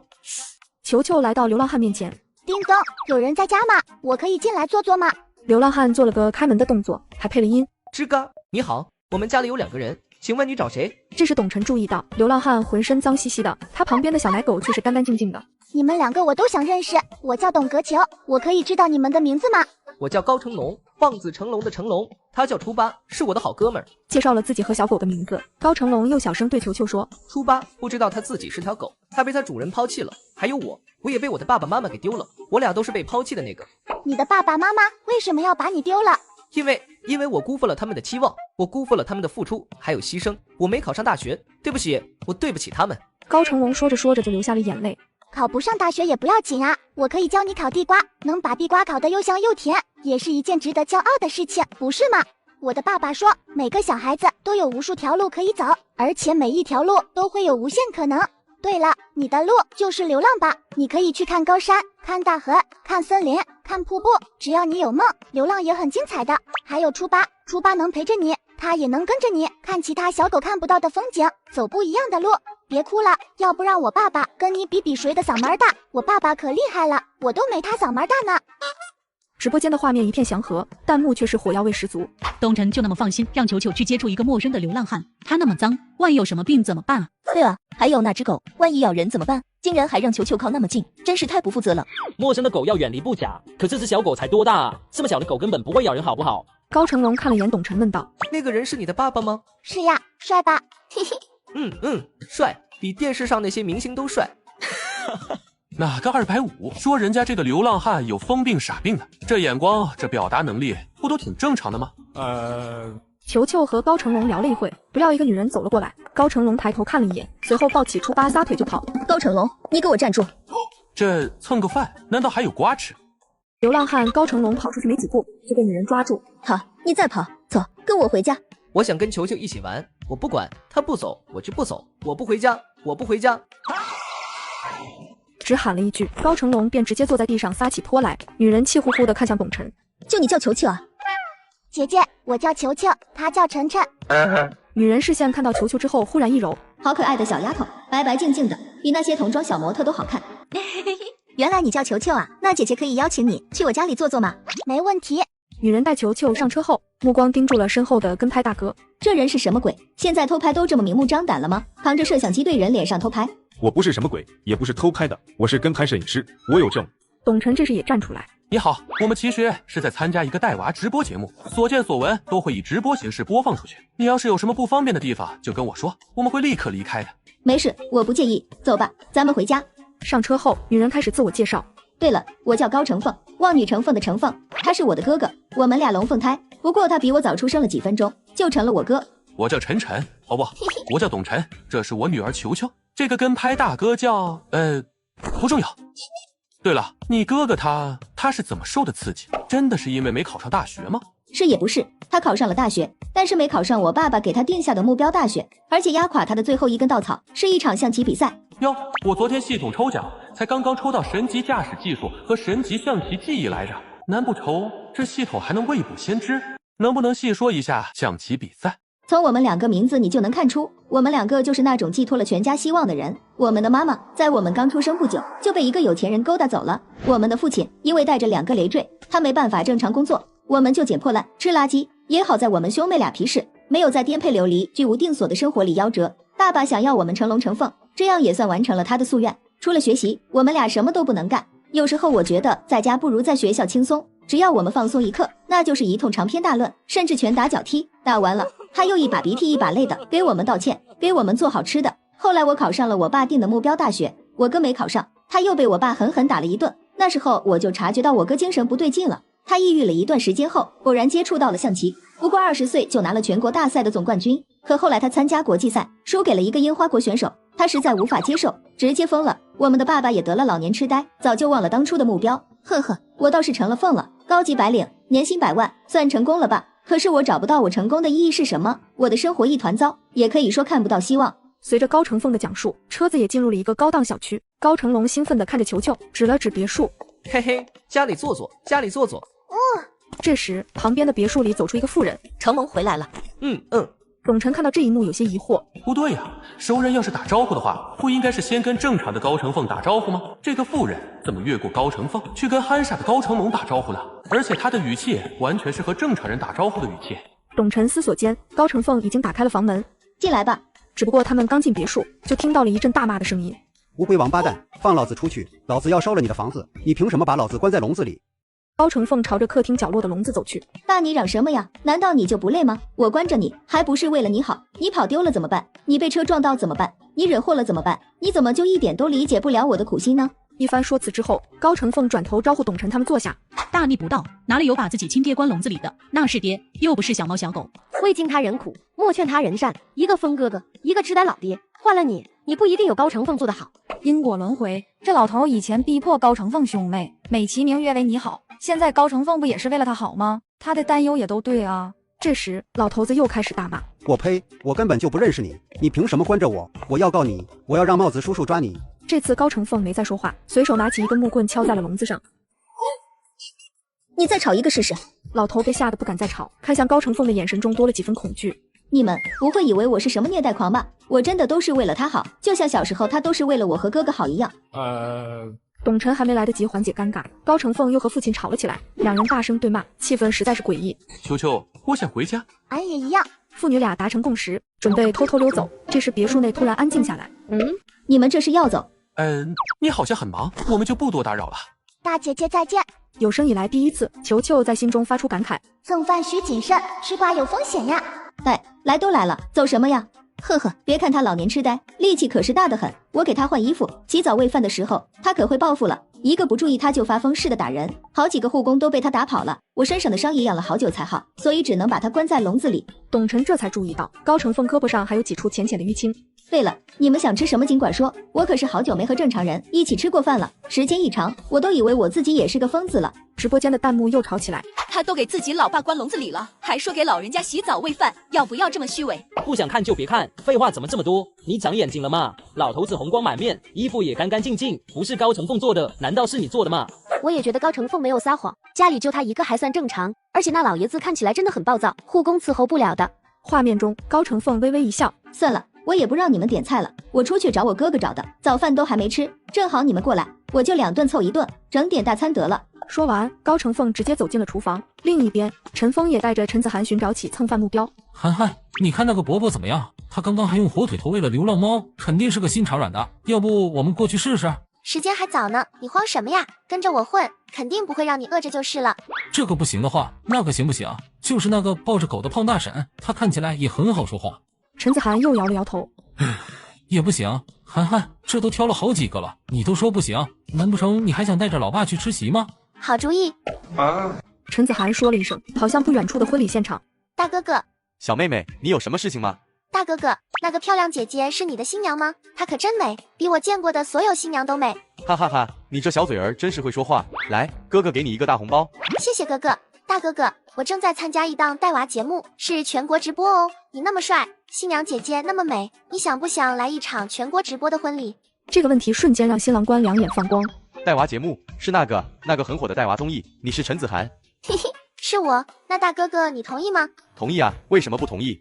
球球来到流浪汉面前：“叮咚，有人在家吗？我可以进来坐坐吗？”流浪汉做了个开门的动作，还配了音：“吱嘎，你好，我们家里有2个人，请问你找谁？”这时董晨注意到流浪汉浑身脏兮兮的，他旁边的小奶狗却是干干净净的。你们2个我都想认识，我叫董格球，我可以知道你们的名字吗？我叫高成龙，望子成龙的成龙，他叫初八，是我的好哥们儿。介绍了自己和小狗的名字，高成龙又小声对球球说：“初八不知道他自己是条狗，他被他主人抛弃了，还有我也被我的爸爸妈妈给丢了，我俩都是被抛弃的那个。”你的爸爸妈妈为什么要把你丢了？因为我辜负了他们的期望，我辜负了他们的付出还有牺牲，我没考上大学，对不起，我对不起他们。高成龙说着说着就流下了眼泪。考不上大学也不要紧啊，我可以教你烤地瓜，能把地瓜烤得又香又甜，也是一件值得骄傲的事情，不是吗？我的爸爸说，每个小孩子都有无数条路可以走，而且每一条路都会有无限可能。对了，你的路就是流浪吧，你可以去看高山，看大河，看森林，看瀑布，只要你有梦，流浪也很精彩的。还有初八，初八能陪着你，他也能跟着你看其他小狗看不到的风景，走不一样的路。别哭了，要不让我爸爸跟你比比谁的嗓门大，我爸爸可厉害了，我都没他嗓门大呢。直播间的画面一片祥和，弹幕却是火药味十足。东辰就那么放心让球球去接触一个陌生的流浪汉，他那么脏，万一有什么病怎么办啊？对了，还有那只狗，万一咬人怎么办？竟然还让球球靠那么近，真是太不负责了。陌生的狗要远离不假，可这只小狗才多大啊？这么小的狗根本不会咬人，好不好？高成龙看了眼董晨，问道：“那个人是你的爸爸吗？”“是呀，帅吧？”“嘿嘿。”“帅，比电视上那些明星都帅。”哪个250说人家这个流浪汉有疯病傻病的？这眼光，这表达能力，不都挺正常的吗？球球和高成龙聊了一会，不料一个女人走了过来。高成龙抬头看了一眼，随后抱起初八撒腿就跑。高成龙，你给我站住！这蹭个饭，难道还有瓜吃？流浪汉高成龙跑出去没几步，就被女人抓住。好，你再跑，走，跟我回家。我想跟球球一起玩，我不管，他不走我就不走，我不回家，我不回家。只喊了一句，高成龙便直接坐在地上撒起泼来。女人气呼呼地看向董晨：“就你叫球球啊？”“姐姐，我叫球球，她叫晨晨。”女人视线看到球球之后，忽然一揉：“好可爱的小丫头，白白净净的，比那些童装小模特都好看。”原来你叫球球啊？那姐姐可以邀请你去我家里坐坐吗？没问题。女人带球球上车后，目光盯住了身后的跟拍大哥。这人是什么鬼？现在偷拍都这么明目张胆了吗？扛着摄像机对人脸上偷拍？我不是什么鬼，也不是偷拍的，我是跟拍摄影师，我有证。董晨这时也站出来。你好，我们其实是在参加一个带娃直播节目，所见所闻都会以直播形式播放出去。你要是有什么不方便的地方，就跟我说，我们会立刻离开的。没事，我不介意。走吧，咱们回家。上车后，女人开始自我介绍。对了，我叫高成凤，望女成凤的成凤，他是我的哥哥，我们俩龙凤胎，不过他比我早出生了几分钟，就成了我哥。我叫晨晨，哦不，我叫董晨，这是我女儿球球。这个跟拍大哥叫不重要。对了，你哥哥他是怎么受的刺激？真的是因为没考上大学吗？是也不是，他考上了大学，但是没考上我爸爸给他定下的目标大学，而且压垮他的最后一根稻草是一场象棋比赛。哟，我昨天系统抽奖才刚刚抽到神级驾驶技术和神级象棋技艺来着，难不成这系统还能未卜先知？能不能细说一下象棋比赛？从我们两个名字你就能看出，我们两个就是那种寄托了全家希望的人。我们的妈妈在我们刚出生不久就被一个有钱人勾搭走了，我们的父亲因为带着2个累赘，他没办法正常工作，我们就捡破烂吃垃圾。也好在我们兄妹俩皮实，没有在颠沛流离居无定所的生活里夭折。爸爸想要我们成龙成凤，这样也算完成了他的夙愿。除了学习，我们俩什么都不能干。有时候我觉得在家不如在学校轻松，只要我们放松一刻，那就是一通长篇大论，甚至拳打脚踢。打完了，他又一把鼻涕一把泪的给我们道歉，给我们做好吃的。后来我考上了我爸定的目标大学，我哥没考上，他又被我爸狠狠打了一顿。那时候我就察觉到我哥精神不对劲了。他抑郁了一段时间后，偶然接触到了象棋，不过20岁就拿了全国大赛的总冠军。可后来他参加国际赛，输给了一个樱花国选手，他实在无法接受，直接疯了。我们的爸爸也得了老年痴呆，早就忘了当初的目标。呵呵，我倒是成了凤了，高级白领，年薪100万，算成功了吧？可是我找不到我成功的意义是什么，我的生活一团糟，也可以说看不到希望。随着高成凤的讲述，车子也进入了一个高档小区。高成龙兴奋地看着球球，指了指别墅，嘿嘿，家里坐坐，家里坐坐。这时，旁边的别墅里走出一个妇人。成龙回来了。董晨看到这一幕有些疑惑，不对呀，熟人要是打招呼的话，不应该是先跟正常的高成凤打招呼吗？这个妇人怎么越过高成凤，去跟憨傻的高成龙打招呼了？而且他的语气完全是和正常人打招呼的语气。董晨思索间，高成凤已经打开了房门，进来吧。只不过他们刚进别墅，就听到了一阵大骂的声音。乌龟王八蛋，放老子出去！老子要烧了你的房子！你凭什么把老子关在笼子里？高成凤朝着客厅角落的笼子走去。大你嚷什么呀？难道你就不累吗？我关着你，还不是为了你好？你跑丢了怎么办？你被车撞到怎么办？你惹祸了怎么办？你怎么就一点都理解不了我的苦心呢？一番说辞之后，高成凤转头招呼董晨他们坐下。大逆不道，哪里有把自己亲爹关笼子里的？那是爹，又不是小猫小狗。未经他人苦，莫劝他人善。一个疯哥哥，一个痴呆老爹，换了你，你不一定有高成凤做得好。因果轮回，这老头以前逼迫高成凤兄妹，美其名曰为你好，现在高成凤不也是为了他好吗？他的担忧也都对啊。这时，老头子又开始大骂：我呸！我根本就不认识你，你凭什么关着我？我要告你，我要让帽子叔叔抓你！这次高成凤没再说话，随手拿起一根木棍敲在了笼子上。你再吵一个试试！老头被吓得不敢再吵，看向高成凤的眼神中多了几分恐惧。你们不会以为我是什么虐待狂吧？我真的都是为了他好，就像小时候他都是为了我和哥哥好一样。董晨还没来得及缓解尴尬，高成凤又和父亲吵了起来，两人大声对骂，气氛实在是诡异。球球，我想回家。俺也一样。父女俩达成共识，准备偷偷溜走。这时别墅内突然安静下来。你们这是要走？你好像很忙，我们就不多打扰了。大姐姐再见。有生以来第一次，球球在心中发出感慨：蹭饭需谨慎，吃瓜有风险呀。来都来了，走什么呀？呵呵，别看他老年痴呆，力气可是大得很。我给他换衣服、洗澡、喂饭的时候，他可会报复了。一个不注意他就发疯似的打人，好几个护工都被他打跑了。我身上的伤也养了好久才好，所以只能把他关在笼子里。董晨这才注意到高成凤胳膊上还有几处浅浅的淤青。对了，你们想吃什么尽管说，我可是好久没和正常人一起吃过饭了，时间一长，我都以为我自己也是个疯子了。直播间的弹幕又吵起来，他都给自己老爸关笼子里了，还说给老人家洗澡喂饭，要不要这么虚伪？不想看就别看，废话怎么这么多？你长眼睛了吗？老头子红光满面，衣服也干干净净，不是高成凤做的，难道是你做的吗？我也觉得高成凤没有撒谎，家里就他一个还算正常，而且那老爷子看起来真的很暴躁，护工伺候不了的。画面中，高成凤微微一笑，算了，我也不让你们点菜了，我出去找我哥哥找的，早饭都还没吃，正好你们过来，我就2顿凑1顿，整点大餐得了。说完，高成凤直接走进了厨房。另一边，陈峰也带着陈子涵寻找起蹭饭目标。涵涵，你看那个伯伯怎么样？他刚刚还用火腿投喂了流浪猫，肯定是个心肠软的。要不我们过去试试？时间还早呢，你慌什么呀？跟着我混，肯定不会让你饿着就是了。这个不行的话，那个行不行？就是那个抱着狗的胖大婶，她看起来也很好说话。陈子涵又摇了摇头，也不行。涵涵，这都挑了好几个了，你都说不行，难不成你还想带着老爸去吃席吗？好主意。陈子涵说了一声，好像不远处的婚礼现场。大哥哥，小妹妹，你有什么事情吗？大哥哥，那个漂亮姐姐是你的新娘吗？她可真美，比我见过的所有新娘都美。哈哈哈，你这小嘴儿真是会说话。来，哥哥给你一个大红包。谢谢哥哥。大哥哥，我正在参加一档带娃节目，是全国直播哦。你那么帅，新娘姐姐那么美，你想不想来一场全国直播的婚礼？这个问题瞬间让新郎官两眼放光。带娃节目是那个很火的带娃综艺，你是陈子涵。嘿嘿，是我。那大哥哥，你同意吗？同意啊，为什么不同意？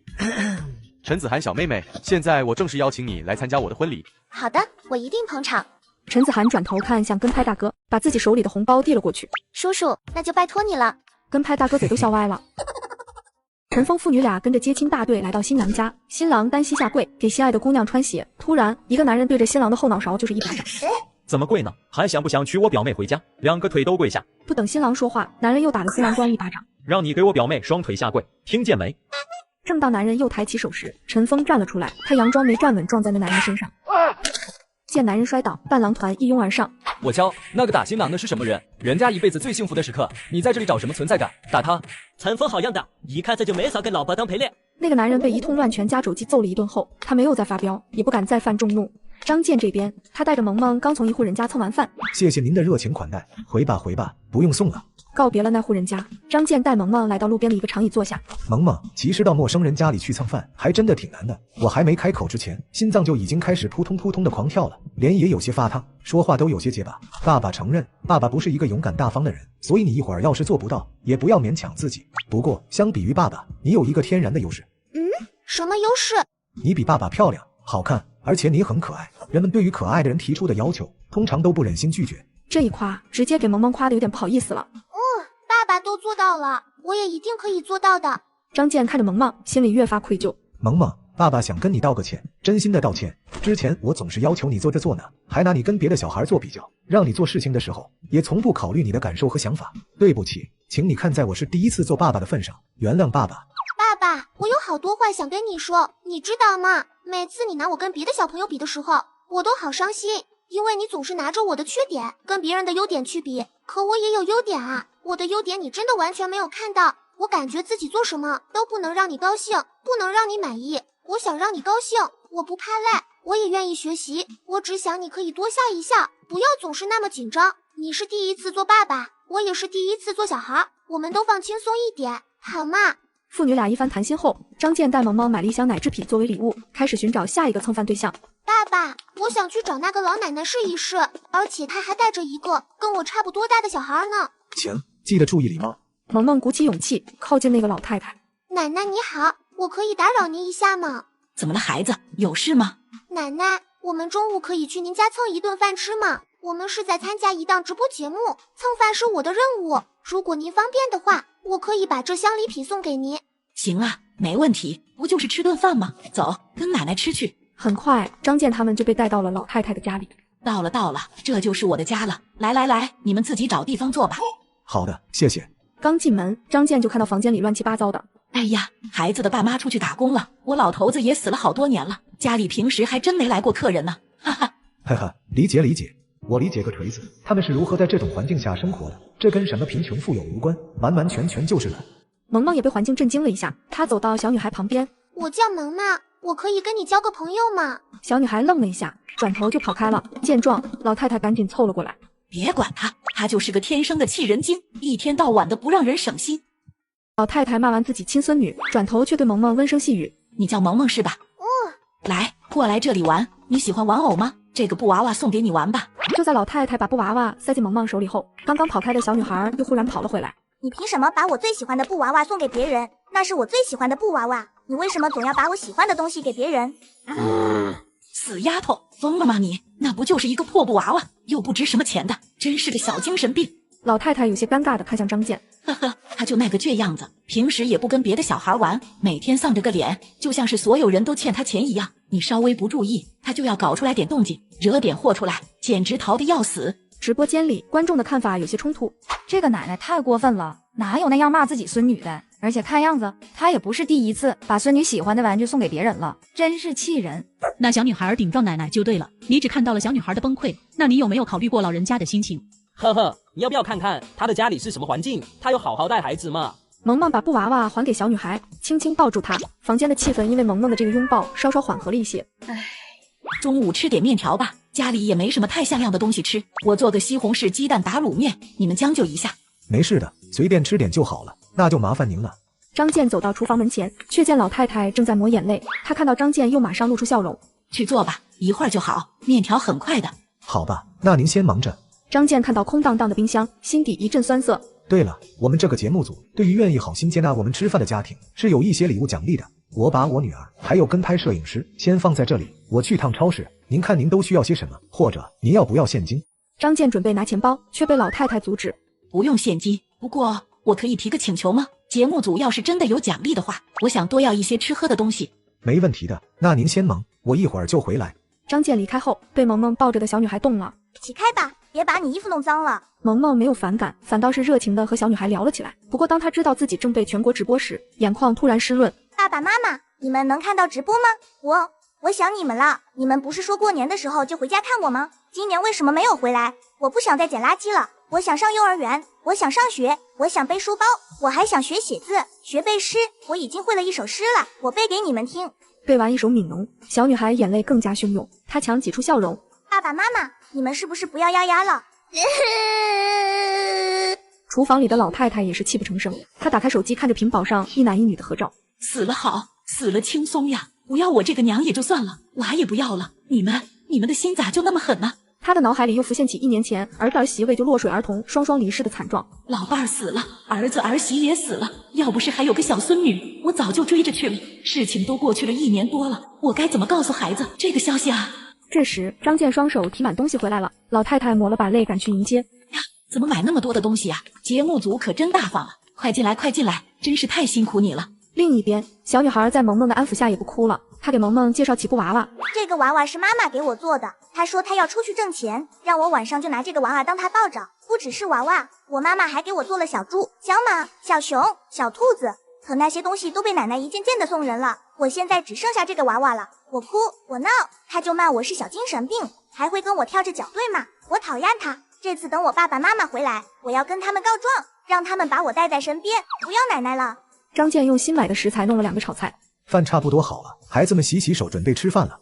陈子涵小妹妹，现在我正式邀请你来参加我的婚礼。好的，我一定捧场。陈子涵转头看向跟拍大哥，把自己手里的红包递了过去。叔叔，那就拜托你了。跟拍大哥嘴都笑歪了。陈峰父女俩跟着接亲大队来到新娘家，新郎单膝下跪给心爱的姑娘穿鞋，突然一个男人对着新郎的后脑勺就是一巴掌。怎么跪呢？还想不想娶我表妹回家？两个腿都跪下！不等新郎说话，男人又打了新郎官一巴掌。让你给我表妹双腿下跪，听见没？正当男人又抬起手时，陈峰站了出来，他佯装没站稳，撞在那男人身上。见男人摔倒，伴郎团一拥而上。我敲，那个打新郎的是什么人？人家一辈子最幸福的时刻，你在这里找什么存在感？打他！陈峰好样的，一看这就没少给老婆当陪练。那个男人被一通乱拳加肘击揍了一顿后，他没有再发飙，也不敢再犯众怒。张健这边，他带着萌萌刚从一户人家蹭完饭，谢谢您的热情款待，回吧回吧，不用送了。告别了那户人家，张健带萌萌来到路边的一个长椅坐下。萌萌，其实到陌生人家里去蹭饭还真的挺难的，我还没开口之前，心脏就已经开始扑通扑通的狂跳了，脸也有些发烫，说话都有些结巴。爸爸承认，爸爸不是一个勇敢大方的人，所以你一会儿要是做不到，也不要勉强自己。不过，相比于爸爸，你有一个天然的优势。什么优势？你比爸爸漂亮、好看，而且你很可爱。人们对于可爱的人提出的要求，通常都不忍心拒绝。这一夸，直接给萌萌夸得有点不好意思了。爸爸都做到了，我也一定可以做到的。张健看着萌萌，心里越发愧疚。萌萌，爸爸想跟你道个歉，真心的道歉。之前我总是要求你做这做那，还拿你跟别的小孩做比较，让你做事情的时候也从不考虑你的感受和想法。对不起，请你看在我是第一次做爸爸的份上，原谅爸爸。爸爸，我有好多话想跟你说，你知道吗？每次你拿我跟别的小朋友比的时候，我都好伤心，因为你总是拿着我的缺点跟别人的优点去比。可我也有优点啊，我的优点你真的完全没有看到。我感觉自己做什么都不能让你高兴，不能让你满意。我想让你高兴，我不怕累，我也愿意学习。我只想你可以多笑一笑，不要总是那么紧张。你是第一次做爸爸，我也是第一次做小孩，我们都放轻松一点，好吗？父女俩一番谈心后，张健带萌萌买了一箱奶制品作为礼物，开始寻找下一个蹭饭对象。爸爸，我想去找那个老奶奶试一试，而且她还带着一个跟我差不多大的小孩呢。请记得注意礼貌。萌萌鼓起勇气靠近那个老太太。奶奶你好，我可以打扰您一下吗？怎么了孩子，有事吗？奶奶，我们中午可以去您家蹭一顿饭吃吗？我们是在参加一档直播节目，蹭饭是我的任务。如果您方便的话，我可以把这箱礼品送给您。行啊，没问题，不就是吃顿饭吗？走，跟奶奶吃去。很快，张健他们就被带到了老太太的家里。到了，这就是我的家了。来，你们自己找地方坐吧。好的，谢谢。刚进门，张健就看到房间里乱七八糟的。哎呀，孩子的爸妈出去打工了，我老头子也死了好多年了，家里平时还真没来过客人呢，哈哈。哈哈，理解，我理解个锤子，他们是如何在这种环境下生活的，这跟什么贫穷富有无关，完完全全就是懒。萌萌也被环境震惊了一下，她走到小女孩旁边。我叫萌萌，我可以跟你交个朋友吗？小女孩愣了一下，转头就跑开了。见状，老太太赶紧凑了过来。别管她，她就是个天生的气人精，一天到晚的不让人省心。老太太骂完自己亲孙女，转头却对萌萌温声细语：“你叫萌萌是吧？来，过来这里玩，你喜欢玩偶吗？这个布娃娃送给你玩吧。”就在老太太把布娃娃塞进萌萌手里后，刚刚跑开的小女孩又忽然跑了回来。你凭什么把我最喜欢的布娃娃送给别人？那是我最喜欢的布娃娃，你为什么总要把我喜欢的东西给别人？死丫头，疯了吗你？那不就是一个破布娃娃，又不值什么钱的，真是个小精神病。老太太有些尴尬地看向张健，呵呵，他就那个倔样子，平时也不跟别的小孩玩，每天丧着个脸，就像是所有人都欠他钱一样。你稍微不注意，他就要搞出来点动静，惹点祸出来，简直逃得要死。直播间里，观众的看法有些冲突。这个奶奶太过分了，哪有那样骂自己孙女的？而且看样子，她也不是第一次把孙女喜欢的玩具送给别人了，真是气人。那小女孩顶撞奶奶就对了，你只看到了小女孩的崩溃，那你有没有考虑过老人家的心情？呵呵，你要不要看看她的家里是什么环境？她有好好带孩子吗？萌萌把布娃娃还给小女孩，轻轻抱住她。房间的气氛因为萌萌的这个拥抱稍稍缓和了一些。中午吃点面条吧，家里也没什么太像样的东西吃，我做个西红柿鸡蛋打卤面，你们将就一下。没事的，随便吃点就好了，那就麻烦您了。张健走到厨房门前，却见老太太正在抹眼泪。他看到张健，又马上露出笑容。去做吧，一会儿就好，面条很快的。好吧，那您先忙着。张健看到空荡荡的冰箱，心底一阵酸涩。对了，我们这个节目组对于愿意好心接纳我们吃饭的家庭，是有一些礼物奖励的。我把我女儿还有跟拍摄影师先放在这里，我去趟超市，您看您都需要些什么，或者您要不要现金？张健准备拿钱包，却被老太太阻止。不用现金，不过我可以提个请求吗？节目组要是真的有奖励的话，我想多要一些吃喝的东西。没问题的，那您先忙，我一会儿就回来。张健离开后，被萌萌抱着的小女孩动了。起开吧，别把你衣服弄脏了。萌萌没有反感，反倒是热情地和小女孩聊了起来。不过当她知道自己正被全国直播时，眼眶突然湿润。爸爸妈妈，你们能看到直播吗？我想你们了。你们不是说过年的时候就回家看我吗？今年为什么没有回来？我不想再捡垃圾了，我想上幼儿园，我想上学，我想背书包，我还想学写字，学背诗。我已经会了一首诗了，我背给你们听。背完一首《悯农》，小女孩眼泪更加汹涌，她强挤出笑容。爸爸妈妈，你们是不是不要丫丫了？厨房里的老太太也是泣不成声，她打开手机看着屏保上一男一女的合照。死了好，死了轻松呀，不要我这个娘也就算了，娃也不要了。你们的心咋就那么狠呢？她的脑海里又浮现起1年前儿子儿媳为救落水儿童双双离世的惨状。老伴儿死了，儿子儿媳也死了，要不是还有个小孙女，我早就追着去了。事情都过去了1年多了，我该怎么告诉孩子这个消息啊？这时张健双手提满东西回来了，老太太抹了把泪赶去迎接。呀，怎么买那么多的东西呀？节目组可真大方啊！快进来快进来，真是太辛苦你了。另一边，小女孩在萌萌的安抚下也不哭了，她给萌萌介绍起布娃娃。这个娃娃是妈妈给我做的，她说她要出去挣钱，让我晚上就拿这个娃娃当她抱着。不只是娃娃，我妈妈还给我做了小猪、小马、小熊、小兔子，可那些东西都被奶奶一件件的送人了，我现在只剩下这个娃娃了。我哭我闹，她就骂我是小精神病，还会跟我跳着脚对骂，我讨厌她。这次等我爸爸妈妈回来，我要跟他们告状，让他们把我带在身边，不要奶奶了。张健用新买的食材弄了2个炒菜，饭差不多好了，孩子们洗洗手准备吃饭了。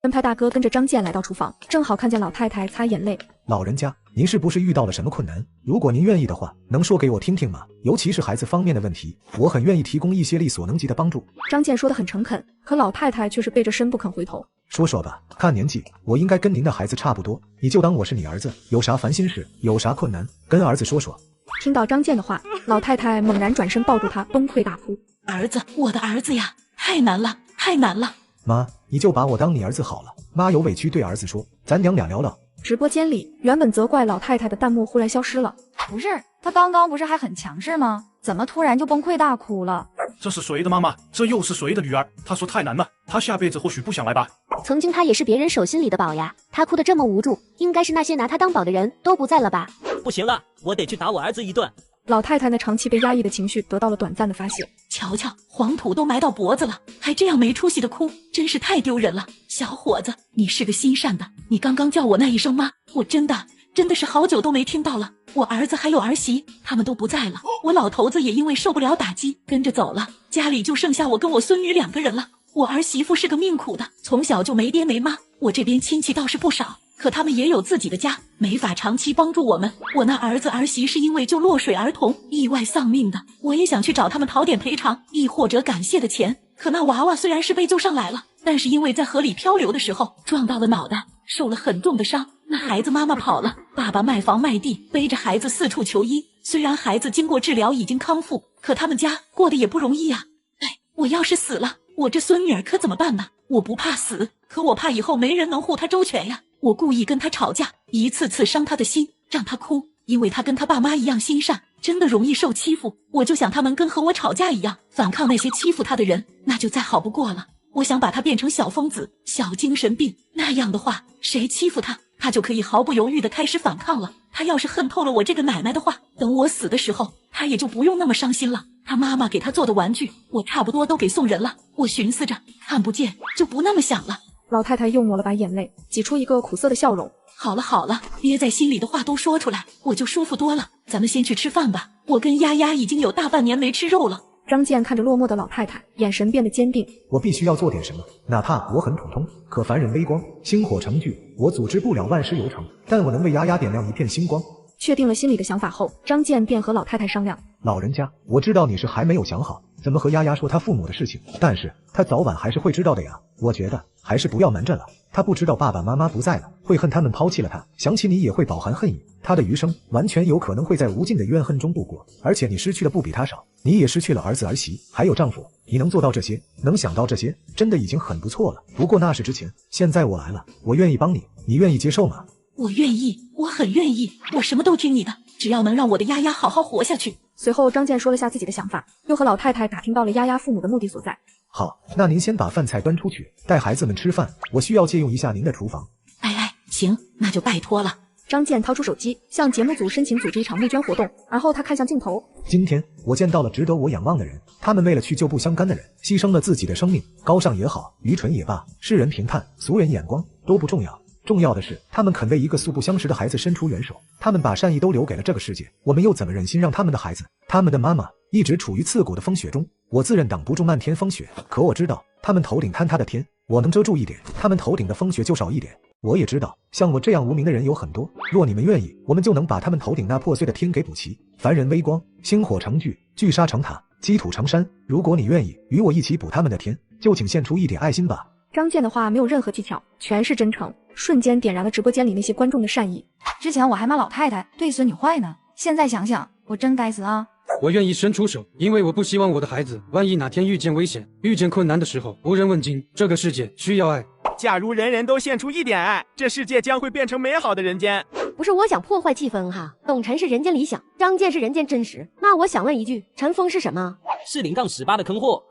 跟拍大哥跟着张健来到厨房，正好看见老太太擦眼泪。老人家，您是不是遇到了什么困难？如果您愿意的话，能说给我听听吗？尤其是孩子方面的问题，我很愿意提供一些力所能及的帮助。张健说得很诚恳，可老太太却是背着身不肯回头。说说吧，看年纪，我应该跟您的孩子差不多，你就当我是你儿子，有啥烦心事，有啥困难，跟儿子说说。听到张健的话，老太太猛然转身抱住他，崩溃大哭。儿子，我的儿子呀，太难了，太难了。妈，你就把我当你儿子好了。妈有委屈对儿子说，咱娘俩聊聊。直播间里，原本责怪老太太的弹幕忽然消失了。不是，他刚刚不是还很强势吗？怎么突然就崩溃大哭了？这是谁的妈妈？这又是谁的女儿？她说太难了，她下辈子或许不想来吧。曾经她也是别人手心里的宝呀，她哭得这么无助，应该是那些拿她当宝的人都不在了吧？不行了，我得去打我儿子一顿。老太太那长期被压抑的情绪得到了短暂的发泄。瞧瞧，黄土都埋到脖子了，还这样没出息的哭，真是太丢人了。小伙子，你是个心善的，你刚刚叫我那一声妈，我真的是好久都没听到了。我儿子还有儿媳，他们都不在了，我老头子也因为受不了打击跟着走了，家里就剩下我跟我孙女2个人了。我儿媳妇是个命苦的，从小就没爹没妈，我这边亲戚倒是不少，可他们也有自己的家，没法长期帮助我们。我那儿子儿媳是因为救落水儿童意外丧命的，我也想去找他们讨点赔偿，亦或者感谢的钱。可那娃娃虽然是被救上来了，但是因为在河里漂流的时候撞到了脑袋，受了很重的伤。那孩子妈妈跑了，爸爸卖房卖地，背着孩子四处求医。虽然孩子经过治疗已经康复，可他们家过得也不容易啊。哎，我要是死了，我这孙女儿可怎么办呢？我不怕死，可我怕以后没人能护她周全呀。我故意跟她吵架，一次次伤她的心，让她哭，因为她跟她爸妈一样心善，真的容易受欺负。我就想他们跟和我吵架一样，反抗那些欺负她的人，那就再好不过了。我想把她变成小疯子、小精神病，那样的话，谁欺负她，她就可以毫不犹豫地开始反抗了。她要是恨透了我这个奶奶的话，等我死的时候，她也就不用那么伤心了。她妈妈给她做的玩具，我差不多都给送人了。我寻思着，看不见就不那么想了。老太太又抹了把眼泪，挤出一个苦涩的笑容。好了好了，憋在心里的话都说出来，我就舒服多了。咱们先去吃饭吧，我跟丫丫已经有大半年没吃肉了。张健看着落寞的老太太，眼神变得坚定。我必须要做点什么，哪怕我很普通，可凡人微光，星火成聚，我组织不了万事有成，但我能为丫丫点亮一片星光。确定了心里的想法后，张健便和老太太商量。老人家，我知道你是还没有想好怎么和丫丫说她父母的事情，但是她早晚还是会知道的呀。我觉得还是不要瞒着了，她不知道爸爸妈妈不在了，会恨他们抛弃了她，想起你也会饱含恨意，她的余生完全有可能会在无尽的怨恨中度过。而且你失去的不比她少，你也失去了儿子儿媳，还有丈夫，你能做到这些，能想到这些，真的已经很不错了。不过那是之前，现在我来了，我愿意帮你，你愿意接受吗？我愿意，我很愿意，我什么都听你的，只要能让我的丫丫好好活下去。随后张健说了下自己的想法，又和老太太打听到了丫丫父母的目的所在。好，那您先把饭菜端出去，带孩子们吃饭，我需要借用一下您的厨房。哎，行，那就拜托了。张健掏出手机，向节目组申请组织一场募捐活动，而后他看向镜头。今天我见到了值得我仰望的人，他们为了去救不相干的人，牺牲了自己的生命，高尚也好，愚蠢也罢，世人评判，俗人眼光都不重要。重要的是，他们肯为一个素不相识的孩子伸出援手，他们把善意都留给了这个世界，我们又怎么忍心让他们的孩子，他们的妈妈一直处于刺骨的风雪中？我自认挡不住漫天风雪，可我知道他们头顶坍塌的天，我能遮住一点，他们头顶的风雪就少一点。我也知道，像我这样无名的人有很多，若你们愿意，我们就能把他们头顶那破碎的天给补齐。凡人微光，星火成聚，聚沙成塔，积土成山。如果你愿意与我一起补他们的天，就请献出一点爱心吧。张健的话没有任何技巧，全是真诚，瞬间点燃了直播间里那些观众的善意。之前我还骂老太太对孙女坏呢，现在想想，我真该死啊！我愿意伸出手，因为我不希望我的孩子万一哪天遇见危险、遇见困难的时候无人问津。这个世界需要爱。假如人人都献出一点爱，这世界将会变成美好的人间。不是我想破坏气氛哈，董晨是人间理想，张健是人间真实。那我想问一句，陈峰是什么？是0-18的坑货。